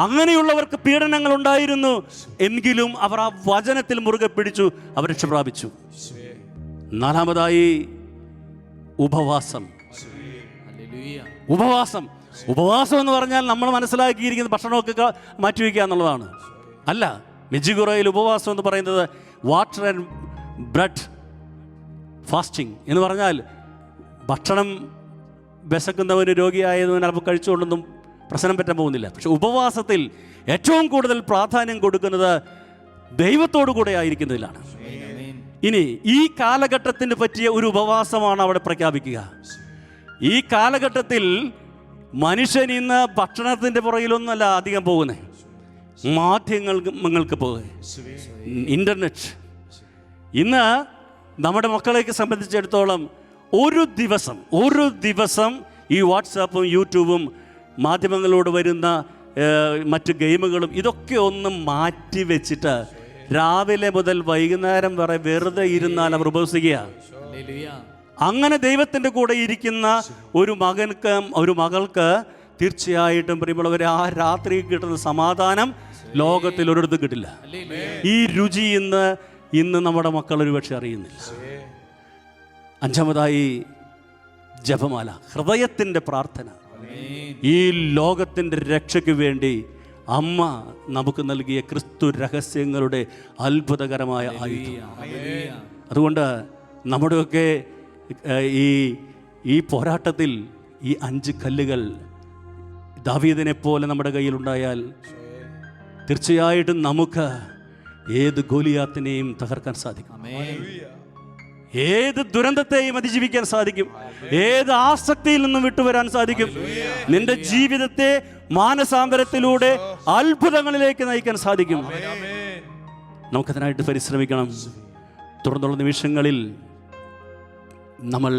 അങ്ങനെയുള്ളവർക്ക് പീഡനങ്ങൾ ഉണ്ടായിരുന്നു, എങ്കിലും അവർ ആ വചനത്തിൽ മുറുകെ പിടിച്ചു, അവർ രക്ഷ പ്രാപിച്ചു. നാലാമതായി ഉപവാസം. ഉപവാസം ഉപവാസം എന്ന് പറഞ്ഞാൽ നമ്മൾ മനസ്സിലാക്കിയിരിക്കുന്നത് ഭക്ഷണമൊക്കെ മാറ്റിവെക്കുക എന്നുള്ളതാണ്. അല്ല, മിജിഗുറയിൽ ഉപവാസം എന്ന് പറയുന്നത് വാട്ടർ ആൻഡ് ബ്രെഡ് ഫാസ്റ്റിംഗ് എന്ന് പറഞ്ഞാൽ ഭക്ഷണം വിശക്കുന്നവന്, രോഗിയായതും ചിലപ്പോൾ കഴിച്ചുകൊണ്ടൊന്നും പ്രശ്നം പറ്റാൻ പോകുന്നില്ല. പക്ഷെ ഉപവാസത്തിൽ ഏറ്റവും കൂടുതൽ പ്രാധാന്യം കൊടുക്കുന്നത് ദൈവത്തോടു കൂടെ ആയിരിക്കുന്നതിലാണ്. ഇനി ഈ കാലഘട്ടത്തിന് പറ്റിയ ഒരു ഉപവാസമാണ് അവിടെ പ്രഖ്യാപിക്കുക. ഈ കാലഘട്ടത്തിൽ മനുഷ്യൻ ഇന്ന് ഭക്ഷണത്തിൻ്റെ പുറകിലൊന്നുമല്ല അധികം പോകുന്നത്, മാധ്യമങ്ങൾക്ക് പോകുക, ഇൻ്റർനെറ്റ്. ഇന്ന് നമ്മുടെ മക്കളെയൊക്കെ സംബന്ധിച്ചിടത്തോളം ഒരു ദിവസം ഈ വാട്സാപ്പും യൂട്യൂബും മാധ്യമങ്ങളോട് വരുന്ന മറ്റ് ഗെയിമുകളും ഇതൊക്കെ ഒന്ന് മാറ്റി വെച്ചിട്ട് രാവിലെ മുതൽ വൈകുന്നേരം വരെ വെറുതെ ഇരുന്നാൽ അവർ ഉപവസിക്കുക. അങ്ങനെ ദൈവത്തിൻ്റെ കൂടെ ഇരിക്കുന്ന ഒരു മകൾക്ക് തീർച്ചയായിട്ടും പ്രിയമുള്ളവരെ, ആ രാത്രി കിട്ടുന്ന സമാധാനം ലോകത്തിൽ ഒരിടത്തും കിട്ടില്ല. ഈ രുചി ഇന്ന് നമ്മുടെ മക്കൾ ഒരുപക്ഷെ അറിയുന്നില്ല. അഞ്ചാമതായി ജപമാല, ഹൃദയത്തിൻ്റെ പ്രാർത്ഥന. ഈ ലോകത്തിൻ്റെ രക്ഷയ്ക്ക് വേണ്ടി അമ്മ നമുക്ക് നൽകിയ ക്രിസ്തു രഹസ്യങ്ങളുടെ അത്ഭുതകരമായ ആയുധം. അതുകൊണ്ട് നമ്മുടെയൊക്കെ ഈ പോരാട്ടത്തിൽ ഈ 5 കല്ലുകൾ ദാവീദിനെ പോലെ നമ്മുടെ കയ്യിലുണ്ടായാൽ തീർച്ചയായിട്ടും നമുക്ക് ഏത് ഗോലിയാത്തിനെയും തകർക്കാൻ സാധിക്കും, ഏത് ദുരന്തത്തെയും അതിജീവിക്കാൻ സാധിക്കും, ഏത് ആസക്തിയിൽ നിന്നും വിട്ടുവരാൻ സാധിക്കും. നിന്റെ ജീവിതത്തെ മാനസാന്തരത്തിലൂടെ അത്ഭുതങ്ങളിലേക്ക് നയിക്കാൻ സാധിക്കും. നമുക്കതിനായിട്ട് പരിശ്രമിക്കണം. തുടർന്നുള്ള നിമിഷങ്ങളിൽ നമ്മൾ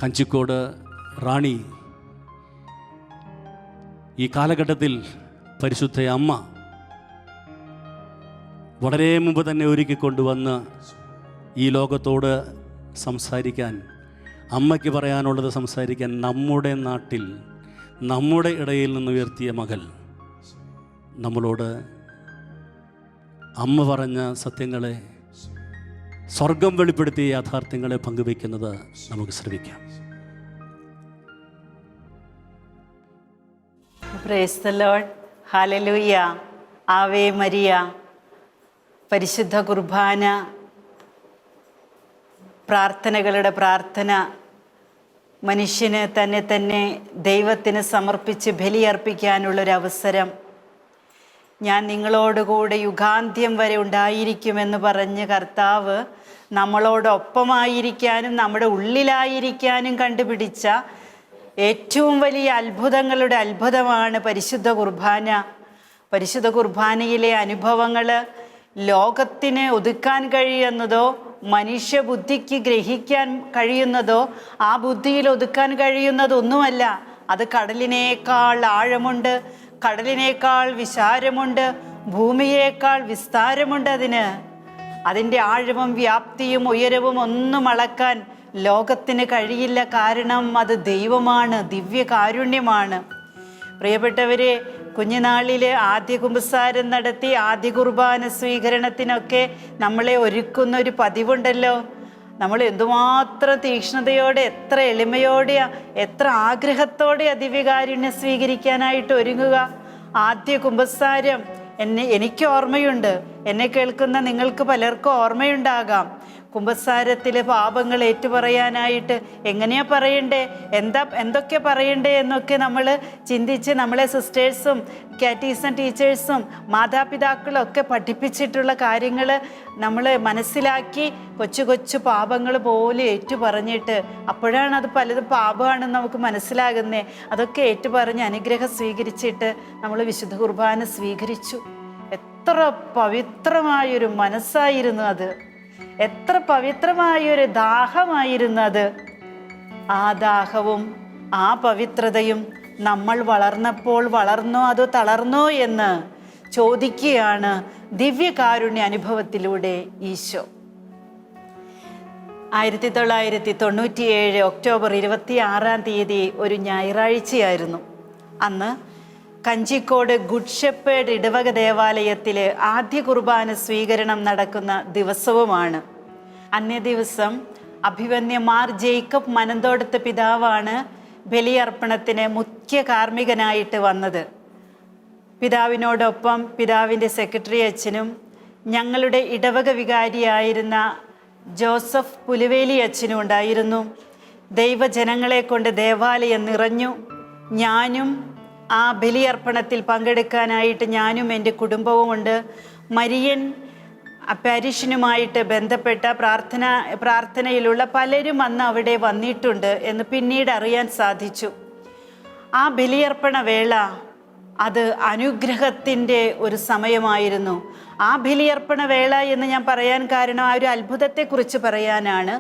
കഞ്ചിക്കോട് റാണി, ഈ കാലഘട്ടത്തിൽ പരിശുദ്ധ അമ്മ വളരെ മുമ്പ് തന്നെ ഒരുക്കിക്കൊണ്ടുവന്ന് ഈ ലോകത്തോട് സംസാരിക്കാൻ, അമ്മയ്ക്ക് പറയാനുള്ളത് സംസാരിക്കാൻ നമ്മുടെ നാട്ടിൽ നമ്മുടെ ഇടയിൽ നിന്ന് ഉയർത്തിയ മകൾ നമ്മളോട് അമ്മ പറഞ്ഞ സത്യങ്ങളെ, സ്വർഗം വെളിപ്പെടുത്തിയ യാഥാർത്ഥ്യങ്ങളെ പങ്കുവയ്ക്കുന്നത് നമുക്ക് ശ്രമിക്കാം. Praise the Lord. Hallelujah. Ave Maria. പരിശുദ്ധ കുർബാന, പ്രാർത്ഥനകളുടെ പ്രാർത്ഥന, മനുഷ്യന് തന്നെ ദൈവത്തിന് സമർപ്പിച്ച് ബലിയർപ്പിക്കാനുള്ളൊരവസരം. ഞാൻ നിങ്ങളോടുകൂടെ യുഗാന്ത്യം വരെ ഉണ്ടായിരിക്കുമെന്ന് പറഞ്ഞ് കർത്താവ് നമ്മളോടൊപ്പമായിരിക്കാനും നമ്മുടെ ഉള്ളിലായിരിക്കാനും കണ്ടുപിടിച്ച ഏറ്റവും വലിയ അത്ഭുതങ്ങളുടെ അത്ഭുതമാണ് പരിശുദ്ധ കുർബാന. പരിശുദ്ധ കുർബാനയിലെ അനുഭവങ്ങൾ ലോകത്തിന് ഒതുക്കാൻ കഴിയുന്നതോ മനുഷ്യബുദ്ധിക്ക് ഗ്രഹിക്കാൻ കഴിയുന്നതോ ആ ബുദ്ധിയിൽ ഒതുക്കാൻ കഴിയുന്നതൊന്നുമല്ല. അത് കടലിനേക്കാൾ ആഴമുണ്ട്, കടലിനേക്കാൾ വിശാലമുണ്ട്, ഭൂമിയേക്കാൾ വിസ്താരമുണ്ട്. അതിൻ്റെ ആഴവും വ്യാപ്തിയും ഉയരവും ഒന്നും അളക്കാൻ ലോകത്തിന് കഴിയില്ല. കാരണം അത് ദൈവമാണ്, ദിവ്യകാരുണ്യമാണ്. പ്രിയപ്പെട്ടവരെ, കുഞ്ഞുനാളിൽ ആദ്യ കുമ്പസാരം നടത്തി ആദ്യ കുർബാന സ്വീകരണത്തിനൊക്കെ നമ്മളെ ഒരുക്കുന്ന ഒരു പതിവുണ്ടല്ലോ. നമ്മൾ എന്തുമാത്രം തീക്ഷ്ണതയോടെ, എത്ര എളിമയോടെ, എത്ര ആഗ്രഹത്തോടെ ദിവ്യകാരുണ്യം സ്വീകരിക്കാനായിട്ട് ഒരുങ്ങുക. ആദ്യ കുമ്പസാരം എനിക്ക് ഓർമ്മയുണ്ട്, എന്നെ കേൾക്കുന്ന നിങ്ങൾക്ക് പലർക്കും ഓർമ്മയുണ്ടാകാം. കുമ്പസാരത്തിൽ പാപങ്ങൾ ഏറ്റുപറയാനായിട്ട് എങ്ങനെയാ പറയണ്ടേ, എന്തൊക്കെ പറയണ്ടേ എന്നൊക്കെ നമ്മൾ ചിന്തിച്ച് നമ്മളെ സിസ്റ്റേഴ്സും കാറ്റീസം ടീച്ചേഴ്സും മാതാപിതാക്കളും ഒക്കെ പഠിപ്പിച്ചിട്ടുള്ള കാര്യങ്ങൾ നമ്മൾ മനസ്സിലാക്കി കൊച്ചു കൊച്ചു പാപങ്ങൾ പോലെ ഏറ്റുപറഞ്ഞിട്ട്, അപ്പോഴാണ് അത് പലതും പാപമാണെന്ന് നമുക്ക് മനസ്സിലാകുന്നേ. അതൊക്കെ ഏറ്റുപറഞ്ഞ് അനുഗ്രഹം സ്വീകരിച്ചിട്ട് നമ്മൾ വിശുദ്ധ കുർബാന സ്വീകരിച്ചു. എത്ര പവിത്രമായൊരു മനസ്സായിരുന്നു അത്, എത്ര പവിത്രമായൊരു ദാഹമായിരുന്നു അത്. ആ ദാഹവും ആ പവിത്രതയും നമ്മൾ വളർന്നപ്പോൾ വളർന്നോ അതോ തളർന്നോ എന്ന് ചോദിക്കുകയാണ് ദിവ്യകാരുണ്യ അനുഭവത്തിലൂടെ ഈശോ. 1997 ഒക്ടോബർ 26 ഒരു ഞായറാഴ്ചയായിരുന്നു. അന്ന് കഞ്ചിക്കോട് ഗുഡ് ഷെപ്പേർഡ് ഇടവക ദേവാലയത്തിൽ ആദ്യ കുർബാന സ്വീകരണം നടക്കുന്ന ദിവസവുമാണ്. അന്നേ ദിവസം അഭിവന്യ മാർ ജേക്കബ് മനന്തോടത്ത് പിതാവാണ് ബലിയർപ്പണത്തിന് മുഖ്യ കാർമ്മികനായിട്ട് വന്നത്. പിതാവിനോടൊപ്പം പിതാവിൻ്റെ സെക്രട്ടറി അച്ഛനും ഞങ്ങളുടെ ഇടവക വികാരിയായിരുന്ന ജോസഫ് പുലുവേലി അച്ഛനും ഉണ്ടായിരുന്നു. ദൈവജനങ്ങളെ കൊണ്ട് ദേവാലയം നിറഞ്ഞു. ഞാനും ആ ബലിയർപ്പണത്തിൽ പങ്കെടുക്കാനായിട്ട് ഞാനും എൻ്റെ കുടുംബവുമുണ്ട്. മരിയൻ പാരിഷിനുമായിട്ട് ബന്ധപ്പെട്ട പ്രാർത്ഥനയിലുള്ള പലരും അന്ന് അവിടെ വന്നിട്ടുണ്ട് എന്ന് പിന്നീട് അറിയാൻ സാധിച്ചു. ആ ബലിയർപ്പണ വേള അത് അനുഗ്രഹത്തിൻ്റെ ഒരു സമയമായിരുന്നു. ആ ബലിയർപ്പണ വേള എന്ന് ഞാൻ പറയാൻ കാരണം ആ ഒരു അത്ഭുതത്തെക്കുറിച്ച് പറയാനാണ്.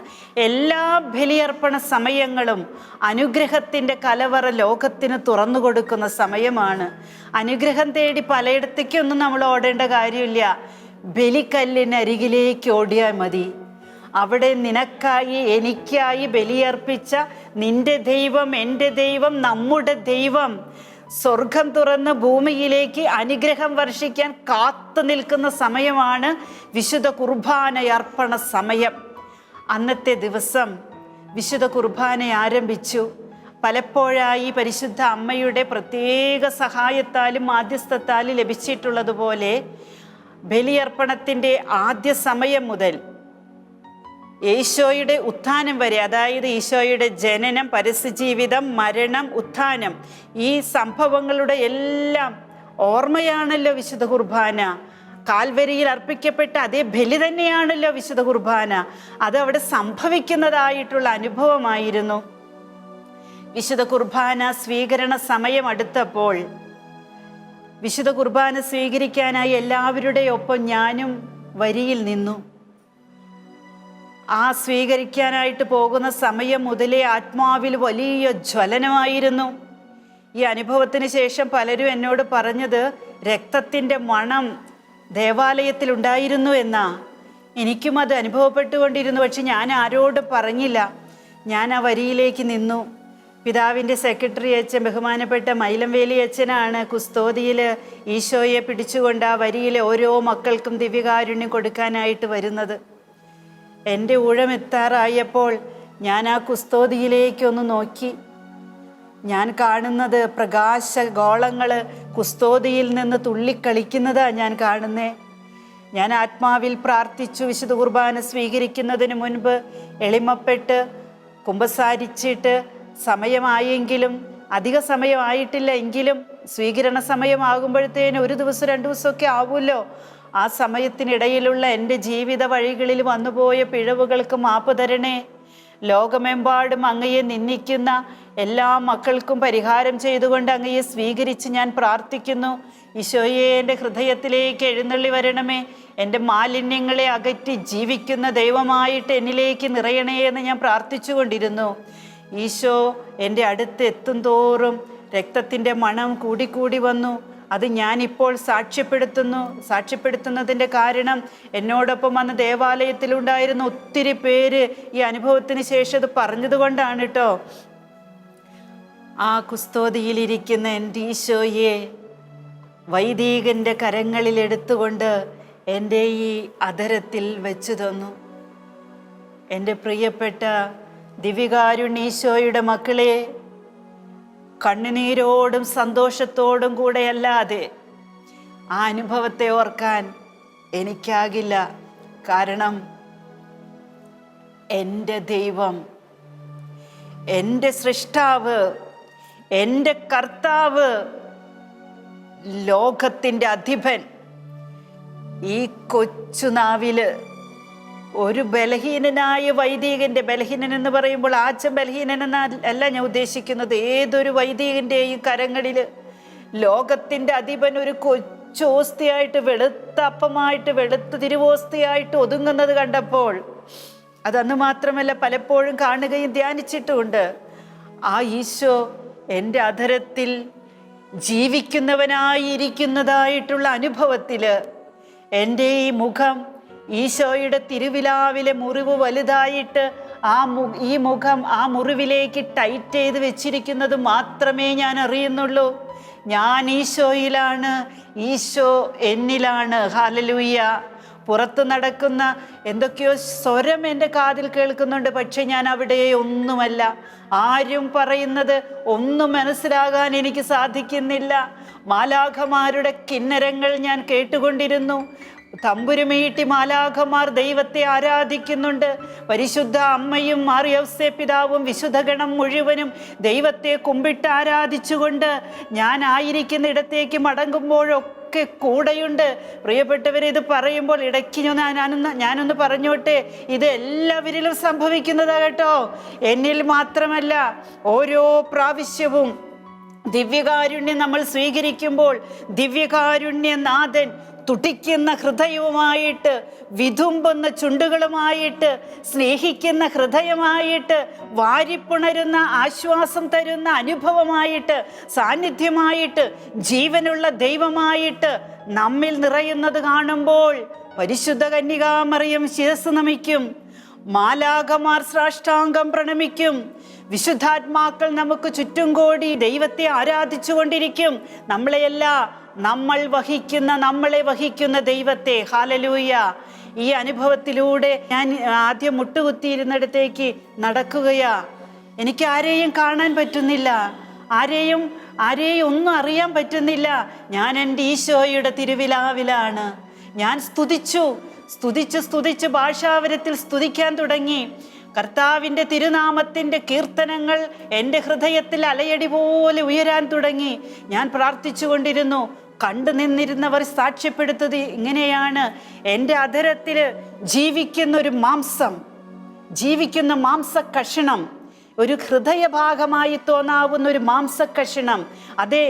എല്ലാ ബലിയർപ്പണ സമയങ്ങളും അനുഗ്രഹത്തിൻ്റെ കലവറ ലോകത്തിന് തുറന്നു കൊടുക്കുന്ന സമയമാണ്. അനുഗ്രഹം തേടി പലയിടത്തേക്കൊന്നും നമ്മൾ ഓടേണ്ട കാര്യമില്ല. ബലിക്കല്ലിനരികിലേക്ക് ഓടിയാൽ മതി. അവിടെ നിനക്കായി എനിക്കായി ബലിയർപ്പിച്ച നിന്റെ ദൈവം, എൻ്റെ ദൈവം, നമ്മുടെ ദൈവം സ്വർഗം തുറന്ന് ഭൂമിയിലേക്ക് അനുഗ്രഹം വർഷിക്കാൻ കാത്തു നിൽക്കുന്ന സമയമാണ് വിശുദ്ധ കുർബാന അർപ്പണ സമയം. അന്നത്തെ ദിവസം വിശുദ്ധ കുർബാന ആരംഭിച്ചു. പലപ്പോഴായി പരിശുദ്ധ അമ്മയുടെ പ്രത്യേക സഹായത്താലും മാധ്യസ്ഥത്താലും ലഭിച്ചിട്ടുള്ളതുപോലെ ബലിയർപ്പണത്തിൻ്റെ ആദ്യ സമയം മുതൽ ഈശോയുടെ ഉത്ഥാനം വരെ, അതായത് ഈശോയുടെ ജനനം, പരസ്യജീവിതം, മരണം, ഉത്ഥാനം, ഈ സംഭവങ്ങളുടെ എല്ലാം ഓർമ്മയാണല്ലോ വിശുദ്ധ കുർബാന. കാൽവരിയിൽ അർപ്പിക്കപ്പെട്ട അതേ ബലി തന്നെയാണല്ലോ വിശുദ്ധ കുർബാന. അത് അവിടെ സംഭവിക്കുന്നതായിട്ടുള്ള അനുഭവമായിരുന്നു. വിശുദ്ധ കുർബാന സ്വീകരണ സമയം അടുത്തപ്പോൾ വിശുദ്ധ കുർബാന സ്വീകരിക്കാനായി എല്ലാവരുടെയും ഒപ്പം ഞാനും വരിയിൽ നിന്നു. ആ സ്വീകരിക്കാനായിട്ട് പോകുന്ന സമയം മുതലേ ആത്മാവിൽ വലിയ ജ്വലനമായിരുന്നു. ഈ അനുഭവത്തിന് ശേഷം പലരും എന്നോട് പറഞ്ഞത് രക്തത്തിൻ്റെ മണം ദേവാലയത്തിലുണ്ടായിരുന്നു എന്നാ. എനിക്കും അത് അനുഭവപ്പെട്ടുകൊണ്ടിരുന്നു. പക്ഷെ ഞാൻ ആരോടും പറഞ്ഞില്ല. ഞാൻ ആ വരിയിലേക്ക് നിന്നു. പിതാവിൻ്റെ സെക്രട്ടറി അച്ഛൻ, ബഹുമാനപ്പെട്ട മൈലംവേലി അച്ഛനാണ് കുസ്തോതിയിൽ ഈശോയെ പിടിച്ചുകൊണ്ട് ആ വരിയിലെ ഓരോ മക്കൾക്കും ദിവ്യകാരുണ്യം കൊടുക്കാനായിട്ട് വരുന്നത്. എൻ്റെ ഊഴമെത്താറായപ്പോൾ ഞാൻ ആ കുസ്തോതിയിലേക്കൊന്ന് നോക്കി. ഞാൻ കാണുന്നത് പ്രകാശഗോളങ്ങൾ കുസ്തോതിയിൽ നിന്ന് തുള്ളിക്കളിക്കുന്നതാണ് ഞാൻ കാണുന്നേ. ഞാൻ ആത്മാവിൽ പ്രാർത്ഥിച്ചു. വിശുദ്ധ കുർബാന സ്വീകരിക്കുന്നതിന് മുൻപ് എളിമപ്പെട്ട് കുമ്പസാരിച്ചിട്ട് സമയമായെങ്കിലും, അധിക സമയമായിട്ടില്ല എങ്കിലും സ്വീകരണ സമയമാകുമ്പോഴത്തേന് 1 ദിവസം 2 ദിവസമൊക്കെ ആവുമല്ലോ. ആ സമയത്തിനിടയിലുള്ള എൻ്റെ ജീവിത വഴികളിൽ വന്നുപോയ പിഴവുകൾക്ക് മാപ്പ് തരണേ. ലോകമെമ്പാടും അങ്ങയെ നിന്ദിക്കുന്ന എല്ലാ മക്കൾക്കും പരിഹാരം ചെയ്തുകൊണ്ട് അങ്ങയെ സ്വീകരിച്ച് ഞാൻ പ്രാർത്ഥിക്കുന്നു. ഈശോയെ, എൻ്റെ ഹൃദയത്തിലേക്ക് എഴുന്നള്ളി വരണമേ. എൻ്റെ മാലിന്യങ്ങളെ അകറ്റി ജീവിക്കുന്ന ദൈവമായിട്ട് എന്നിലേക്ക് നിറയണേ എന്ന് ഞാൻ പ്രാർത്ഥിച്ചു കൊണ്ടിരുന്നു. ഈശോ എൻ്റെ അടുത്ത് എത്തും തോറും രക്തത്തിൻ്റെ മണം കൂടിക്കൂടി വന്നു. അത് ഞാനിപ്പോൾ സാക്ഷ്യപ്പെടുത്തുന്നതിൻ്റെ കാരണം എന്നോടൊപ്പം വന്ന് ദേവാലയത്തിലുണ്ടായിരുന്ന ഒത്തിരി പേര് ഈ അനുഭവത്തിന് ശേഷം അത് പറഞ്ഞതുകൊണ്ടാണ് കേട്ടോ. ആ കുസ്തോതിയിലിരിക്കുന്ന എൻ്റെ ഈശോയെ വൈദികൻ്റെ കരങ്ങളിൽ എടുത്തുകൊണ്ട് എൻ്റെ ഈ അധരത്തിൽ വെച്ചു തന്നു. എൻ്റെ പ്രിയപ്പെട്ട ദിവ്യകാരുണ്യ മക്കളെ, കണ്ണുനീരോടും സന്തോഷത്തോടും കൂടെ അല്ലാതെ ആ അനുഭവത്തെ ഓർക്കാൻ എനിക്കാകില്ല. കാരണം എൻ്റെ ദൈവം, എൻ്റെ സൃഷ്ടാവ്, എൻ്റെ കർത്താവ്, ലോകത്തിൻ്റെ അധിപൻ ഈ കൊച്ചുനാവില് ഒരു ബലഹീനനായ വൈദികൻ്റെ, ബലഹീനൻ എന്ന് പറയുമ്പോൾ ആച്ചൻ ബലഹീനനെന്നല്ല ഞാൻ ഉദ്ദേശിക്കുന്നത്, ഏതൊരു വൈദികൻ്റെയും കരങ്ങളിൽ ലോകത്തിൻ്റെ അധിപൻ ഒരു കൊച്ചോസ്തിയായിട്ട്, വെളുത്ത അപ്പമായിട്ട്, വെളുത്ത തിരുവോസ്തിയായിട്ട് ഒതുങ്ങുന്നത് കണ്ടപ്പോൾ, അതന്ന് മാത്രമല്ല പലപ്പോഴും കാണുകയും ധ്യാനിച്ചിട്ടുമുണ്ട്. ആ ഈശോ എൻ്റെ അധരത്തിൽ ജീവിക്കുന്നവനായിരിക്കുന്നതായിട്ടുള്ള അനുഭവത്തിൽ എൻ്റെ ഈ മുഖം, ഈശോയുടെ തിരുവിലാവിലെ മുറിവ് വലുതായിട്ട് ഈ മുഖം ആ മുറിവിലേക്ക് ടൈറ്റ് ചെയ്ത് വെച്ചിരിക്കുന്നത് മാത്രമേ ഞാൻ അറിയുന്നുള്ളൂ. ഞാൻ ഈശോയിലാണ്, ഈശോ എന്നിലാണ്. ഹല്ലേലൂയ. പുറത്ത് നടക്കുന്ന എന്തൊക്കെയോ സ്വരം എൻ്റെ കാതിൽ കേൾക്കുന്നുണ്ട്. പക്ഷെ ഞാൻ അവിടെ ഒന്നുമല്ല. ആരും പറയുന്നത് ഒന്നും മനസ്സിലാകാൻ എനിക്ക് സാധിക്കുന്നില്ല. മാലാഖമാരുടെ കിന്നരങ്ങൾ ഞാൻ കേട്ടുകൊണ്ടിരുന്നു. തമ്പുരുമീട്ടി മാലാഖമാർ ദൈവത്തെ ആരാധിക്കുന്നുണ്ട്. പരിശുദ്ധ അമ്മയും മാറിയൗസേ പിതാവും വിശുദ്ധഗണം മുഴുവനും ദൈവത്തെ കുമ്പിട്ട് ആരാധിച്ചുകൊണ്ട് ഞാൻ ആയിരിക്കുന്ന ഇടത്തേക്ക് മടങ്ങുമ്പോഴൊക്കെ കൂടെയുണ്ട്. പ്രിയപ്പെട്ടവരെ, ഇത് പറയുമ്പോൾ ഇടയ്ക്ക് ഞാനൊന്ന് പറഞ്ഞോട്ടെ, ഇത് എല്ലാവരിലും സംഭവിക്കുന്നതാ കേട്ടോ. എന്നിൽ മാത്രമല്ല. ഓരോ പ്രാവശ്യവും ദിവ്യകാരുണ്യം നമ്മൾ സ്വീകരിക്കുമ്പോൾ ദിവ്യകാരുണ്യനാഥൻ തുടിക്കുന്ന ഹൃദയവുമായിട്ട്, വിതുമ്പുന്ന ചുണ്ടുകളുമായിട്ട്, സ്നേഹിക്കുന്ന ഹൃദയമായിട്ട്, വാരിപ്പുണരുന്ന ആശ്വാസം തരുന്ന അനുഭവമായിട്ട്, സാന്നിധ്യമായിട്ട്, ജീവനുള്ള ദൈവമായിട്ട് നമ്മിൽ നിറയുന്നത് കാണുമ്പോൾ പരിശുദ്ധ കന്യകാമറിയം ശിരസ്സ് നമിക്കും. മാലാഖമാർ സാഷ്ടാംഗം പ്രണമിക്കും. വിശുദ്ധാത്മാക്കൾ നമുക്ക് ചുറ്റും കൂടി ദൈവത്തെ ആരാധിച്ചു കൊണ്ടിരിക്കും. നമ്മളെ വഹിക്കുന്ന ദൈവത്തെ. ഹല്ലേലൂയ. ഈ അനുഭവത്തിലൂടെ ഞാൻ ആദ്യം മുട്ടുകുത്തിയിരുന്നിടത്തേക്ക് നടക്കുകയാ. എനിക്ക് ആരെയും കാണാൻ പറ്റുന്നില്ല, ആരെയും ഒന്നും അറിയാൻ പറ്റുന്നില്ല. ഞാൻ എൻ്റെ ഈശോയുടെ തിരുവിലാവിലാണ്. ഞാൻ സ്തുതിച്ച് ഭാഷാവരത്തിൽ സ്തുതിക്കാൻ തുടങ്ങി. കർത്താവിൻ്റെ തിരുനാമത്തിൻ്റെ കീർത്തനങ്ങൾ എൻ്റെ ഹൃദയത്തിൽ അലയടി പോലെ ഉയരാൻ തുടങ്ങി. ഞാൻ പ്രാർത്ഥിച്ചു കൊണ്ടിരുന്നു. കണ്ടു നിന്നിരുന്നവർ സാക്ഷ്യപ്പെടുത്തത് ഇങ്ങനെയാണ്: എൻ്റെ അധരത്തിൽ ജീവിക്കുന്ന മാംസകഷണം, ഒരു ഹൃദയഭാഗമായി തോന്നാവുന്ന ഒരു മാംസകഷണം, അതേ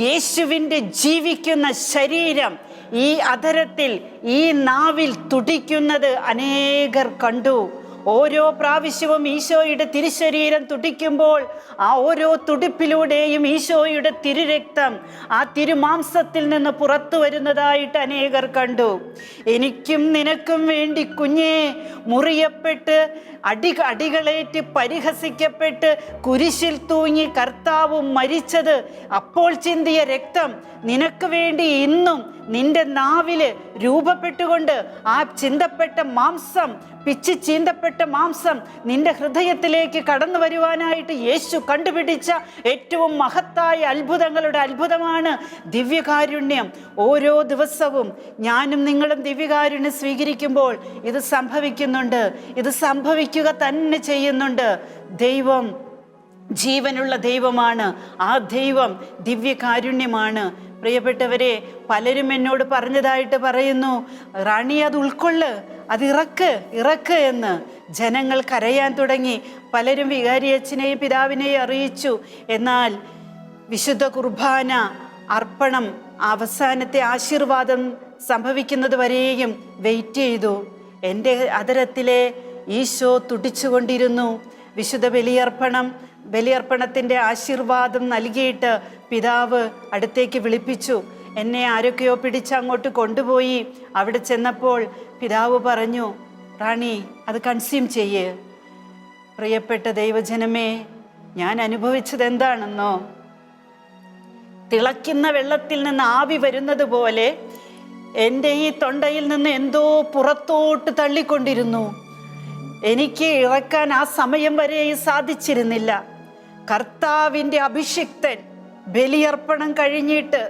യേശുവിൻ്റെ ജീവിക്കുന്ന ശരീരം ഈ അധരത്തിൽ, ഈ നാവിൽ തുടിക്കുന്നത് അനേകർ കണ്ടു. ഓരോ പ്രാവശ്യവും ഈശോയുടെ തിരുശരീരം തുടിക്കുമ്പോൾ ആ ഓരോ തുടിപ്പിലൂടെയും ഈശോയുടെ തിരുരക്തം ആ തിരുമാംസത്തിൽ നിന്ന് പുറത്തു വരുന്നതായിട്ട് അനേകർ കണ്ടു. എനിക്കും നിനക്കും വേണ്ടി കുഞ്ഞേ മുറിയപ്പെട്ട് അടികളേറ്റ് പരിഹസിക്കപ്പെട്ട് കുരിശിൽ തൂങ്ങി കർത്താവ് മരിച്ചത്, അപ്പോൾ ചിന്തിയ രക്തം നിനക്ക് വേണ്ടി ഇന്നും നിന്റെ നാവില് രൂപപ്പെട്ടുകൊണ്ട് ആ ചീന്തപ്പെട്ട മാംസം നിന്റെ ഹൃദയത്തിലേക്ക് കടന്നു വരുവാനായിട്ട് യേശു കണ്ടുപിടിച്ച ഏറ്റവും മഹത്തായ അത്ഭുതങ്ങളുടെ അത്ഭുതമാണ് ദിവ്യകാരുണ്യം. ഓരോ ദിവസവും ഞാനും നിങ്ങളും ദിവ്യകാരുണ്യം സ്വീകരിക്കുമ്പോൾ ഇത് സംഭവിക്കുന്നുണ്ട്. ഇത് സംഭവിക്കുക തന്നെ ചെയ്യുന്നുണ്ട്. ദൈവം ജീവനുള്ള ദൈവമാണ്. ആ ദൈവം ദിവ്യകാരുണ്യമാണ്. പ്രിയപ്പെട്ടവരെ, പലരും എന്നോട് പറഞ്ഞതായിട്ട് പറയുന്നു, റാണി അത് ഉൾക്കൊള്ള്, അത് ഇറക്ക് എന്ന്. ജനങ്ങൾ കരയാൻ തുടങ്ങി. പലരും വികാരിയച്ഛനെയും പിതാവിനെയും അറിയിച്ചു. എന്നാൽ വിശുദ്ധ കുർബാന അർപ്പണം അവസാനത്തെ ആശീർവാദം സംഭവിക്കുന്നത് വരെയും വെയിറ്റ് ചെയ്തു. എൻ്റെ അധരത്തിലെ ഈശോ തുടിച്ചുകൊണ്ടിരുന്നു. വിശുദ്ധ ബലിയർപ്പണത്തിൻ്റെ ആശീർവാദം നൽകിയിട്ട് പിതാവ് അടുത്തേക്ക് വിളിപ്പിച്ചു. എന്നെ ആരൊക്കെയോ പിടിച്ച് അങ്ങോട്ട് കൊണ്ടുപോയി. അവിടെ ചെന്നപ്പോൾ പിതാവ് പറഞ്ഞു, റാണി അത് കൺസ്യൂം ചെയ്യ്. പ്രിയപ്പെട്ട ദൈവജനമേ, ഞാൻ അനുഭവിച്ചത് എന്താണെന്നോ? തിളയ്ക്കുന്ന വെള്ളത്തിൽ നിന്ന് ആവി വരുന്നത് പോലെ എൻ്റെ ഈ തൊണ്ടയിൽ നിന്ന് എന്തോ പുറത്തോട്ട് തള്ളിക്കൊണ്ടിരുന്നു. എനിക്ക് ഇറക്കാൻ ആ സമയം വരെ സാധിച്ചിരുന്നില്ല. കർത്താവിൻ്റെ അഭിഷിക്തൻ ബലിയർപ്പണം കഴിഞ്ഞിട്ട്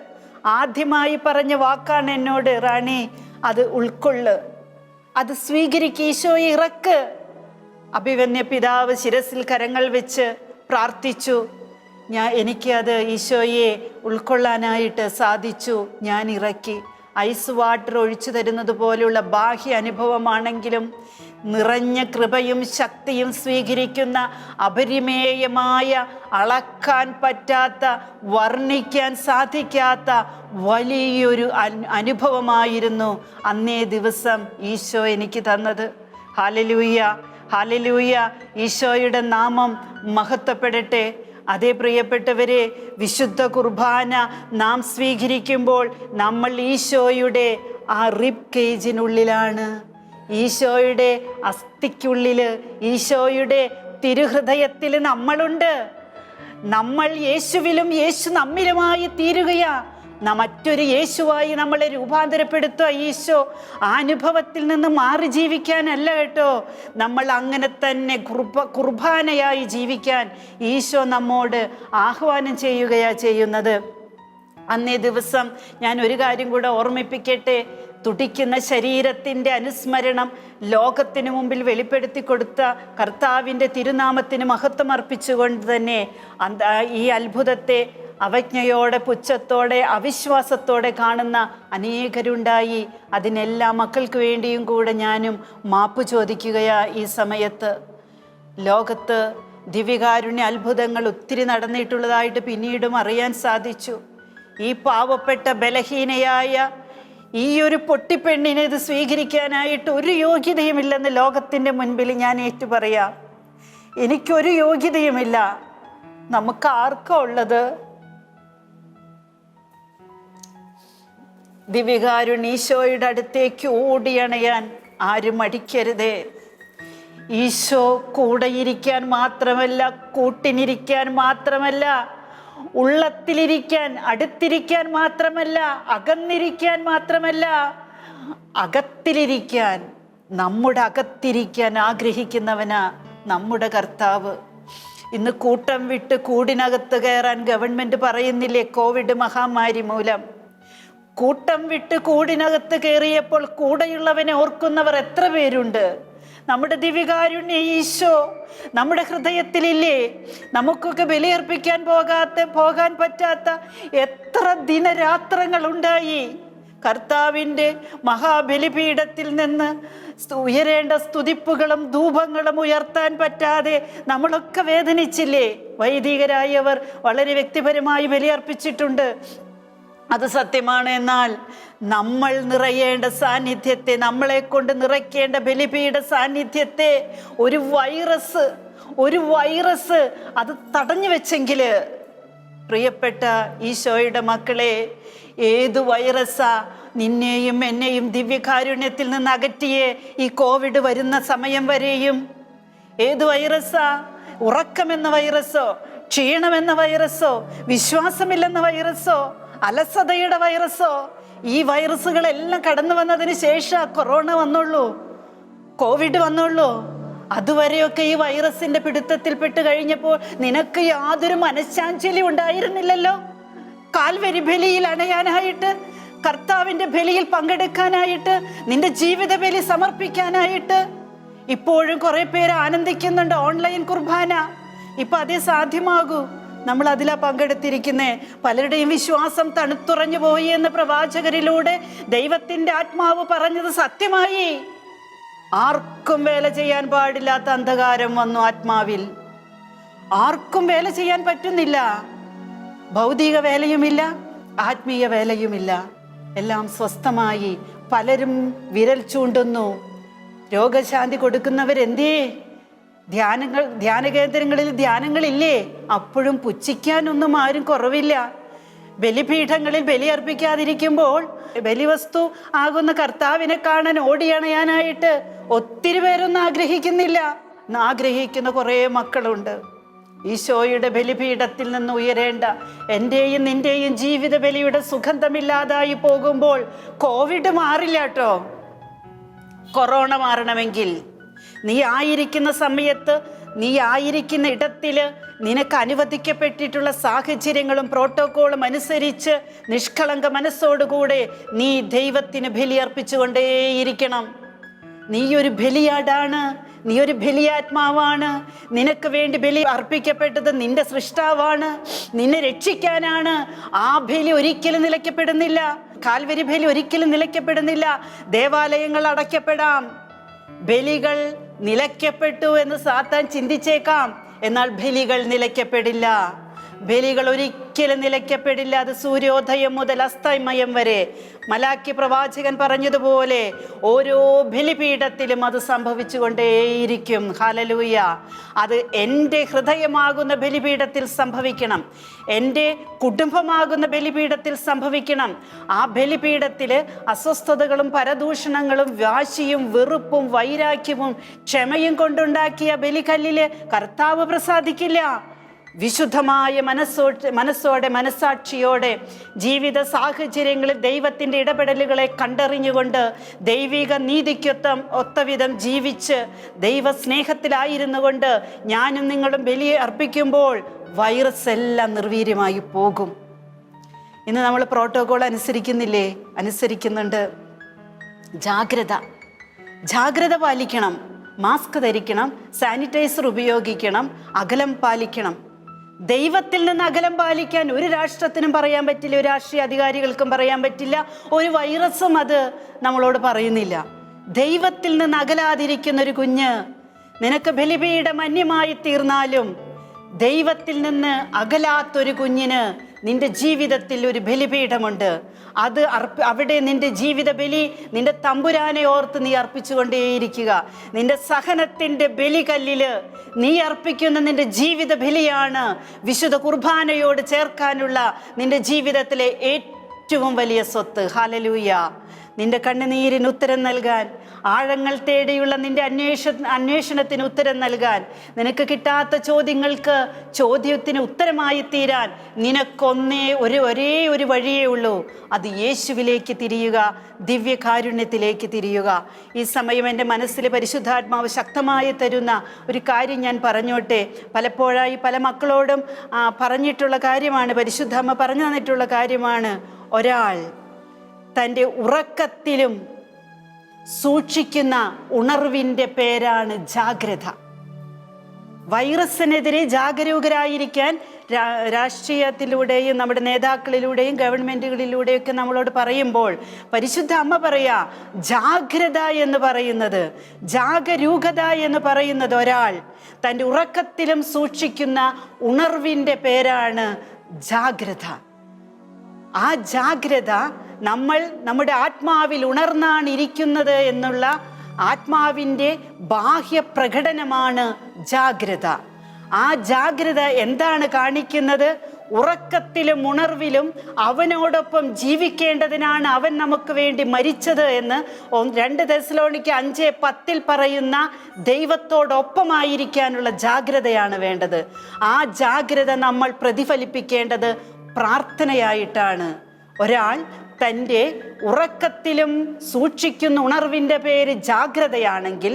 ആദ്യമായി പറഞ്ഞ വാക്കാണ് എന്നോട്, റാണി അത് ഉൾക്കൊള്ളു, അത് സ്വീകരിക്കുക, ഈശോയെ ഇറക്ക്. അഭിവന്യ പിതാവ് ശിരസിൽ കരങ്ങൾ വെച്ച് പ്രാർത്ഥിച്ചു. എനിക്ക് അത് ഈശോയെ ഉൾക്കൊള്ളാനായിട്ട് സാധിച്ചു. ഞാൻ ഇറക്കി. ഐസ് വാട്ടർ ഒഴിച്ചു തരുന്നത് പോലെയുള്ള ബാഹ്യ അനുഭവമാണെങ്കിലും നിറഞ്ഞ കൃപയും ശക്തിയും സ്വീകരിക്കുന്ന അപരിമേയമായ, അളക്കാൻ പറ്റാത്ത, വർണ്ണിക്കാൻ സാധിക്കാത്ത വലിയൊരു അനുഭവമായിരുന്നു അന്നേ ദിവസം ഈശോ എനിക്ക് തന്നത്. Hallelujah, hallelujah. ഈശോയുടെ നാമം മഹത്വപ്പെടട്ടെ. അതേ പ്രിയപ്പെട്ടവരെ, വിശുദ്ധ കുർബാന നാം സ്വീകരിക്കുമ്പോൾ നമ്മൾ ഈശോയുടെ ആ റിബ് കേജിനുള്ളിലാണ്. ഈശോയുടെ അസ്ഥിക്കുള്ളിൽ, ഈശോയുടെ തിരുഹൃദയത്തിൽ നമ്മളുണ്ട്. നമ്മൾ യേശുവിലും യേശു നമ്മിലുമായി തീരുകയാ. മറ്റൊരു യേശുവായി നമ്മളെ രൂപാന്തരപ്പെടുത്തുക ഈശോ. ആ അനുഭവത്തിൽ നിന്ന് മാറി ജീവിക്കാനല്ല കേട്ടോ, നമ്മൾ അങ്ങനെ തന്നെ കുർബാനയായി ജീവിക്കാൻ ഈശോ നമ്മോട് ആഹ്വാനം ചെയ്യുന്നത്. അന്നേ ദിവസം ഞാൻ ഒരു കാര്യം കൂടെ ഓർമ്മിപ്പിക്കട്ടെ. തുടിക്കുന്ന ശരീരത്തിൻ്റെ അനുസ്മരണം ലോകത്തിന് മുമ്പിൽ വെളിപ്പെടുത്തി കൊടുത്ത കർത്താവിൻ്റെ തിരുനാമത്തിന് മഹത്വം അർപ്പിച്ചുകൊണ്ട് തന്നെ ഈ അത്ഭുതത്തെ അവജ്ഞയോടെ, പുച്ഛത്തോടെ, അവിശ്വാസത്തോടെ കാണുന്ന അനേകരുണ്ടായി. അതിനെല്ലാം മക്കൾക്ക് വേണ്ടിയും കൂടെ ഞാനും മാപ്പ് ചോദിക്കുകയാ ഈ സമയത്ത്. ലോകത്ത് ദിവ്യകാരുണ്യ അത്ഭുതങ്ങൾ ഒത്തിരി നടന്നിട്ടുള്ളതായിട്ട് പിന്നീടും അറിയാൻ സാധിച്ചു. ഈ പാവപ്പെട്ട ബലഹീനയായ ഈ ഒരു പൊട്ടിപ്പെണ്ണിനെ ഇത് സ്വീകരിക്കാനായിട്ട് ഒരു യോഗ്യതയുമില്ലെന്ന് ലോകത്തിൻ്റെ മുൻപിൽ ഞാൻ ഏറ്റുപറയാം. എനിക്കൊരു യോഗ്യതയുമില്ല. നമുക്ക് ആർക്കാ ഉള്ളത്? ദിവ്യകാരുണ്യ ഈശോയുടെ അടുത്തേക്ക് ഓടിയണയാൻ ആരും മടിക്കരുതേ. ഈശോ കൂടെയിരിക്കാൻ മാത്രമല്ല, കൂട്ടിനിരിക്കാൻ മാത്രമല്ല, ഉള്ളത്തിലിരിക്കാൻ, അടുത്തിരിക്കാൻ മാത്രമല്ല, അകന്നിരിക്കാൻ മാത്രമല്ല, അകത്തിലിരിക്കാൻ, നമ്മുടെ അകത്തിരിക്കാൻ ആഗ്രഹിക്കുന്നവനാ നമ്മുടെ കർത്താവ്. ഇന്ന് കൂട്ടം വിട്ട് കൂടിനകത്ത് കയറാൻ ഗവൺമെൻറ് പറയുന്നില്ലേ? കോവിഡ് മഹാമാരി മൂലം കൂട്ടം വിട്ട് കൂടിനകത്ത് കയറിയപ്പോൾ കൂടെയുള്ളവനെ ഓർക്കുന്നവർ എത്ര പേരുണ്ട്? നമ്മുടെ ദിവ്യകാരുണ്യ ഈശോ നമ്മുടെ ഹൃദയത്തിലില്ലേ? നമുക്കൊക്കെ ബലിയർപ്പിക്കാൻ പോകാൻ പറ്റാത്ത എത്ര ദിനരാത്രങ്ങൾ ഉണ്ടായി. കർത്താവിൻ്റെ മഹാബലിപീഠത്തിൽ നിന്ന് ഉയരേണ്ട സ്തുതിപ്പുകളും ധൂപങ്ങളും ഉയർത്താൻ പറ്റാതെ നമ്മളൊക്കെ വേദനിച്ചില്ലേ? വൈദികരായവർ വളരെ വ്യക്തിപരമായി ബലിയർപ്പിച്ചിട്ടുണ്ട്, അത് സത്യമാണ്. എന്നാൽ നമ്മൾ നിറയേണ്ട സാന്നിധ്യത്തെ, നമ്മളെ കൊണ്ട് നിറയ്ക്കേണ്ട ബലിപീഠ സാന്നിധ്യത്തെ ഒരു വൈറസ് അത് തടഞ്ഞു വെച്ചെങ്കിൽ, പ്രിയപ്പെട്ട ഈശോയുടെ മക്കളെ, ഏതു വൈറസാ നിന്നെയും എന്നെയും ദിവ്യകാരുണ്യത്തിൽ നിന്ന് അകറ്റിയേ ഈ കോവിഡ് വരുന്ന സമയം വരെയും? ഏതു വൈറസാ? ഉറക്കമെന്ന വൈറസോ, ക്ഷീണമെന്ന വൈറസോ, വിശ്വാസമില്ലെന്ന വൈറസോ, അലസതയുടെ വൈറസോ? ഈ വൈറസുകളെല്ലാം കടന്നു വന്നതിന് ശേഷം കൊറോണ വന്നുള്ളൂ, കോവിഡ് വന്നുള്ളൂ. അതുവരെയൊക്കെ ഈ വൈറസിന്റെ പിടുത്തത്തിൽപ്പെട്ട് കഴിഞ്ഞപ്പോൾ നിനക്ക് യാതൊരു മനഃശാഞ്ചല്യം ഉണ്ടായിരുന്നില്ലല്ലോ. കാൽവരി ബലിയിൽ അണയാനായിട്ട്, കർത്താവിന്റെ ബലിയിൽ പങ്കെടുക്കാനായിട്ട്, നിന്റെ ജീവിത ബലി സമർപ്പിക്കാനായിട്ട്. ഇപ്പോഴും കുറെ പേര് ആനന്ദിക്കുന്നുണ്ട് ഓൺലൈൻ കുർബാന. ഇപ്പൊ അതേ സാധ്യമാകൂ. നമ്മൾ അതിലാ പങ്കെടുത്തിരിക്കുന്നേ. പലരുടെയും വിശ്വാസം തണുത്തുറഞ്ഞു പോയി എന്ന് പ്രവാചകരിലൂടെ ദൈവത്തിന്റെ ആത്മാവ് പറഞ്ഞത് സത്യമായി. ആർക്കും വേല ചെയ്യാൻ പാടില്ലാത്ത അന്ധകാരം വന്നു ആത്മാവിൽ. ആർക്കും വേല ചെയ്യാൻ പറ്റുന്നില്ല. ഭൗതിക വേലയുമില്ല, ആത്മീയ വേലയുമില്ല. എല്ലാം സ്വസ്ഥമായി. പലരും വിരൽ ചൂണ്ടുന്നു. രോഗശാന്തി കൊടുക്കുന്നവരെന്തേ? ധ്യാന കേന്ദ്രങ്ങളിൽ ധ്യാനങ്ങളില്ലേ? അപ്പോഴും പുച്ഛിക്കാനൊന്നും ആരും കുറവില്ല. ബലിപീഠങ്ങളിൽ ബലിയർപ്പിക്കാതിരിക്കുമ്പോൾ ബലിവസ്തു ആകുന്ന കർത്താവിനെ കാണാൻ ഓടിയണയാനായിട്ട് ഒത്തിരി പേരൊന്നും ആഗ്രഹിക്കുന്നില്ല. ആഗ്രഹിക്കുന്ന കുറേ മക്കളുണ്ട്. ഈശോയുടെ ബലിപീഠത്തിൽ നിന്ന് ഉയരേണ്ട എൻ്റെയും നിൻ്റെയും ജീവിത ബലിയുടെ സുഗന്ധമില്ലാതായി പോകുമ്പോൾ കോവിഡ് മാറില്ല കേട്ടോ. കൊറോണ മാറണമെങ്കിൽ നീ ആയിരിക്കുന്ന സമയത്ത്, നീ ആയിരിക്കുന്ന ഇടത്തില് നിനക്ക് അനുവദിക്കപ്പെട്ടിട്ടുള്ള സാഹചര്യങ്ങളും പ്രോട്ടോക്കോളും അനുസരിച്ച് നിഷ്കളങ്ക മനസ്സോടുകൂടെ നീ ദൈവത്തിന് ബലിയർപ്പിച്ചുകൊണ്ടേയിരിക്കണം. നീ ഒരു ബലിയാടാണ്, നീ ഒരു ബലിയാത്മാവാണ്. നിനക്ക് വേണ്ടി ബലി അർപ്പിക്കപ്പെട്ടത് നിന്റെ സൃഷ്ടാവാണ്, നിന്നെ രക്ഷിക്കാനാണ്. ആ ബലി ഒരിക്കലും നിലയ്ക്കപ്പെടുന്നില്ല. കാൽവരി ബലി ഒരിക്കലും നിലയ്ക്കപ്പെടുന്നില്ല. ദേവാലയങ്ങൾ അടയ്ക്കപ്പെടാം, ബലികൾ നിലയ്ക്കപ്പെട്ടു എന്ന് സാത്താൻ ചിന്തിച്ചേക്കാം. എന്നാൽ ബലികൾ നിലയ്ക്കപ്പെടില്ല. ബലികൾ ഒരിക്കലും നിലയ്ക്കപ്പെടില്ല. അത് സൂര്യോദയം മുതൽ അസ്തമയം വരെ മലാക്കി പ്രവാചകൻ പറഞ്ഞതുപോലെ ഓരോ ബലിപീഠത്തിലും അത് സംഭവിച്ചുകൊണ്ടേയിരിക്കും. ഹല്ലേലൂയ. അത് എൻ്റെ ഹൃദയമാകുന്ന ബലിപീഠത്തിൽ സംഭവിക്കണം, എൻ്റെ കുടുംബമാകുന്ന ബലിപീഠത്തിൽ സംഭവിക്കണം. ആ ബലിപീഠത്തിൽ അസ്വസ്ഥതകളും പരദൂഷണങ്ങളും വാശിയും വെറുപ്പും വൈരാഗ്യവും ക്ഷമയും കൊണ്ടുണ്ടാക്കിയ ബലികല്ലിൽ കർത്താവ് പ്രസാദിക്കില്ല. വിശുദ്ധമായ മനസ്സോടെ മനസ്സാക്ഷിയോടെ ജീവിത സാഹചര്യങ്ങളിൽ ദൈവത്തിൻ്റെ ഇടപെടലുകളെ കണ്ടറിഞ്ഞുകൊണ്ട് ദൈവിക നീതിക്കൊത്തവിധം ജീവിച്ച് ദൈവസ്നേഹത്തിലായിരുന്നു കൊണ്ട് ഞാനും നിങ്ങളും ബലി അർപ്പിക്കുമ്പോൾ വൈറസ് എല്ലാം നിർവീര്യമായി പോകും. ഇന്ന് നമ്മൾ പ്രോട്ടോകോൾ അനുസരിക്കുന്നില്ലേ? അനുസരിക്കുന്നുണ്ട്. ജാഗ്രത പാലിക്കണം. മാസ്ക് ധരിക്കണം, സാനിറ്റൈസർ ഉപയോഗിക്കണം, അകലം പാലിക്കണം. ദൈവത്തിൽ നിന്ന് അകലം പാലിക്കാൻ ഒരു രാഷ്ട്രത്തിനും പറയാൻ പറ്റില്ല, ഒരു രാഷ്ട്രീയ അധികാരികൾക്കും പറയാൻ പറ്റില്ല, ഒരു വൈറസും അത് നമ്മളോട് പറയുന്നില്ല. ദൈവത്തിൽ നിന്ന് അകലാതിരിക്കുന്ന ഒരു കുഞ്ഞ് നിനക്ക് ബലിപീഠം അന്യമായി തീർന്നാലും ദൈവത്തിൽ നിന്ന് അകലാത്തൊരു കുഞ്ഞിന് നിന്റെ ജീവിതത്തിൽ ഒരു ബലിപീഠമുണ്ട്. അത് അവിടെ നിന്റെ ജീവിത ബലി നിന്റെ തമ്പുരാനെ ഓർത്ത് നീ അർപ്പിച്ചുകൊണ്ടേയിരിക്കുക. നിന്റെ സഹനത്തിൻ്റെ ബലികല്ലില് നീ അർപ്പിക്കുന്ന നിന്റെ ജീവിത ബലിയാണ് വിശുദ്ധ കുർബാനയോട് ചേർക്കാനുള്ള നിന്റെ ജീവിതത്തിലെ ഏറ്റവും വലിയ സ്വത്ത്. ഹല്ലേലൂയ. നിന്റെ കണ്ണുനീരിന് ഉത്തരം നൽകാൻ, ആഴങ്ങൾ തേടിയുള്ള നിന്റെ അന്വേഷണത്തിന് ഉത്തരം നൽകാൻ, നിനക്ക് കിട്ടാത്ത ചോദ്യങ്ങൾക്ക് ചോദ്യത്തിന് ഉത്തരമായി തീരാൻ ഒരേ ഒരു വഴിയേ ഉള്ളൂ. അത് യേശുവിലേക്ക് തിരിയുക, ദിവ്യകാരുണ്യത്തിലേക്ക് തിരിയുക. ഈ സമയം എൻ്റെ മനസ്സിൽ പരിശുദ്ധാത്മാവ് ശക്തമായി തരുന്ന ഒരു കാര്യം ഞാൻ പറഞ്ഞോട്ടെ. പലപ്പോഴായി പല മക്കളോടും പറഞ്ഞിട്ടുള്ള കാര്യമാണ്, പരിശുദ്ധമ്മ പറഞ്ഞു തന്നിട്ടുള്ള കാര്യമാണ്. ഒരാൾ തൻ്റെ ഉറക്കത്തിലും സൂക്ഷിക്കുന്ന ഉണർവിൻ്റെ പേരാണ് ജാഗ്രത. വൈറസിനെതിരെ ജാഗരൂകരായിരിക്കാൻ രാഷ്ട്രീയത്തിലൂടെയും നമ്മുടെ നേതാക്കളിലൂടെയും ഗവൺമെൻറ്റുകളിലൂടെയൊക്കെ നമ്മളോട് പറയുമ്പോൾ പരിശുദ്ധ അമ്മ പറയാ, ജാഗ്രത എന്ന് പറയുന്നത്, ജാഗരൂകത എന്ന് പറയുന്നത് ഒരാൾ തൻ്റെ ഉറക്കത്തിലും സൂക്ഷിക്കുന്ന ഉണർവിൻ്റെ പേരാണ് ജാഗ്രത. ആ ജാഗ്രത നമ്മുടെ ആത്മാവിൽ ഉണർന്നാണ് ഇരിക്കുന്നത് എന്നുള്ള ആത്മാവിൻ്റെ ബാഹ്യ പ്രകടനമാണ് ജാഗ്രത. ആ ജാഗ്രത എന്താണ് കാണിക്കുന്നത്? ഉറക്കത്തിലും ഉണർവിലും അവനോടൊപ്പം ജീവിക്കേണ്ടതിനാണ് അവൻ നമുക്ക് വേണ്ടി മരിച്ചത് എന്ന് 2 തെസ്സലോനിക്ക 5:10 പറയുന്ന ദൈവത്തോടൊപ്പമായിരിക്കാനുള്ള ജാഗ്രതയാണ് വേണ്ടത്. ആ ജാഗ്രത നമ്മൾ പ്രതിഫലിപ്പിക്കേണ്ടത് പ്രാർത്ഥനയായിട്ടാണ്. ഒരാൾ തൻ്റെ ഉറക്കത്തിലും സൂക്ഷിക്കുന്ന ഉണർവിൻ്റെ പേര് ജാഗ്രതയാണെങ്കിൽ,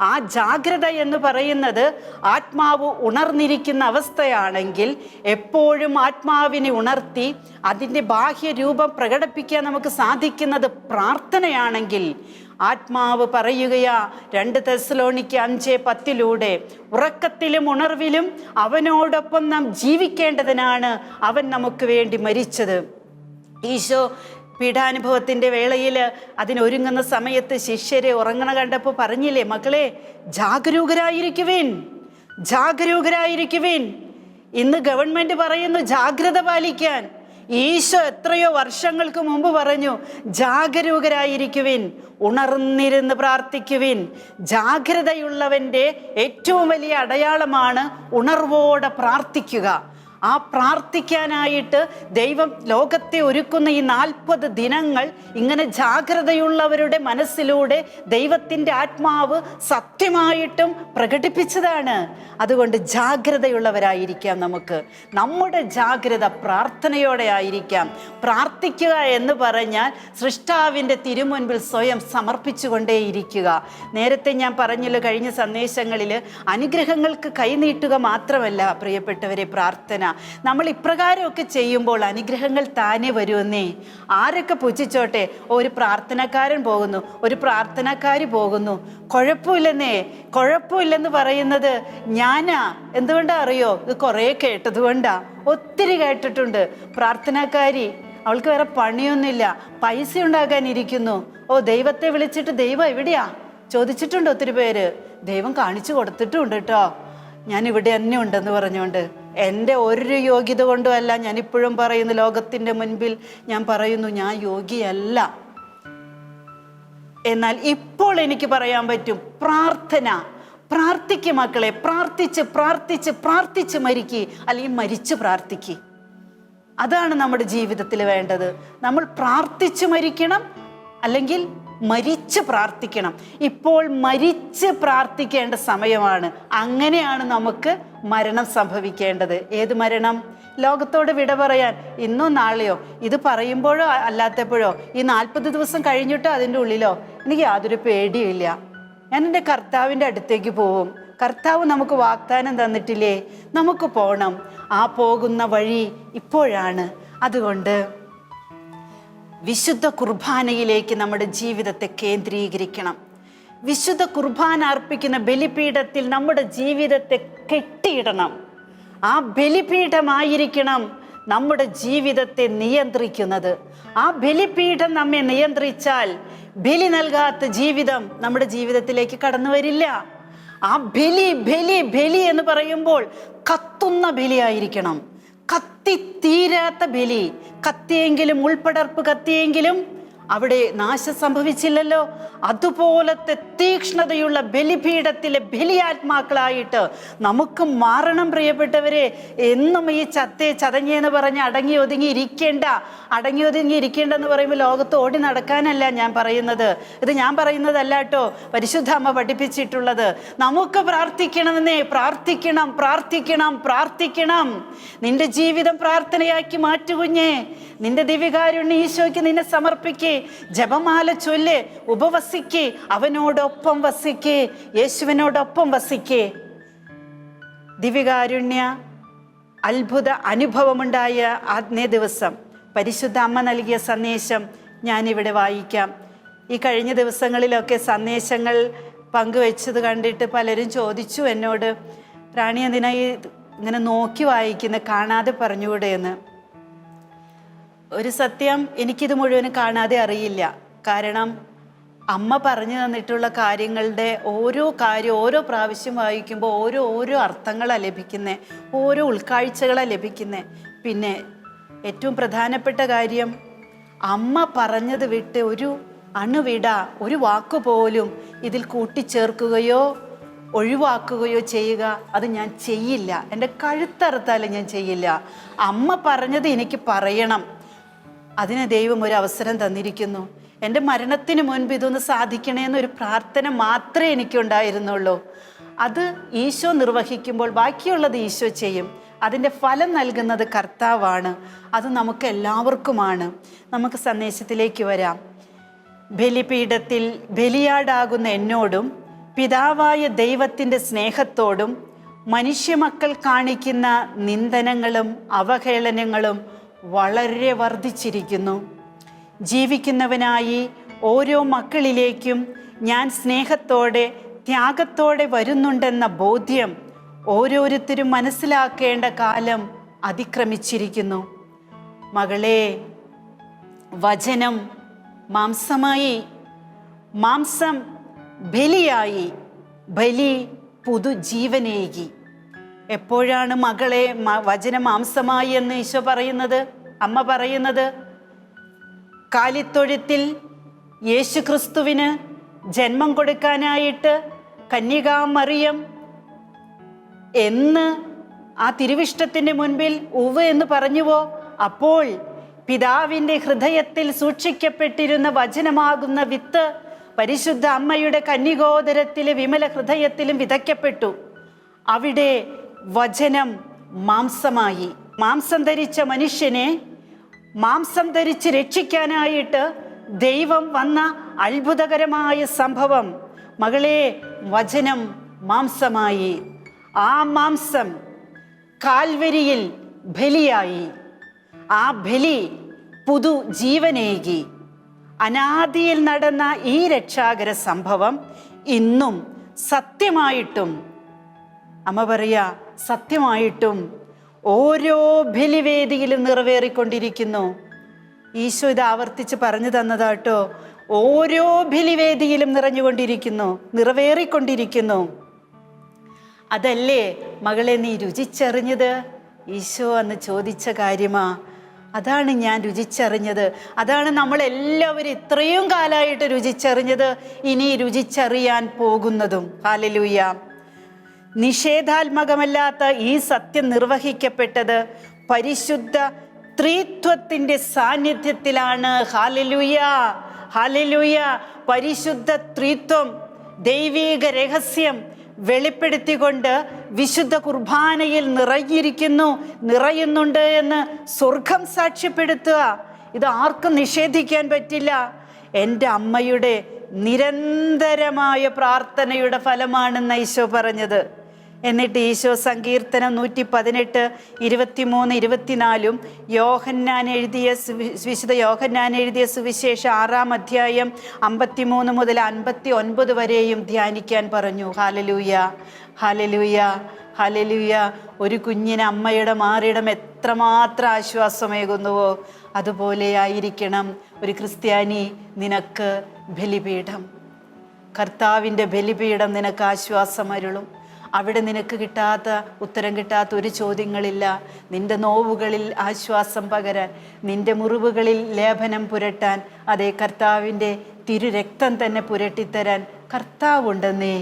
ആ ജാഗ്രത എന്ന് പറയുന്നത് ആത്മാവ് ഉണർന്നിരിക്കുന്ന അവസ്ഥയാണെങ്കിൽ, എപ്പോഴും ആത്മാവിനെ ഉണർത്തി അതിൻ്റെ ബാഹ്യരൂപം പ്രകടിപ്പിക്കാൻ നമുക്ക് സാധിക്കുന്നത് പ്രാർത്ഥനയാണെങ്കിൽ, ആത്മാവ് പറയുകയാ 2 തെസ്സലോനിക്ക 5:10 ഉറക്കത്തിലും ഉണർവിലും അവനോടൊപ്പം നാം ജീവിക്കേണ്ടതിനാണ് അവൻ നമുക്ക് വേണ്ടി മരിച്ചത്. ഈശോ പീഡാനുഭവത്തിൻ്റെ വേളയിൽ അതിനൊരുങ്ങുന്ന സമയത്ത് ശിഷ്യരെ ഉറങ്ങണ കണ്ടപ്പോൾ പറഞ്ഞില്ലേ, മക്കളെ ജാഗരൂകരായിരിക്കുവിൻ, ജാഗരൂകരായിരിക്കുവിൻ. ഇന്ന് ഗവൺമെൻറ് പറയുന്നു ജാഗ്രത പാലിക്കാൻ. ഈശോ എത്രയോ വർഷങ്ങൾക്ക് മുമ്പ് പറഞ്ഞു, ജാഗരൂകരായിരിക്കുവിൻ, ഉണർന്നിരുന്ന് പ്രാർത്ഥിക്കുവിൻ. ജാഗ്രതയുള്ളവൻ്റെ ഏറ്റവും വലിയ അടയാളമാണ് ഉണർവോടെ പ്രാർത്ഥിക്കുക. ആ പ്രാർത്ഥിക്കാനായിട്ട് ദൈവം ലോകത്തെ ഒരുക്കുന്ന ഈ 40 ദിനങ്ങൾ ഇങ്ങനെ ജാഗ്രതയുള്ളവരുടെ മനസ്സിലൂടെ ദൈവത്തിൻ്റെ ആത്മാവ് സത്യമായിട്ടും പ്രകടിപ്പിച്ചതാണ്. അതുകൊണ്ട് ജാഗ്രതയുള്ളവരായിരിക്കാം നമുക്ക്. നമ്മുടെ ജാഗ്രത പ്രാർത്ഥനയോടെ ആയിരിക്കാം. പ്രാർത്ഥിക്കുക എന്ന് പറഞ്ഞാൽ സൃഷ്ടാവിൻ്റെ തിരുമുൻപിൽ സ്വയം സമർപ്പിച്ചുകൊണ്ടേയിരിക്കുക. നേരത്തെ ഞാൻ പറഞ്ഞല്ലോ കഴിഞ്ഞ സന്ദേശങ്ങളിൽ, അനുഗ്രഹങ്ങൾക്ക് കൈനീട്ടുക മാത്രമല്ല പ്രിയപ്പെട്ടവരെ പ്രാർത്ഥന. നമ്മൾ ഇപ്രകാരമൊക്കെ ചെയ്യുമ്പോൾ അനുഗ്രഹങ്ങൾ താനെ വരുമെന്നേ. ആരൊക്കെ പുച്ഛിച്ചോട്ടെ, ഒരു പ്രാർത്ഥനക്കാരൻ പോകുന്നു, ഒരു പ്രാർത്ഥനക്കാരി പോകുന്നു, കുഴപ്പമില്ലെന്നേ. കുഴപ്പമില്ലെന്ന് പറയുന്നത് ഞാനാ. എന്തുകൊണ്ടാ അറിയോ? ഇത് കുറേ കേട്ടതുകൊണ്ടാ, ഒത്തിരി കേട്ടിട്ടുണ്ട്. പ്രാർത്ഥനക്കാരി, അവൾക്ക് വേറെ പണിയൊന്നുമില്ല, പൈസ ഉണ്ടാക്കാനിരിക്കുന്നു. ദൈവത്തെ വിളിച്ചിട്ട് ദൈവം എവിടെയാ ചോദിച്ചിട്ടുണ്ട് ഒത്തിരി പേര്. ദൈവം കാണിച്ചു കൊടുത്തിട്ടുണ്ട് കേട്ടോ, ഞാൻ ഇവിടെ തന്നെ ഉണ്ടെന്ന് പറഞ്ഞുകൊണ്ട്. എൻ്റെ ഒരു യോഗ്യത കൊണ്ടുമല്ല, ഞാനിപ്പോഴും പറയുന്നു, ലോകത്തിൻ്റെ മുൻപിൽ ഞാൻ പറയുന്നു, ഞാൻ യോഗ്യയല്ല. എന്നാൽ ഇപ്പോൾ എനിക്ക് പറയാൻ പറ്റും, പ്രാർത്ഥന. പ്രാർത്ഥിക്ക് മക്കളെ, പ്രാർത്ഥിച്ച് പ്രാർത്ഥിച്ച് പ്രാർത്ഥിച്ച് മരിക്കുക, അല്ലെങ്കിൽ മരിച്ച് പ്രാർത്ഥിക്കുക. അതാണ് നമ്മുടെ ജീവിതത്തിൽ വേണ്ടത്. നമ്മൾ പ്രാർത്ഥിച്ച് മരിക്കണം, അല്ലെങ്കിൽ മരിച്ച് പ്രാർത്ഥിക്കണം. ഇപ്പോൾ മരിച്ച് പ്രാർത്ഥിക്കേണ്ട സമയമാണ്. അങ്ങനെയാണ് നമുക്ക് മരണം സംഭവിക്കേണ്ടത്. ഏത് മരണം? ലോകത്തോട് വിട പറയാൻ ഇന്നോ നാളെയോ, ഇത് പറയുമ്പോഴോ അല്ലാത്തപ്പോഴോ, ഈ 40 ദിവസം കഴിഞ്ഞിട്ടോ അതിൻ്റെ ഉള്ളിലോ, എനിക്ക് യാതൊരു പേടിയില്ല. ഞാൻ എൻ്റെ കർത്താവിൻ്റെ അടുത്തേക്ക് പോവും. കർത്താവ് നമുക്ക് വാഗ്ദാനം തന്നിട്ടില്ലേ, നമുക്ക് പോകണം. ആ പോകുന്ന വഴി ഇപ്പോഴാണ്. അതുകൊണ്ട് വിശുദ്ധ കുർബാനയിലേക്ക് നമ്മുടെ ജീവിതത്തെ കേന്ദ്രീകരിക്കണം. വിശുദ്ധ കുർബാന അർപ്പിക്കുന്ന ബലിപീഠത്തിൽ നമ്മുടെ ജീവിതത്തെ കെട്ടിയിടണം. ആ ബലിപീഠമായിരിക്കണം നമ്മുടെ ജീവിതത്തെ നിയന്ത്രിക്കുന്നത്. ആ ബലിപീഠം നമ്മെ നിയന്ത്രിച്ചാൽ ബലി നൽകാത്ത ജീവിതം നമ്മുടെ ജീവിതത്തിലേക്ക് കടന്നു വരില്ല. ആ ബലി ബലി ബലി എന്ന് പറയുമ്പോൾ കത്തുന്ന ബലിയായിരിക്കണം, കത്തിത്തീരാത്ത ബലി. കത്തിയെങ്കിലും, ഉൾപ്പടർപ്പ് കത്തിയെങ്കിലും അവിടെ നാശം സംഭവിച്ചില്ലല്ലോ. അതുപോലത്തെ തീക്ഷ്ണതയുള്ള ബലിപീഠത്തിലെ ബലിയാത്മാക്കളായിട്ട് നമുക്ക് മാറണം പ്രിയപ്പെട്ടവരെ. എന്നും ഈ ചതഞ്ഞെന്ന് പറഞ്ഞ് അടങ്ങി ഒതുങ്ങി ഇരിക്കേണ്ടെന്ന് പറയുമ്പോൾ ലോകത്ത് ഓടി നടക്കാനല്ല ഞാൻ പറയുന്നത്. ഇത് ഞാൻ പറയുന്നതല്ല കേട്ടോ, പരിശുദ്ധ അമ്മ പഠിപ്പിച്ചിട്ടുള്ളത്. നമുക്ക് പ്രാർത്ഥിക്കണമെന്നേ. പ്രാർത്ഥിക്കണം. നിന്റെ ജീവിതം പ്രാർത്ഥനയാക്കി മാറ്റുകുഞ്ഞേ. നിന്റെ ദിവ്യകാരുണ്യം ഈശോയ്ക്ക് നിന്നെ സമർപ്പിക്കേ. ജപമാല ചൊല്ല്, ഉപവസിക്കേ, അവനോടൊപ്പം വസിക്കേ, യേശുവിനോടൊപ്പം വസിക്കേ. ദിവ്യകാരുണ്യ അത്ഭുത അനുഭവമുണ്ടായ ആദ്യ ദിവസം പരിശുദ്ധ അമ്മ നൽകിയ സന്ദേശം ഞാനിവിടെ വായിക്കാം. ഈ കഴിഞ്ഞ ദിവസങ്ങളിലൊക്കെ സന്ദേശങ്ങൾ പങ്കുവെച്ചത് കണ്ടിട്ട് പലരും ചോദിച്ചു എന്നോട്, റാണി എന്തിനാ ഇങ്ങനെ നോക്കി വായിക്കുന്ന, കാണാതെ പറഞ്ഞുകൂടെ എന്ന്. ഒരു സത്യം, എനിക്കിത് മുഴുവനും കാണാതെ അറിയില്ല. കാരണം അമ്മ പറഞ്ഞു തന്നിട്ടുള്ള കാര്യങ്ങളുടെ ഓരോ പ്രാവശ്യം വായിക്കുമ്പോൾ ഓരോ അർത്ഥങ്ങളാണ് ലഭിക്കുന്നത്, ഓരോ ഉൾക്കാഴ്ചകളാണ് ലഭിക്കുന്നത്. പിന്നെ ഏറ്റവും പ്രധാനപ്പെട്ട കാര്യം, അമ്മ പറഞ്ഞത് വിട്ട് ഒരു അണുവിട, ഒരു വാക്കുപോലും ഇതിൽ കൂട്ടിച്ചേർക്കുകയോ ഒഴിവാക്കുകയോ ചെയ്യുക, അത് ഞാൻ ചെയ്യില്ല. എൻ്റെ കഴുത്തറുത്താലും ഞാൻ ചെയ്യില്ല. അമ്മ പറഞ്ഞത് എനിക്ക് പറയണം. അതിന് ദൈവം ഒരു അവസരം തന്നിരിക്കുന്നു. എൻ്റെ മരണത്തിന് മുൻപ് ഇതൊന്ന് സാധിക്കണേന്നൊരു പ്രാർത്ഥന മാത്രമേ എനിക്കുണ്ടായിരുന്നുള്ളൂ. അത് ഈശോ നിർവഹിക്കുമ്പോൾ ബാക്കിയുള്ളത് ഈശോ ചെയ്യും. അതിൻ്റെ ഫലം നൽകുന്നത് കർത്താവാണ്. അത് നമുക്ക് എല്ലാവർക്കുമാണ്. നമുക്ക് സന്ദേശത്തിലേക്ക് വരാം. ബലിപീഠത്തിൽ ബലിയാടാകുന്ന എന്നോടും പിതാവായ ദൈവത്തിൻ്റെ സ്നേഹത്തോടും മനുഷ്യമക്കൾ കാണിക്കുന്ന നിന്ദനങ്ങളും അവഹേളനങ്ങളും വളരെ വർദ്ധിച്ചിരിക്കുന്നു. ജീവിക്കുന്നവനായി ഓരോ മക്കളിലേക്കും ഞാൻ സ്നേഹത്തോടെ ത്യാഗത്തോടെ വരുന്നുണ്ടെന്ന ബോധ്യം ഓരോരുത്തരും മനസ്സിലാക്കേണ്ട കാലം അതിക്രമിച്ചിരിക്കുന്നു. മകളെ, വചനം മാംസമായി, മാംസം ബലിയായി, ബലി പുതുജീവനേകി. എപ്പോഴാണ് മകളെ വചനം മാംസമായി എന്ന് ഈശോ പറയുന്നത്, അമ്മ പറയുന്നത്? കാലിത്തൊഴുത്തിൽ യേശുക്രിസ്തുവിന് ജന്മം കൊടുക്കാനായിട്ട് കന്യകാമറിയം എന്ന് ആ തിരുവിഷ്ടത്തിൻ്റെ മുൻപിൽ ഉവ്വ് എന്ന് പറഞ്ഞുവോ, അപ്പോൾ പിതാവിൻ്റെ ഹൃദയത്തിൽ സൂക്ഷിക്കപ്പെട്ടിരുന്ന വചനമാകുന്ന വിത്ത് പരിശുദ്ധ അമ്മയുടെ കന്യകോദരത്തിലെ വിമല ഹൃദയത്തിലും വിതയ്ക്കപ്പെട്ടു. അവിടെ വചനം മാംസമായി. മാംസം ധരിച്ച മനുഷ്യനെ മാംസം ധരിച്ച് രക്ഷിക്കാനായിട്ട് ദൈവം വന്ന അത്ഭുതകരമായ സംഭവം. മകളെ, വചനം മാംസമായി. ആ മാംസം കാൽവരിയിൽ ബലിയായി. ആ ബലി പുതു ജീവനേകി. അനാദിയിൽ നടന്ന ഈ രക്ഷാകര സംഭവം ഇന്നും സത്യമായിട്ടും, അമ്മ പറയാ, സത്യമായിട്ടും ഓരോ ബലിവേദിയിലും നിറവേറിക്കൊണ്ടിരിക്കുന്നു. ഈശോ ഇത് ആവർത്തിച്ച് പറഞ്ഞു തന്നതാട്ടോ. ഓരോ ബലിവേദിയിലും നിറവേറിക്കൊണ്ടിരിക്കുന്നു. അതല്ലേ മകളെ നീ രുചിച്ചറിഞ്ഞത്? ഈശോ അന്ന് ചോദിച്ച കാര്യമാ. അതാണ് ഞാൻ രുചിച്ചറിഞ്ഞത്. അതാണ് നമ്മളെല്ലാവരും ഇത്രയും കാലമായിട്ട് രുചിച്ചറിഞ്ഞത്, ഇനി രുചിച്ചറിയാൻ പോകുന്നതും. ഹല്ലേലൂയ. നിഷേധാത്മകമല്ലാത്ത ഈ സത്യം നിർവഹിക്കപ്പെട്ടത് പരിശുദ്ധ ത്രിത്വത്തിൻ്റെ സാന്നിധ്യത്തിലാണ്. Hallelujah, hallelujah. പരിശുദ്ധ ത്രിത്വം, ദൈവീക രഹസ്യം വെളിപ്പെടുത്തിക്കൊണ്ട് വിശുദ്ധ കുർബാനയിൽ നിറയുന്നുണ്ട് എന്ന് സ്വർഗം സാക്ഷ്യപ്പെടുത്തുക. ഇത് ആർക്കും നിഷേധിക്കാൻ പറ്റില്ല. എൻ്റെ അമ്മയുടെ നിരന്തരമായ പ്രാർത്ഥനയുടെ ഫലമാണെന്ന് ഈശോ പറഞ്ഞത്. എന്നിട്ട് ഈശോ സങ്കീർത്തനം 118, 23, 24 വിശുദ്ധ യോഹന്നാൻ എഴുതിയ സുവിശേഷം 6-ാം അധ്യായം 53 മുതൽ 59 വരെയും ധ്യാനിക്കാൻ പറഞ്ഞു. ഹല്ലേലൂയ, ഹല്ലേലൂയ, ഹല്ലേലൂയ. ഒരു കുഞ്ഞിന് അമ്മയുടെ മാറിടം എത്രമാത്രം ആശ്വാസമേകുന്നുവോ അതുപോലെ ആയിരിക്കണം ഒരു ക്രിസ്ത്യാനി നിനക്ക് ബലിപീഠം. കർത്താവിൻ്റെ ബലിപീഠം നിനക്ക് ആശ്വാസം അരുളും. അവിടെ നിനക്ക് ഉത്തരം കിട്ടാത്ത ഒരു ചോദ്യങ്ങളില്ല. നിന്റെ നോവുകളിൽ ആശ്വാസം പകരാൻ, നിന്റെ മുറിവുകളിൽ ലേപനം പുരട്ടാൻ അതേ കർത്താവിൻ്റെ തിരുരക്തം തന്നെ പുരട്ടിത്തരാൻ കർത്താവുണ്ടെന്നേ.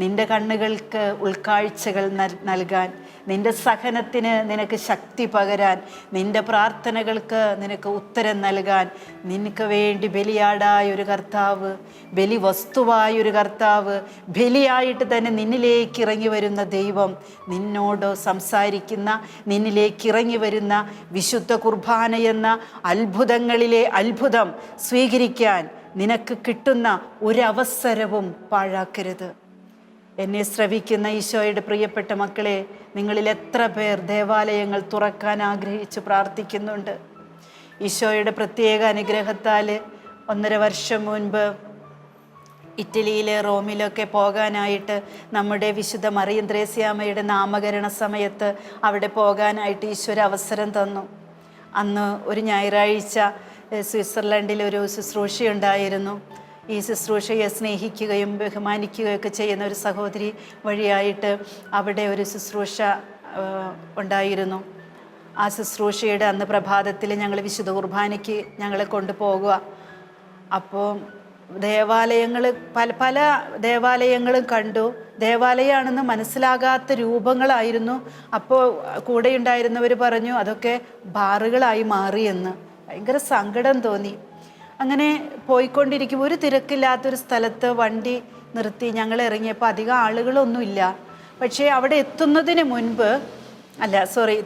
നിന്റെ കണ്ണുകൾക്ക് ഉൾക്കാഴ്ചകൾ നൽകാൻ, നിന്റെ സഹനത്തിന് നിനക്ക് ശക്തി പകരാൻ, നിന്റെ പ്രാർത്ഥനകൾക്ക് നിനക്ക് ഉത്തരം നൽകാൻ നിനക്ക് വേണ്ടി ബലിയാടായൊരു കർത്താവ്, ബലി വസ്തുവായൊരു കർത്താവ്, ബലിയായിട്ട് തന്നെ നിന്നിലേക്ക് ഇറങ്ങി വരുന്ന ദൈവം, നിന്നോട് സംസാരിക്കുന്ന, നിന്നിലേക്ക് ഇറങ്ങി വരുന്ന വിശുദ്ധ കുർബാന എന്ന അത്ഭുതങ്ങളിലെ അത്ഭുതം സ്വീകരിക്കാൻ നിനക്ക് കിട്ടുന്ന ഒരവസരവും പാഴാക്കരുത്. എന്നെ ശ്രവിക്കുന്ന ഈശോയുടെ പ്രിയപ്പെട്ട മക്കളെ, നിങ്ങളിൽ എത്ര പേർ ദേവാലയങ്ങൾ തുറക്കാൻ ആഗ്രഹിച്ച് പ്രാർത്ഥിക്കുന്നുണ്ട്? ഈശോയുടെ പ്രത്യേക അനുഗ്രഹത്താൽ 1.5 വർഷം മുൻപ് ഇറ്റലിയിൽ റോമിലൊക്കെ പോകാനായിട്ട് നമ്മുടെ വിശുദ്ധ മറിയം ത്രേസ്യാമ്മയുടെ നാമകരണ സമയത്ത് അവിടെ പോകാനായിട്ട് ഈശോ അവസരം തന്നു. അന്ന് ഒരു ഞായറാഴ്ച സ്വിറ്റ്സർലൻഡിൽ ഒരു ശുശ്രൂഷയുണ്ടായിരുന്നു. ഈ ശുശ്രൂഷയെ സ്നേഹിക്കുകയും ബഹുമാനിക്കുകയൊക്കെ ചെയ്യുന്ന ഒരു സഹോദരി വഴിയായിട്ട് അവിടെ ഒരു ശുശ്രൂഷ ഉണ്ടായിരുന്നു. ആ ശുശ്രൂഷയുടെ അന്ന് പ്രഭാതത്തിൽ ഞങ്ങൾ വിശുദ്ധ കുർബാനയ്ക്ക് ഞങ്ങളെ കൊണ്ടുപോകുക. അപ്പോൾ ദേവാലയങ്ങൾ പല ദേവാലയങ്ങളും കണ്ടു. ദേവാലയമാണെന്ന് മനസ്സിലാകാത്ത രൂപങ്ങളായിരുന്നു. അപ്പോൾ കൂടെയുണ്ടായിരുന്നവർ പറഞ്ഞു അതൊക്കെ ബാറുകളായി മാറിയെന്ന്. ഭയങ്കര സങ്കടം തോന്നി. അങ്ങനെ പോയിക്കൊണ്ടിരിക്കുമ്പോൾ ഒരു തിരക്കില്ലാത്തൊരു സ്ഥലത്ത് വണ്ടി നിർത്തി ഞങ്ങൾ ഇറങ്ങിയപ്പോൾ അധികം ആളുകളൊന്നുമില്ല. പക്ഷേ അവിടെ എത്തുന്നതിന് മുൻപ്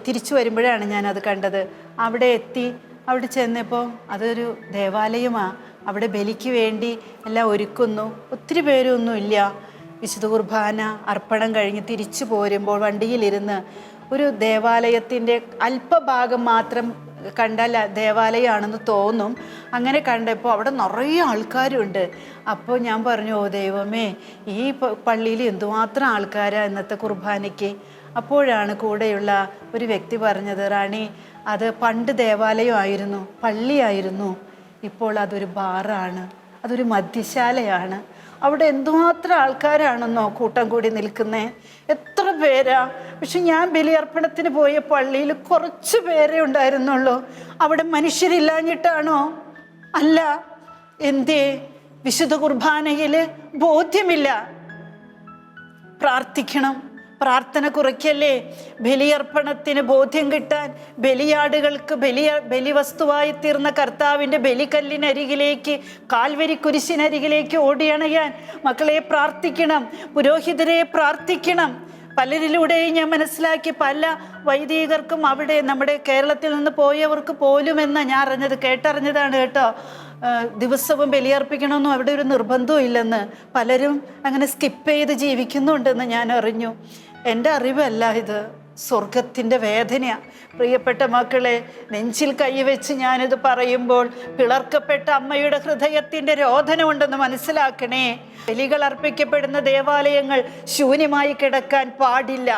തിരിച്ചു വരുമ്പോഴാണ് ഞാനത് കണ്ടത്. അവിടെ എത്തി, അവിടെ ചെന്നപ്പോൾ അതൊരു ദേവാലയമാണ്. അവിടെ ബലിക്ക് വേണ്ടി എല്ലാം ഒരുക്കുന്നു. ഒത്തിരി പേരൊന്നുമില്ല. വിശുദ്ധ കുർബാന അർപ്പണം കഴിഞ്ഞ് തിരിച്ചു പോരുമ്പോൾ വണ്ടിയിലിരുന്ന് ഒരു ദേവാലയത്തിൻ്റെ അല്പഭാഗം മാത്രം കണ്ടാൽ ദേവാലയമാണെന്ന് തോന്നും. അങ്ങനെ കണ്ടപ്പോൾ അവിടെ നിറയെ ആൾക്കാരുണ്ട്. അപ്പോൾ ഞാൻ പറഞ്ഞു, ഓ ദൈവമേ, ഈ പള്ളിയിൽ എന്തുമാത്രം ആൾക്കാരാണ് ഇന്നത്തെ കുർബാനയ്ക്ക്. അപ്പോഴാണ് കൂടെയുള്ള ഒരു വ്യക്തി പറഞ്ഞത്, റാണി, അത് പണ്ട് ദേവാലയമായിരുന്നു, പള്ളിയായിരുന്നു, ഇപ്പോൾ അതൊരു ബാറാണ്, അതൊരു മദ്യശാലയാണ്. അവിടെ എന്തുമാത്രം ആൾക്കാരാണെന്നോ കൂട്ടം കൂടി നിൽക്കുന്നേ, എത്ര പേരാ. പക്ഷെ ഞാൻ ബലിയർപ്പണത്തിന് പോയ പള്ളിയിൽ കുറച്ച് പേരേ ഉണ്ടായിരുന്നുള്ളൂ. അവിടെ മനുഷ്യരില്ലാഞ്ഞിട്ടാണോ? അല്ല. എന്തേ? വിശുദ്ധ കുർബാനയിൽ ബോധ്യമില്ല. പ്രാർത്ഥിക്കണം, പ്രാർത്ഥന കുറയ്ക്കല്ലേ. ബലിയർപ്പണത്തിന് ബോധ്യം കിട്ടാൻ, ബലിയാടുകൾക്ക് ബലിവസ്തുവായി തീർന്ന കർത്താവിൻ്റെ ബലിക്കല്ലിനരികിലേക്ക്, കാൽവരി കുരിശിനരികിലേക്ക് ഓടിയണയാൻ മക്കളെ പ്രാർത്ഥിക്കണം, പുരോഹിതരെ പ്രാർത്ഥിക്കണം. പലരിലൂടെയും ഞാൻ മനസ്സിലാക്കി, പല വൈദികർക്കും അവിടെ നമ്മുടെ കേരളത്തിൽ നിന്ന് പോയവർക്ക് പോലും ഞാൻ കേട്ടറിഞ്ഞതാണ് കേട്ടോ. ദിവസവും ബലിയർപ്പിക്കണമെന്നും അവിടെ ഒരു നിർബന്ധവും ഇല്ലെന്ന്. പലരും അങ്ങനെ സ്കിപ്പ് ചെയ്ത് ജീവിക്കുന്നുണ്ടെന്ന് ഞാൻ അറിഞ്ഞു. എൻ്റെ അറിവല്ല ഇത്, സ്വർഗത്തിൻ്റെ വേദനയാണ്. പ്രിയപ്പെട്ട മക്കളെ, നെഞ്ചിൽ കൈവച്ച് ഞാനിത് പറയുമ്പോൾ പിളർക്കപ്പെട്ട അമ്മയുടെ ഹൃദയത്തിൻ്റെ രോദനമുണ്ടെന്ന് മനസ്സിലാക്കണേ. ബലികൾ അർപ്പിക്കപ്പെടുന്ന ദേവാലയങ്ങൾ ശൂന്യമായി കിടക്കാൻ പാടില്ല.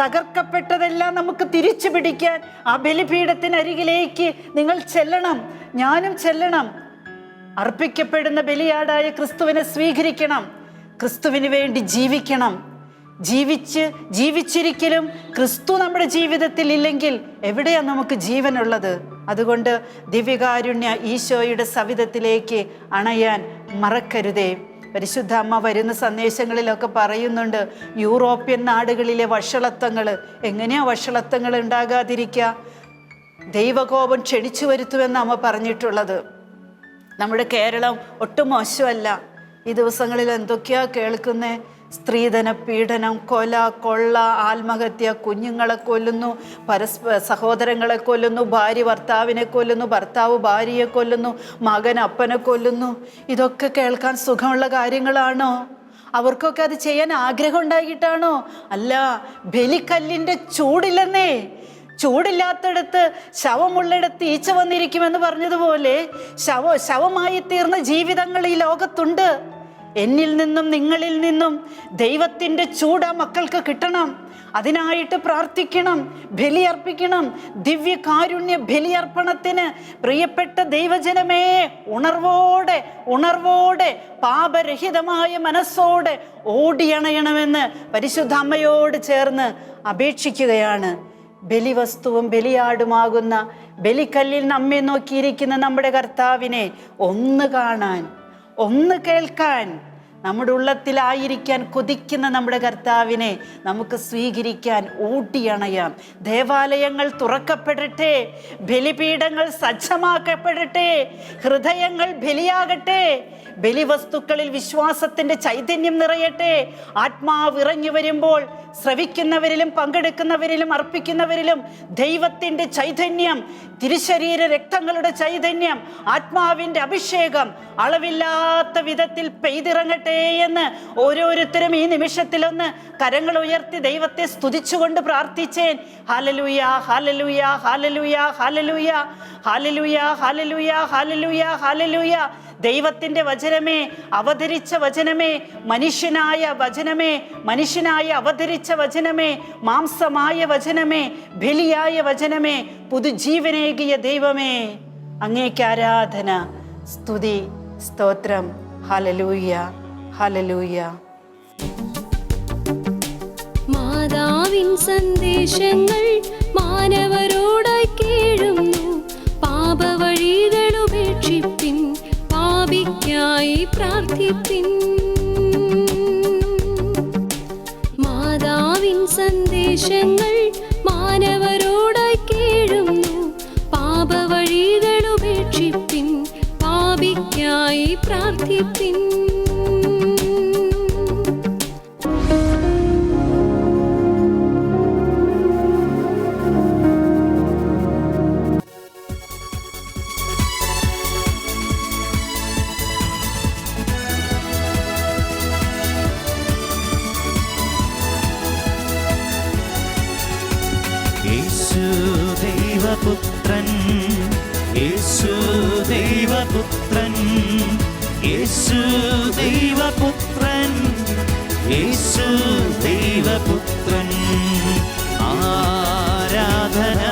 തകർക്കപ്പെട്ടതെല്ലാം നമുക്ക് തിരിച്ചു പിടിക്കാൻ ആ ബലിപീഠത്തിനരികിലേക്ക് നിങ്ങൾ ചെല്ലണം, ഞാനും ചെല്ലണം. അർപ്പിക്കപ്പെടുന്ന ബലിയാടായ ക്രിസ്തുവിനെ സ്വീകരിക്കണം, ക്രിസ്തുവിന് വേണ്ടി ജീവിക്കണം. ജീവിച്ചിരിക്കലും ക്രിസ്തു നമ്മുടെ ജീവിതത്തിൽ ഇല്ലെങ്കിൽ എവിടെയാണ് നമുക്ക് ജീവനുള്ളത്? അതുകൊണ്ട് ദിവ്യകാരുണ്യ ഈശോയുടെ സവിധത്തിലേക്ക് അണയാൻ മറക്കരുതേ. പരിശുദ്ധ അമ്മ വരുന്ന സന്ദേശങ്ങളിലൊക്കെ പറയുന്നുണ്ട്, യൂറോപ്യൻ നാടുകളിലെ വഷളത്വങ്ങൾ. എങ്ങനെയാണ് വഷളത്വങ്ങൾ ഉണ്ടാകാതിരിക്കുക? ദൈവകോപം ക്ഷണിച്ചു വരുത്തുമെന്ന് അമ്മ പറഞ്ഞിട്ടുള്ളത്. നമ്മുടെ കേരളം ഒട്ടും മോശമല്ല. ഈ ദിവസങ്ങളിൽ എന്തൊക്കെയാ കേൾക്കുന്നേ? സ്ത്രീധന പീഡനം, കൊല, കൊള്ള, ആത്മഹത്യ, കുഞ്ഞുങ്ങളെ കൊല്ലുന്നു, സഹോദരങ്ങളെ കൊല്ലുന്നു, ഭാര്യ ഭർത്താവിനെ കൊല്ലുന്നു, ഭർത്താവ് ഭാര്യയെ കൊല്ലുന്നു, മകൻ അപ്പനെ കൊല്ലുന്നു. ഇതൊക്കെ കേൾക്കാൻ സുഖമുള്ള കാര്യങ്ങളാണോ? അവർക്കൊക്കെ അത് ചെയ്യാൻ ആഗ്രഹം ഉണ്ടായിട്ടാണോ? അല്ല, ബലിക്കല്ലിൻ്റെ ചൂടില്ലെന്നേ. ചൂടില്ലാത്തടത്ത് ശവമുള്ളിടത്ത് ഈച്ച വന്നിരിക്കുമെന്ന് പറഞ്ഞതുപോലെ ശവമായി തീർന്ന ജീവിതങ്ങൾ ഈ ലോകത്തുണ്ട്. എന്നിൽ നിന്നും നിങ്ങളിൽ നിന്നും ദൈവത്തിൻ്റെ ചൂട് ആ മക്കൾക്ക് കിട്ടണം. അതിനായിട്ട് പ്രാർത്ഥിക്കണം, ബലിയർപ്പിക്കണം. ദിവ്യകാരുണ്യ ബലിയർപ്പണത്തിന് പ്രിയപ്പെട്ട ദൈവജനമേ, ഉണർവോടെ പാപരഹിതമായ മനസ്സോടെ ഓടിയണയണമെന്ന് പരിശുദ്ധ അമ്മയോട് ചേർന്ന് അപേക്ഷിക്കുകയാണ്. ബലിവസ്തുവും ബലിയാടുമാകുന്ന ബലിക്കല്ലിൽ നമ്മെ നോക്കിയിരിക്കുന്ന നമ്മുടെ കർത്താവിനെ ഒന്ന് കാണാൻ, ഒന്ന് കേൾക്കാൻ, നമ്മുടെ ഉള്ളത്തിലായിരിക്കാൻ കൊതിക്കുന്ന നമ്മുടെ കർത്താവിനെ നമുക്ക് സ്വീകരിക്കാൻ ഓടിയണയാം. ദേവാലയങ്ങൾ തുറക്കപ്പെടട്ടെ, ബലിപീഠങ്ങൾ സജ്ജമാക്കപ്പെടട്ടെ, ഹൃദയങ്ങൾ ബലിയാകട്ടെ, ബലിവസ്തുക്കളിൽ വിശ്വാസത്തിൻ്റെ ചൈതന്യം നിറയട്ടെ. ആത്മാവ് ഇറങ്ങി വരുമ്പോൾ ശ്രവിക്കുന്നവരിലും പങ്കെടുക്കുന്നവരിലും അർപ്പിക്കുന്നവരിലും ദൈവത്തിൻ്റെ ചൈതന്യം, തിരുശരീര രക്തങ്ങളുടെ ചൈതന്യം, ആത്മാവിൻ്റെ അഭിഷേകം അളവില്ലാത്ത വിധത്തിൽ പെയ്തിറങ്ങട്ടെ എന്ന് ഓരോരുത്തരും ഈ നിമിഷത്തിലൊന്ന് കരങ്ങൾ ഉയർത്തി ദൈവത്തെ സ്തുതിച്ചുകൊണ്ട് പ്രാർത്ഥിച്ചേൻ. ഹല്ലേലൂയ, ഹല്ലേലൂയ, ഹല്ലേലൂയ, ഹല്ലേലൂയ, ഹല്ലേലൂയ, ഹല്ലേലൂയ, ഹല്ലേലൂയ, ഹല്ലേലൂയ. ദൈവത്തിൻ്റെ വചനമേ, അവതരിച്ച വചനമേ, മനുഷ്യനായ വചനമേ, മനുഷ്യനായി അവതരിച്ച വചനമേ, മാംസമായ വചനമേ, ബലിയായ വചനമേ, പുതുജീവനേകിയ ദൈവമേ, അങ്ങേക്ക് ആരാധന, സ്തുതി, സ്തോത്രം. Hallelujah, hallelujah. മാതാവിൻ സന്ദേശങ്ങൾ മാനവരോടായി കേഴുന്നു. പാപവഴികൾ ഉപേക്ഷിപ്പിൻ, പാപിക്കായി പ്രാർത്ഥിപ്പിൻ. മാതാവിൻ സന്ദേശങ്ങൾ മാനവരോടായി കേഴുന്നു. പാപവഴികൾ ഉപേക്ഷിപ്പിൻ, പാപിക്കായി പ്രാർത്ഥിപ്പിൻ. ദൈവപുത്രൻ, യേശു ദൈവപുത്രൻ, യേശു ദൈവപുത്രൻ, യേശു ദൈവപുത്രൻ. ആരാധന,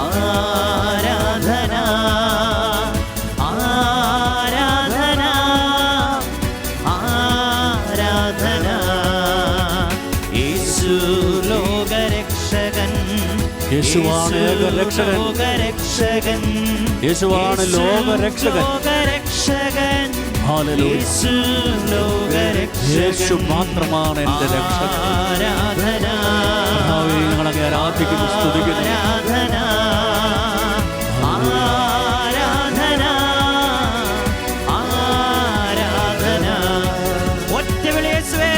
ആരാധന, ആരാധന, ആരാധന. യേശു ലോകരക്ഷകൻ, യേശുവാണ് ലോകരക്ഷകൻ, യേശുവാണ് ലോകരക്ഷകൻ. ഹല്ലേലൂയ. യേശു മാത്രമാണ് എൻ്റെ രക്ഷകൻ. ആരാധന, ഞങ്ങളെ ആരാധിക്കുന്നു, സ്തുതിക്കുന്നു. ആരാധന, ആരാധന, ആരാധന. ഒറ്റ വിളി യേശുവേ.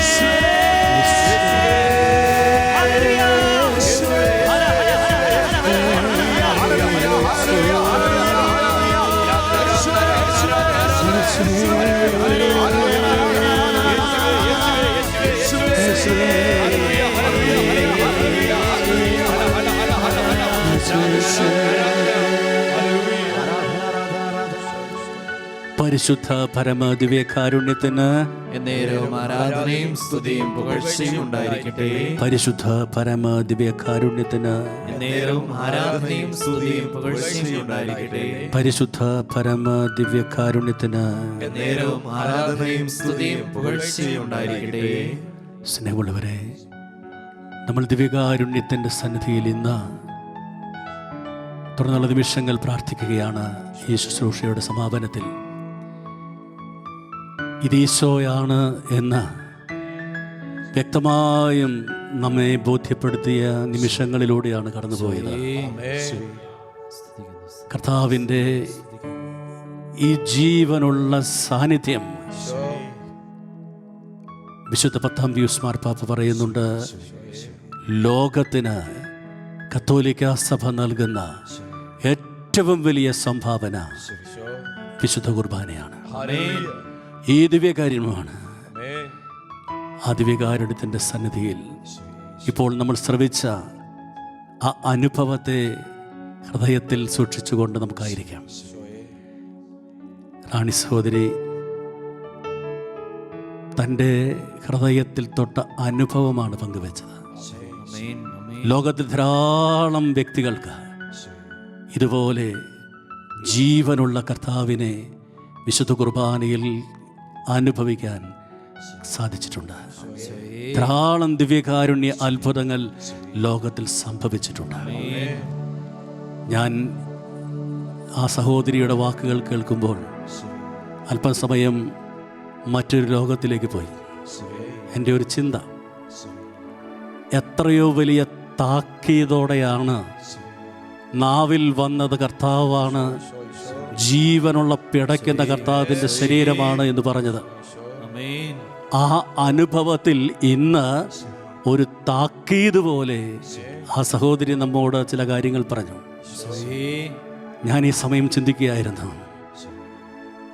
പരിശുദ്ധ പരമ ദിവ്യകാരുണ്യത്തിന് എന്നേരവും ആരാധനയും സ്തുതിയും പുകഴ്ചയും ഉണ്ടായിരിക്കട്ടെ. പരിശുദ്ധ പരമ ദിവ്യകാരുണ്യത്തിന് എന്നേരവും ആരാധനയും സ്തുതിയും പുകഴ്ചയും ഉണ്ടായിരിക്കട്ടെ. പരിശുദ്ധ പരമ ദിവ്യകാരുണ്യത്തിന് എന്നേരവും ആരാധനയും സ്തുതിയും പുകഴ്ചയും ഉണ്ടായിരിക്കട്ടെ. സ്നേഹമുള്ളവരെ, നമ്മൾ ദിവ്യകാരുണ്യത്തിൻ്റെ സന്നിധിയിൽ ഇന്ന് തുടർന്നുള്ള നിമിഷങ്ങൾ പ്രാർത്ഥിക്കുകയാണ്. ഈ ശുശ്രൂഷയുടെ സമാപനത്തിൽ ഇത് ഈശോയാണ് എന്ന് വ്യക്തമായും നമ്മെ ബോധ്യപ്പെടുത്തിയ നിമിഷങ്ങളിലൂടെയാണ് കടന്നുപോയത്. കർത്താവിൻ്റെ ഈ ജീവനുള്ള സാന്നിധ്യം വിശുദ്ധ 10 പീയൂസ് മാർപ്പാപ്പ പറയുന്നുണ്ട്, ലോകത്തിന് കത്തോലിക്ക സഭ നൽകുന്ന ഏറ്റവും വലിയ സംഭാവന വിശുദ്ധ കുർബാനയാണ്, ഈ ദിവ്യകാരുണ്യമാണ്. ആ ദിവ്യകാരുണ്യത്തിൻ്റെ സന്നിധിയിൽ ഇപ്പോൾ നമ്മൾ ശ്രവിച്ച ആ അനുഭവത്തെ ഹൃദയത്തിൽ സൂക്ഷിച്ചുകൊണ്ട് നമുക്കായിരിക്കാം. റാണി സഹോദരി തൻ്റെ ഹൃദയത്തിൽ തൊട്ട അനുഭവമാണ് പങ്കുവെച്ചത്. ലോകത്തിൽ ധാരാളം വ്യക്തികൾക്ക് ഇതുപോലെ ജീവനുള്ള കർത്താവിനെ വിശുദ്ധ കുർബാനയിൽ അനുഭവിക്കാൻ സാധിച്ചിട്ടുണ്ട്. ധാരാളം ദിവ്യകാരുണ്യ അത്ഭുതങ്ങൾ ലോകത്തിൽ സംഭവിച്ചിട്ടുണ്ട്. ഞാൻ ആ സഹോദരിയുടെ വാക്കുകൾ കേൾക്കുമ്പോൾ അല്പസമയം മറ്റൊരു ലോകത്തിലേക്ക് പോയി. എൻ്റെ ഒരു ചിന്ത, എത്രയോ വലിയ താക്കീതോടെയാണ് നാവിൽ വന്നത് കർത്താവാണ്, ജീവനുള്ള പിടയ്ക്കുന്ന കർത്താവിൻ്റെ ശരീരമാണ് എന്ന് പറഞ്ഞത്. ആ അനുഭവത്തിൽ ഇന്ന് ഒരു താക്കീത് പോലെ ആ സഹോദരി നമ്മോട് ചില കാര്യങ്ങൾ പറഞ്ഞു. ഞാൻ ഈ സമയം ചിന്തിക്കുകയായിരുന്നു,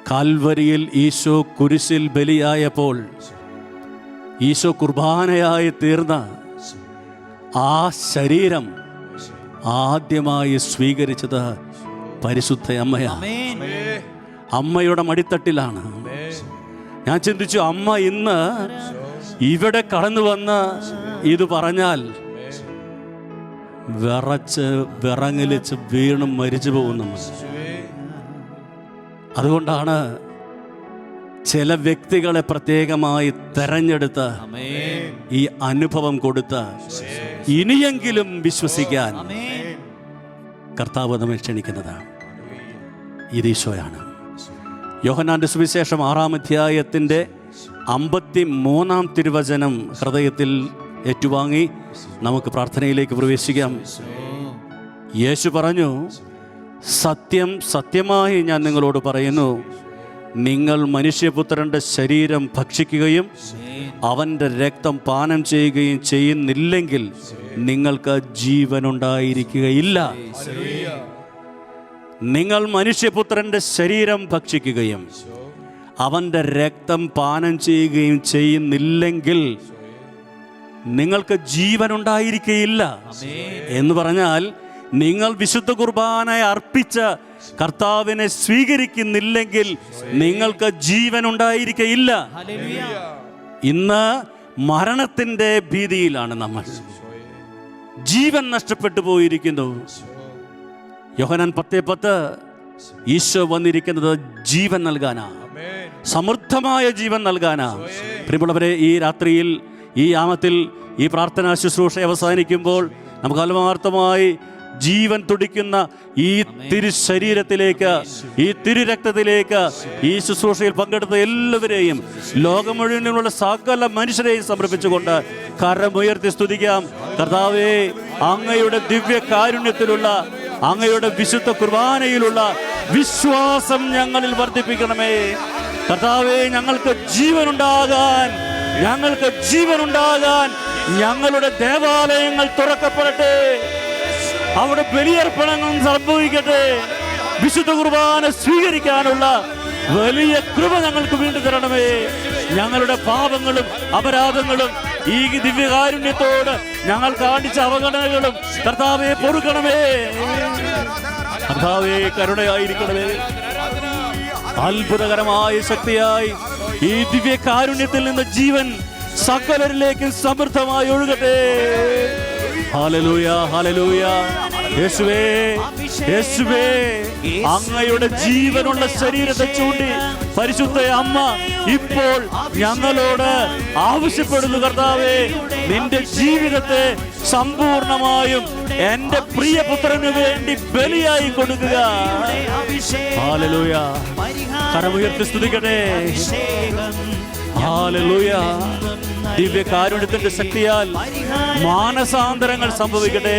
കാൽവരിയിൽ ഈശോ കുരിശിൽ ബലിയായപ്പോൾ ഈശോ കുർബാനയായി തീർന്ന ആ ശരീരം ആദ്യമായി സ്വീകരിച്ചത് പരിശുദ്ധ അമ്മയാണ്. അമ്മയുടെ മടിത്തട്ടിലാണ്. ഞാൻ ചിന്തിച്ചു, അമ്മ ഇന്ന് ഇവിടെ കടന്നു വന്ന് ഇത് പറഞ്ഞാൽ വിറച്ച് വിറങ്ങലിച്ച് വീണും മരിച്ചു പോകുന്നു. അതുകൊണ്ടാണ് ചില വ്യക്തികളെ പ്രത്യേകമായി തെരഞ്ഞെടുത്ത് ഈ അനുഭവം കൊടുത്ത് ഇനിയെങ്കിലും വിശ്വസിക്കാൻ കർത്താവ് നമ്മെ ക്ഷണിക്കുന്നതാണ്. ഇത് ഈശോയാണ്. യോഹന്നാന്റെ സുവിശേഷം 6-ാം അധ്യായത്തിൻ്റെ 53-ാം തിരുവചനം ഹൃദയത്തിൽ ഏറ്റുവാങ്ങി നമുക്ക് പ്രാർത്ഥനയിലേക്ക് പ്രവേശിക്കാം. യേശു പറഞ്ഞു, സത്യം സത്യമായി ഞാൻ നിങ്ങളോട് പറയുന്നു, നിങ്ങൾ മനുഷ്യപുത്രൻ്റെ ശരീരം ഭക്ഷിക്കുകയും അവൻ്റെ രക്തം പാനം ചെയ്യുകയും ചെയ്യുന്നില്ലെങ്കിൽ നിങ്ങൾക്ക് ജീവനുണ്ടായിരിക്കുകയില്ല. നിങ്ങൾ മനുഷ്യപുത്രൻ്റെ ശരീരം ഭക്ഷിക്കുകയും അവൻ്റെ രക്തം പാനം ചെയ്യുകയും ചെയ്യുന്നില്ലെങ്കിൽ നിങ്ങൾക്ക് ജീവനുണ്ടായിരിക്കുകയില്ല എന്ന് പറഞ്ഞാൽ, നിങ്ങൾ വിശുദ്ധ കുർബാന അർപ്പിച്ച കർത്താവിനെ സ്വീകരിക്കുന്നില്ലെങ്കിൽ നിങ്ങൾക്ക് ജീവനുണ്ടായിരിക്കുകയില്ല. ഇന്ന് മരണത്തിൻ്റെ ഭീതിയിലാണ് നമ്മൾ. ജീവൻ നഷ്ടപ്പെട്ടു പോയിരിക്കുന്നു. യോഹന്നാൻ 10:10 ഈശോ വന്നിരിക്കുന്നത് ജീവൻ നൽകാനാ, സമൃദ്ധമായ ജീവൻ നൽകാനാ. പ്രിയമുള്ളവരെ, ഈ രാത്രിയിൽ, ഈ യാമത്തിൽ, ഈ പ്രാർത്ഥനാ ശുശ്രൂഷ അവസാനിക്കുമ്പോൾ നമുക്ക് ആത്മാർത്ഥമായി ജീവൻ തുടിക്കുന്ന ഈ തിരു ശരീരത്തിലേക്ക്, ഈ തിരു രക്തത്തിലേക്ക്, ഈ ശുശ്രൂഷയിൽ പങ്കെടുത്ത എല്ലാവരെയും, ലോകം മുഴുവനുള്ള സകല മനുഷ്യരെയും സമർപ്പിച്ചുകൊണ്ട് കരമുയർത്തി സ്തുതിക്കാം. കർത്താവേ, അങ്ങയുടെ ദിവ്യ കാരുണ്യത്തിലുള്ള, അങ്ങയുടെ വിശുദ്ധ കുർബാനയിലുള്ള വിശ്വാസം ഞങ്ങളിൽ വർദ്ധിപ്പിക്കണമേ. കർത്താവേ, ഞങ്ങൾക്ക് ജീവനുണ്ടാകാൻ ഞങ്ങളുടെ ദേവാലയങ്ങൾ തുറക്കപ്പെടട്ടെ. അവിടെ ബലിയർപ്പണങ്ങൾ സംഭവിക്കട്ടെ. വിശുദ്ധ കുർബാന സ്വീകരിക്കാനുള്ള വലിയ കൃപ ഞങ്ങൾക്ക് വീണ്ടും തരണമേ. ഞങ്ങളുടെ പാപങ്ങളും അപരാധങ്ങളും ഈ ദിവ്യകാരുണ്യത്തോട് ഞങ്ങൾ കാണിച്ച അവഗണനകളും കർത്താവേ പൊറുക്കണമേ. കർത്താവേ, കരുണയായിരിക്കണമേ. അത്ഭുതകരമായ ശക്തിയായി ഈ ദിവ്യകാരുണ്യത്തിൽ നിന്ന് ജീവൻ സകലരിലേക്കും സമൃദ്ധമായി ഒഴുകട്ടെ. Hallelujah, hallelujah. യേശുവേ, യേശുവേ, അങ്ങയുടെ ജീവനുള്ള ശരീരത്തെ ചൂണ്ടി പരിശുദ്ധ അമ്മ ഇപ്പോൾ ഞങ്ങളോട് ആവശ്യപ്പെടുന്നു. കർത്താവേ, നിന്റെ ജീവിതത്തെ സമ്പൂർണമായും എന്റെ പ്രിയപുത്രന് വേണ്ടി ബലിയായി കൊടുക്കുക. ഹല്ലേലൂയ. കരമുയർത്തി സ്തുതിക്കട്ടെ. ഹല്ലേലൂയ. ദിവ്യകാരുണ്യത്തിന്റെ ശക്തിയാൽ മാനസാന്തരങ്ങൾ സംഭവിക്കട്ടെ.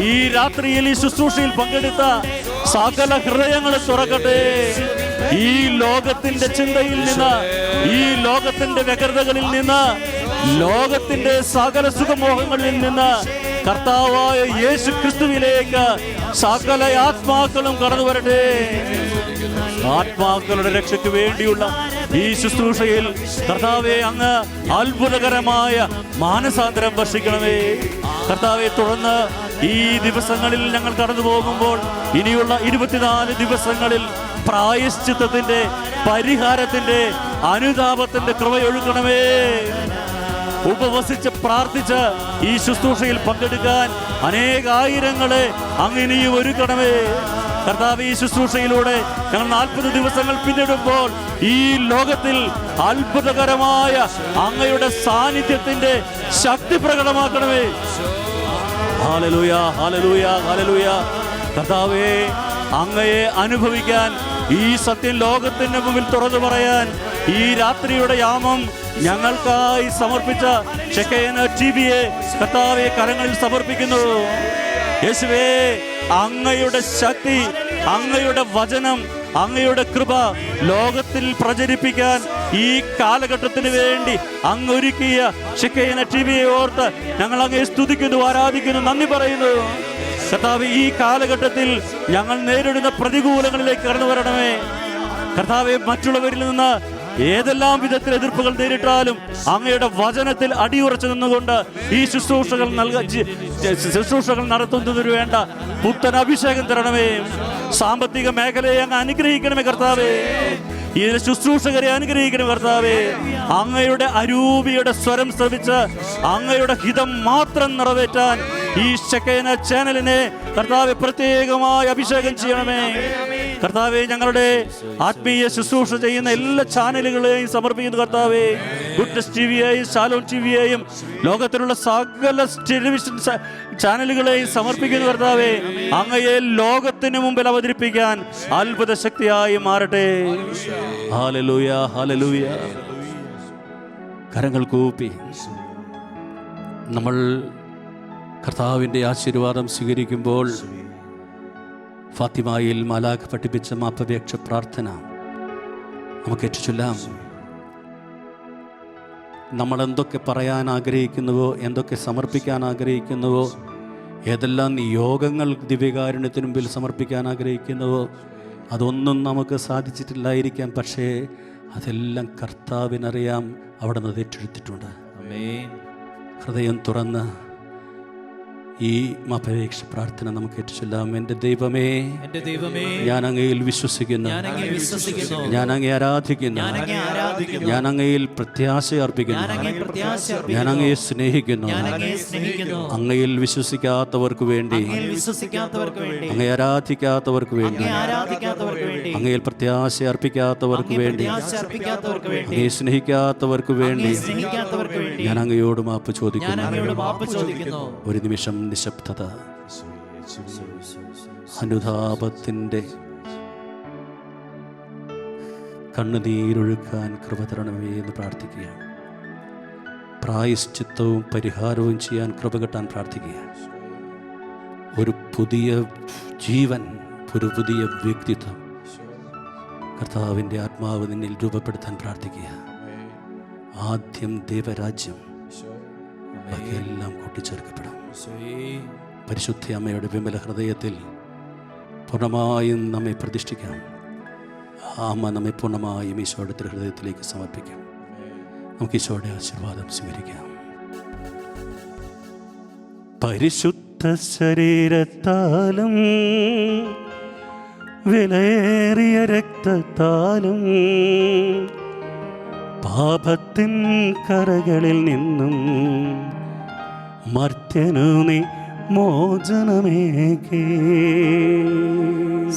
ഈ രാത്രിയിൽ ഈ ശുശ്രൂഷയിൽ പങ്കെടുത്ത സകല ഹൃദയങ്ങളെ തുറക്കട്ടെ. ഈ ലോകത്തിന്റെ ചിന്തയിൽ നിന്ന്, ഈ ലോകത്തിന്റെ വ്യഗ്രതകളിൽ നിന്ന്, ലോകത്തിന്റെ സകല സുഖമോഹങ്ങളിൽ നിന്ന് കർത്താവായ യേശു ക്രിസ്തുവിലേക്ക് സകല ആത്മാക്കളും കടന്നു വരട്ടെ. ആത്മാക്കളുടെ രക്ഷയ്ക്ക് വേണ്ടിയുള്ള ഈ ശുശ്രൂഷയിൽ കർത്താവെ, അങ്ങ് അത്ഭുതകരമായ മാനസാന്തരം വർഷിക്കണമേ. കർത്താവെ, തുടർന്ന് ഈ ദിവസങ്ങളിൽ ഞങ്ങൾ കടന്നു പോകുമ്പോൾ ഇനിയുള്ള 24 ദിവസങ്ങളിൽ പ്രായശ്ചിത്തത്തിന്റെ, പരിഹാരത്തിന്റെ, അനുതാപത്തിന്റെ കൃപയൊഴുക്കണമേ. ഉപവസിച്ച് പ്രാർത്ഥിച്ച് ഈ ശുശ്രൂഷയിൽ പങ്കെടുക്കാൻ അനേകായിരങ്ങളെ അങ്ങ് ഇനിയും ഒരുക്കണമേ. കർത്താവ്, ഈ ശുശ്രൂഷയിലൂടെ ഞങ്ങൾ 40 ദിവസങ്ങൾ പിന്നിടുമ്പോൾ ഈ ലോകത്തിൽ അത്ഭുതകരമായ അങ്ങയുടെ സാന്നിധ്യത്തിന്റെ ശക്തി പ്രകടമാക്കണമേ. ഹല്ലേലൂയ, ഹല്ലേലൂയ, ഹല്ലേലൂയ. കർത്താവേ, അങ്ങയെ അനുഭവിക്കാൻ, ഈ സത്യം ലോകത്തിന്റെ മുമ്പിൽ തുറന്നു പറയാൻ ഈ രാത്രിയുടെ യാമം ഞങ്ങൾക്കായി സമർപ്പിച്ച ഷെക്കേന ടിവിയെ കർത്താവെ കരങ്ങളിൽ സമർപ്പിക്കുന്നു. യേശുവേ, അങ്ങയുടെ ശക്തി, അങ്ങയുടെ വചനം, അങ്ങയുടെ കൃപ ലോകത്തിൽ പ്രചരിപ്പിക്കാൻ ഈ കാലഘട്ടത്തിന് വേണ്ടി അങ്ങ് ഒരുക്കിയ ഷെക്കേന ടിവിയെ ഓർത്ത് ഞങ്ങൾ അങ്ങയെ സ്തുതിക്കുന്നു, ആരാധിക്കുന്നു, നന്ദി പറയുന്നു. കർത്താവ്, ഈ കാലഘട്ടത്തിൽ ഞങ്ങൾ നേരിടുന്ന പ്രതികൂലങ്ങളിലേക്ക് കടന്നു വരണമേ. കർത്താവെ, മറ്റുള്ളവരിൽ നിന്ന് ഏതെല്ലാം വിധത്തിൽ എതിർപ്പുകൾ നേരിട്ടാലും അങ്ങയുടെ വചനത്തിൽ അടിയുറച്ചു നിന്നുകൊണ്ട് ഈ ശുശ്രൂഷകൾ നടത്തുന്നതിന് വേണ്ട പുത്തൻ അഭിഷേകം തരണമേ. സാമ്പത്തിക മേഖലയെ അങ്ങ് അനുഗ്രഹിക്കണമേ കർത്താവേ. ഈ ശുശ്രൂഷകരെ അനുഗ്രഹിക്കണം കർത്താവേ. അങ്ങയുടെ അരൂപിയുടെ സ്വരം ശ്രവിച്ച് അങ്ങയുടെ ഹിതം മാത്രം നിറവേറ്റാൻ ഈ ഷെക്കേന ചാനലിനെ കർത്താവെ പ്രത്യേകമായി അഭിഷേകം ചെയ്യണമേ കർത്താവെ. ഞങ്ങളുടെ ആത്മീയ ശുശ്രൂഷ ചെയ്യുന്ന എല്ലാ ചാനലുകളെയും സമർപ്പിക്കുന്നു കർത്താവെ. ഗുഡ്നസ് ടിവിയെയും ഷാലോം ടിവിയെയും ലോകത്തിലുള്ള സകല ടെലിവിഷൻ ചാനലുകളെയും സമർപ്പിക്കുന്നു കർത്താവെ. അങ്ങയെ ലോകത്തിന് മുമ്പിൽ അവതരിപ്പിക്കാൻ അത്ഭുത ശക്തിയായി മാറട്ടെ. Hallelujah, hallelujah. കരങ്ങൾ കൂപ്പി നമ്മൾ കർത്താവിൻ്റെ ആശീർവാദം സ്വീകരിക്കുമ്പോൾ ഫാത്തിമയിൽ മാലാഖ പഠിപ്പിച്ച മാപ്പപേക്ഷ പ്രാർത്ഥന നമുക്ക് ഏറ്റുചൊല്ലാം. നമ്മൾ എന്തൊക്കെ പറയാൻ ആഗ്രഹിക്കുന്നുവോ, എന്തൊക്കെ സമർപ്പിക്കാൻ ആഗ്രഹിക്കുന്നുവോ, ഏതെല്ലാം യോഗങ്ങൾ ദിവ്യകാരുണ്യത്തിന് മുമ്പിൽ സമർപ്പിക്കാൻ ആഗ്രഹിക്കുന്നുവോ, അതൊന്നും നമുക്ക് സാധിച്ചിട്ടില്ലായിരിക്കാം. പക്ഷേ അതെല്ലാം കർത്താവിനറിയാം. അവിടെ നിന്ന് ഏറ്റെടുത്തിട്ടുണ്ട്. ഹൃദയം തുറന്ന് ഈ മാപ്പപേക്ഷ പ്രാർത്ഥന നമുക്ക് ഏറ്റുചൊല്ലാം. എൻ്റെ ദൈവമേ, ഞാൻ അങ്ങയിൽ വിശ്വസിക്കുന്നു, ഞാൻ അങ്ങയെ ആരാധിക്കുന്നു, ഞാൻ അങ്ങയിൽ പ്രത്യാശ അർപ്പിക്കുന്നു, ഞാൻ അങ്ങയെ സ്നേഹിക്കുന്നു. അങ്ങയിൽ വിശ്വസിക്കാത്തവർക്ക് വേണ്ടി, അങ്ങയെ ആരാധിക്കാത്തവർക്ക് വേണ്ടി, അങ്ങയിൽ പ്രത്യാശ അർപ്പിക്കാത്തവർക്ക് വേണ്ടി, അങ്ങയെ സ്നേഹിക്കാത്തവർക്ക് വേണ്ടി ഞാൻ അങ്ങയോട് മാപ്പ് ചോദിക്കുന്നു. ഒരു നിമിഷം നിശബ്ദത. അനുതാപത്തിൻ്റെ കണ്ണുനീരൊഴുക്കാൻ കൃപ തരണമേ എന്ന് പ്രാർത്ഥിക്കുക. പ്രായശ്ചിത്തവും പരിഹാരവും ചെയ്യാൻ കൃപ കിട്ടാൻ പ്രാർത്ഥിക്കുക. ഒരു പുതിയ ജീവൻ, ഒരു പുതിയ വ്യക്തിത്വം കർത്താവിൻ്റെ ആത്മാവ് നിന്നിൽ രൂപപ്പെടുത്താൻ പ്രാർത്ഥിക്കുക. ആദ്യം ദൈവരാജ്യം, ബാക്കിയെല്ലാം കൂട്ടിച്ചേർക്കപ്പെടും. പരിശുദ്ധ അമ്മയുടെ വിമല ഹൃദയത്തിൽ പൂർണ്ണമായും നമ്മെ പ്രതിഷ്ഠിക്കാം. ആ അമ്മ നമ്മെ പൂർണ്ണമായും ഈശോയുടെ ഹൃദയത്തിലേക്ക് സമർപ്പിക്കാം. നമുക്ക് ഈശോയുടെ ആശീർവാദം സ്വീകരിക്കാം. പരിശുദ്ധ ശരീരത്താലും വിലയേറിയ രക്തത്താലും പാപത്തിൻ കരകളിൽ നിന്നും മർത്യനു നീ മോചനമേകി.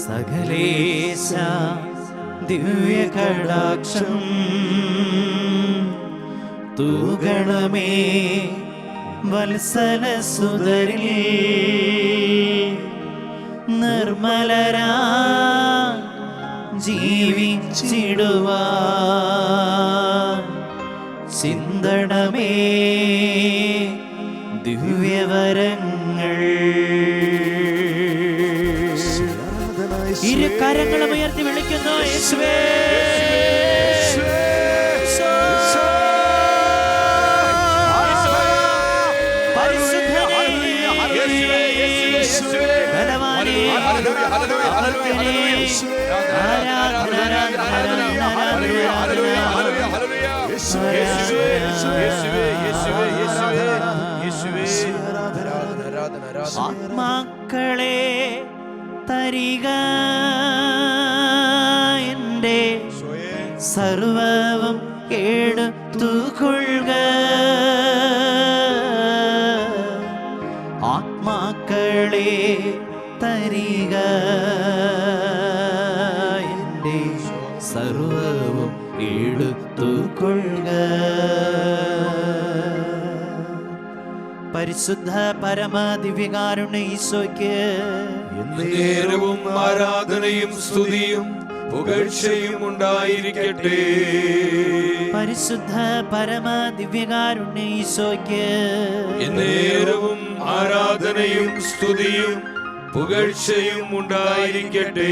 സകലേശ ദിവ്യകടാക്ഷം തൂഗണമേ വത്സലസുതരിൽ നിർമ്മലരാ ജീവിച്ചിടുവാൻ ചിന്തണമേ ദിവ്യവരങ്ങൾ. ഇരു കരങ്ങളും ഉയർത്തി വിളിക്കുന്നു യേശുവേ. ആത്മാക്കളെ തരിക, എൻ്റെ സർവവും എടുത്തുകൊള്ളുക. ആത്മാക്കളെ തരിക, എൻ്റെ സർവവും എടുത്തുകൊള്ളുക. പരിശുദ്ധ പരമ ദിവ്യകാരുണ്യ ഈശോയ്ക്ക് നേരവും ആരാധനയും സ്തുതിയും പുകഴ്ചയും ഉണ്ടായിരിക്കട്ടെ. പരിശുദ്ധ പരമ ദിവ്യകാരുണ്യ ഈശോയ്ക്ക് നേരവും ആരാധനയും സ്തുതിയും പുകഴ്ചയും ഉണ്ടായിരിക്കട്ടെ.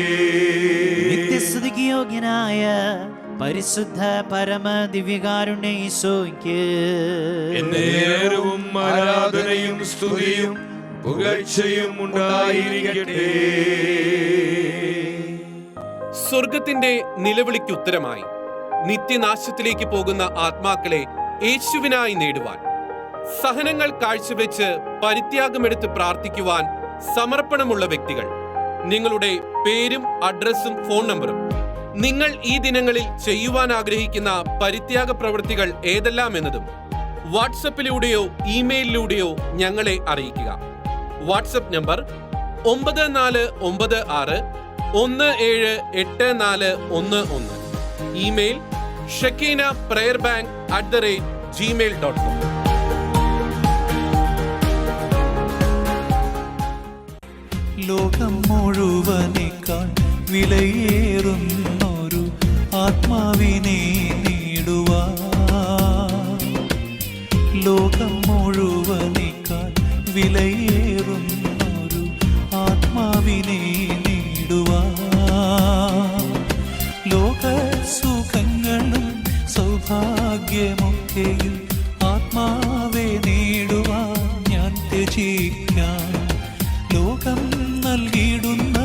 നിത്യസ്തുതിക്ക് യോഗ്യനായ പരിശുദ്ധ പരമ ദിവ്യകാരുണ്യ ഈശോയ്ക്ക് നേരവും ആരാധനയും സ്തുതിയും പുകഴ്ചയും ഉണ്ടായിരിക്കട്ടെ. സ്വർഗത്തിന്റെ നിലവിളിക്ക് ഉത്തരമായി നിത്യനാശത്തിലേക്ക് പോകുന്ന ആത്മാക്കളെ യേശുവിനായി നേടുവാൻ, സഹനങ്ങൾ കാഴ്ചവെച്ച് പരിത്യാഗമെടുത്ത് പ്രാർത്ഥിക്കുവാൻ സമർപ്പണമുള്ള വ്യക്തികൾ, നിങ്ങളുടെ പേരും അഡ്രസ്സും ഫോൺ നമ്പറും, നിങ്ങൾ ഈ ദിനങ്ങളിൽ ചെയ്യുവാൻ ആഗ്രഹിക്കുന്ന പരിത്യാഗ പ്രവൃത്തികൾ ഏതെല്ലാം എന്നതും വാട്സപ്പിലൂടെയോ ഇമെയിലിലൂടെയോ ഞങ്ങളെ അറിയിക്കുക. WhatsApp number 9496178411. Email shekinaprayerbank@gmail.com. ലോകം മുഴുവനേക്കാൾ വിലയേറുന്നൊരു ആത്മാവിനെ നേടുവാൻ, ലോകം മുഴുവനേക്കാൾ വിലയേറുന്നൊരു ആത്മാവിനെ നേടുവാൻ, ലോക സുഖങ്ങളും സൗഭാഗ്യമൊക്കെയും ആത്മാവെ നേടുവാൻ ഞാൻ ത്യജിക്കാം. ലോകം നൽകിയിടുന്ന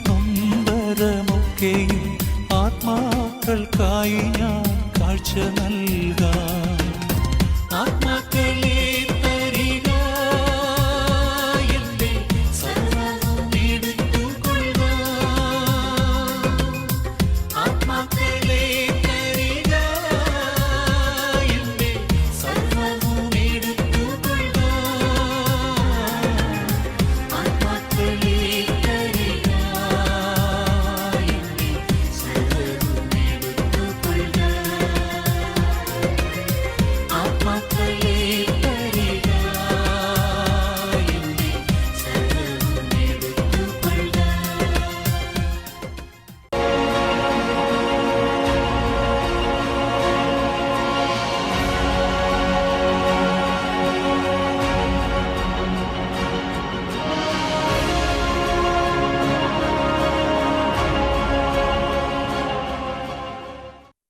നൊമ്പരമൊക്കെയും ആത്മാക്കൾക്കായി ഞാൻ കാഴ്ച നൽകാം.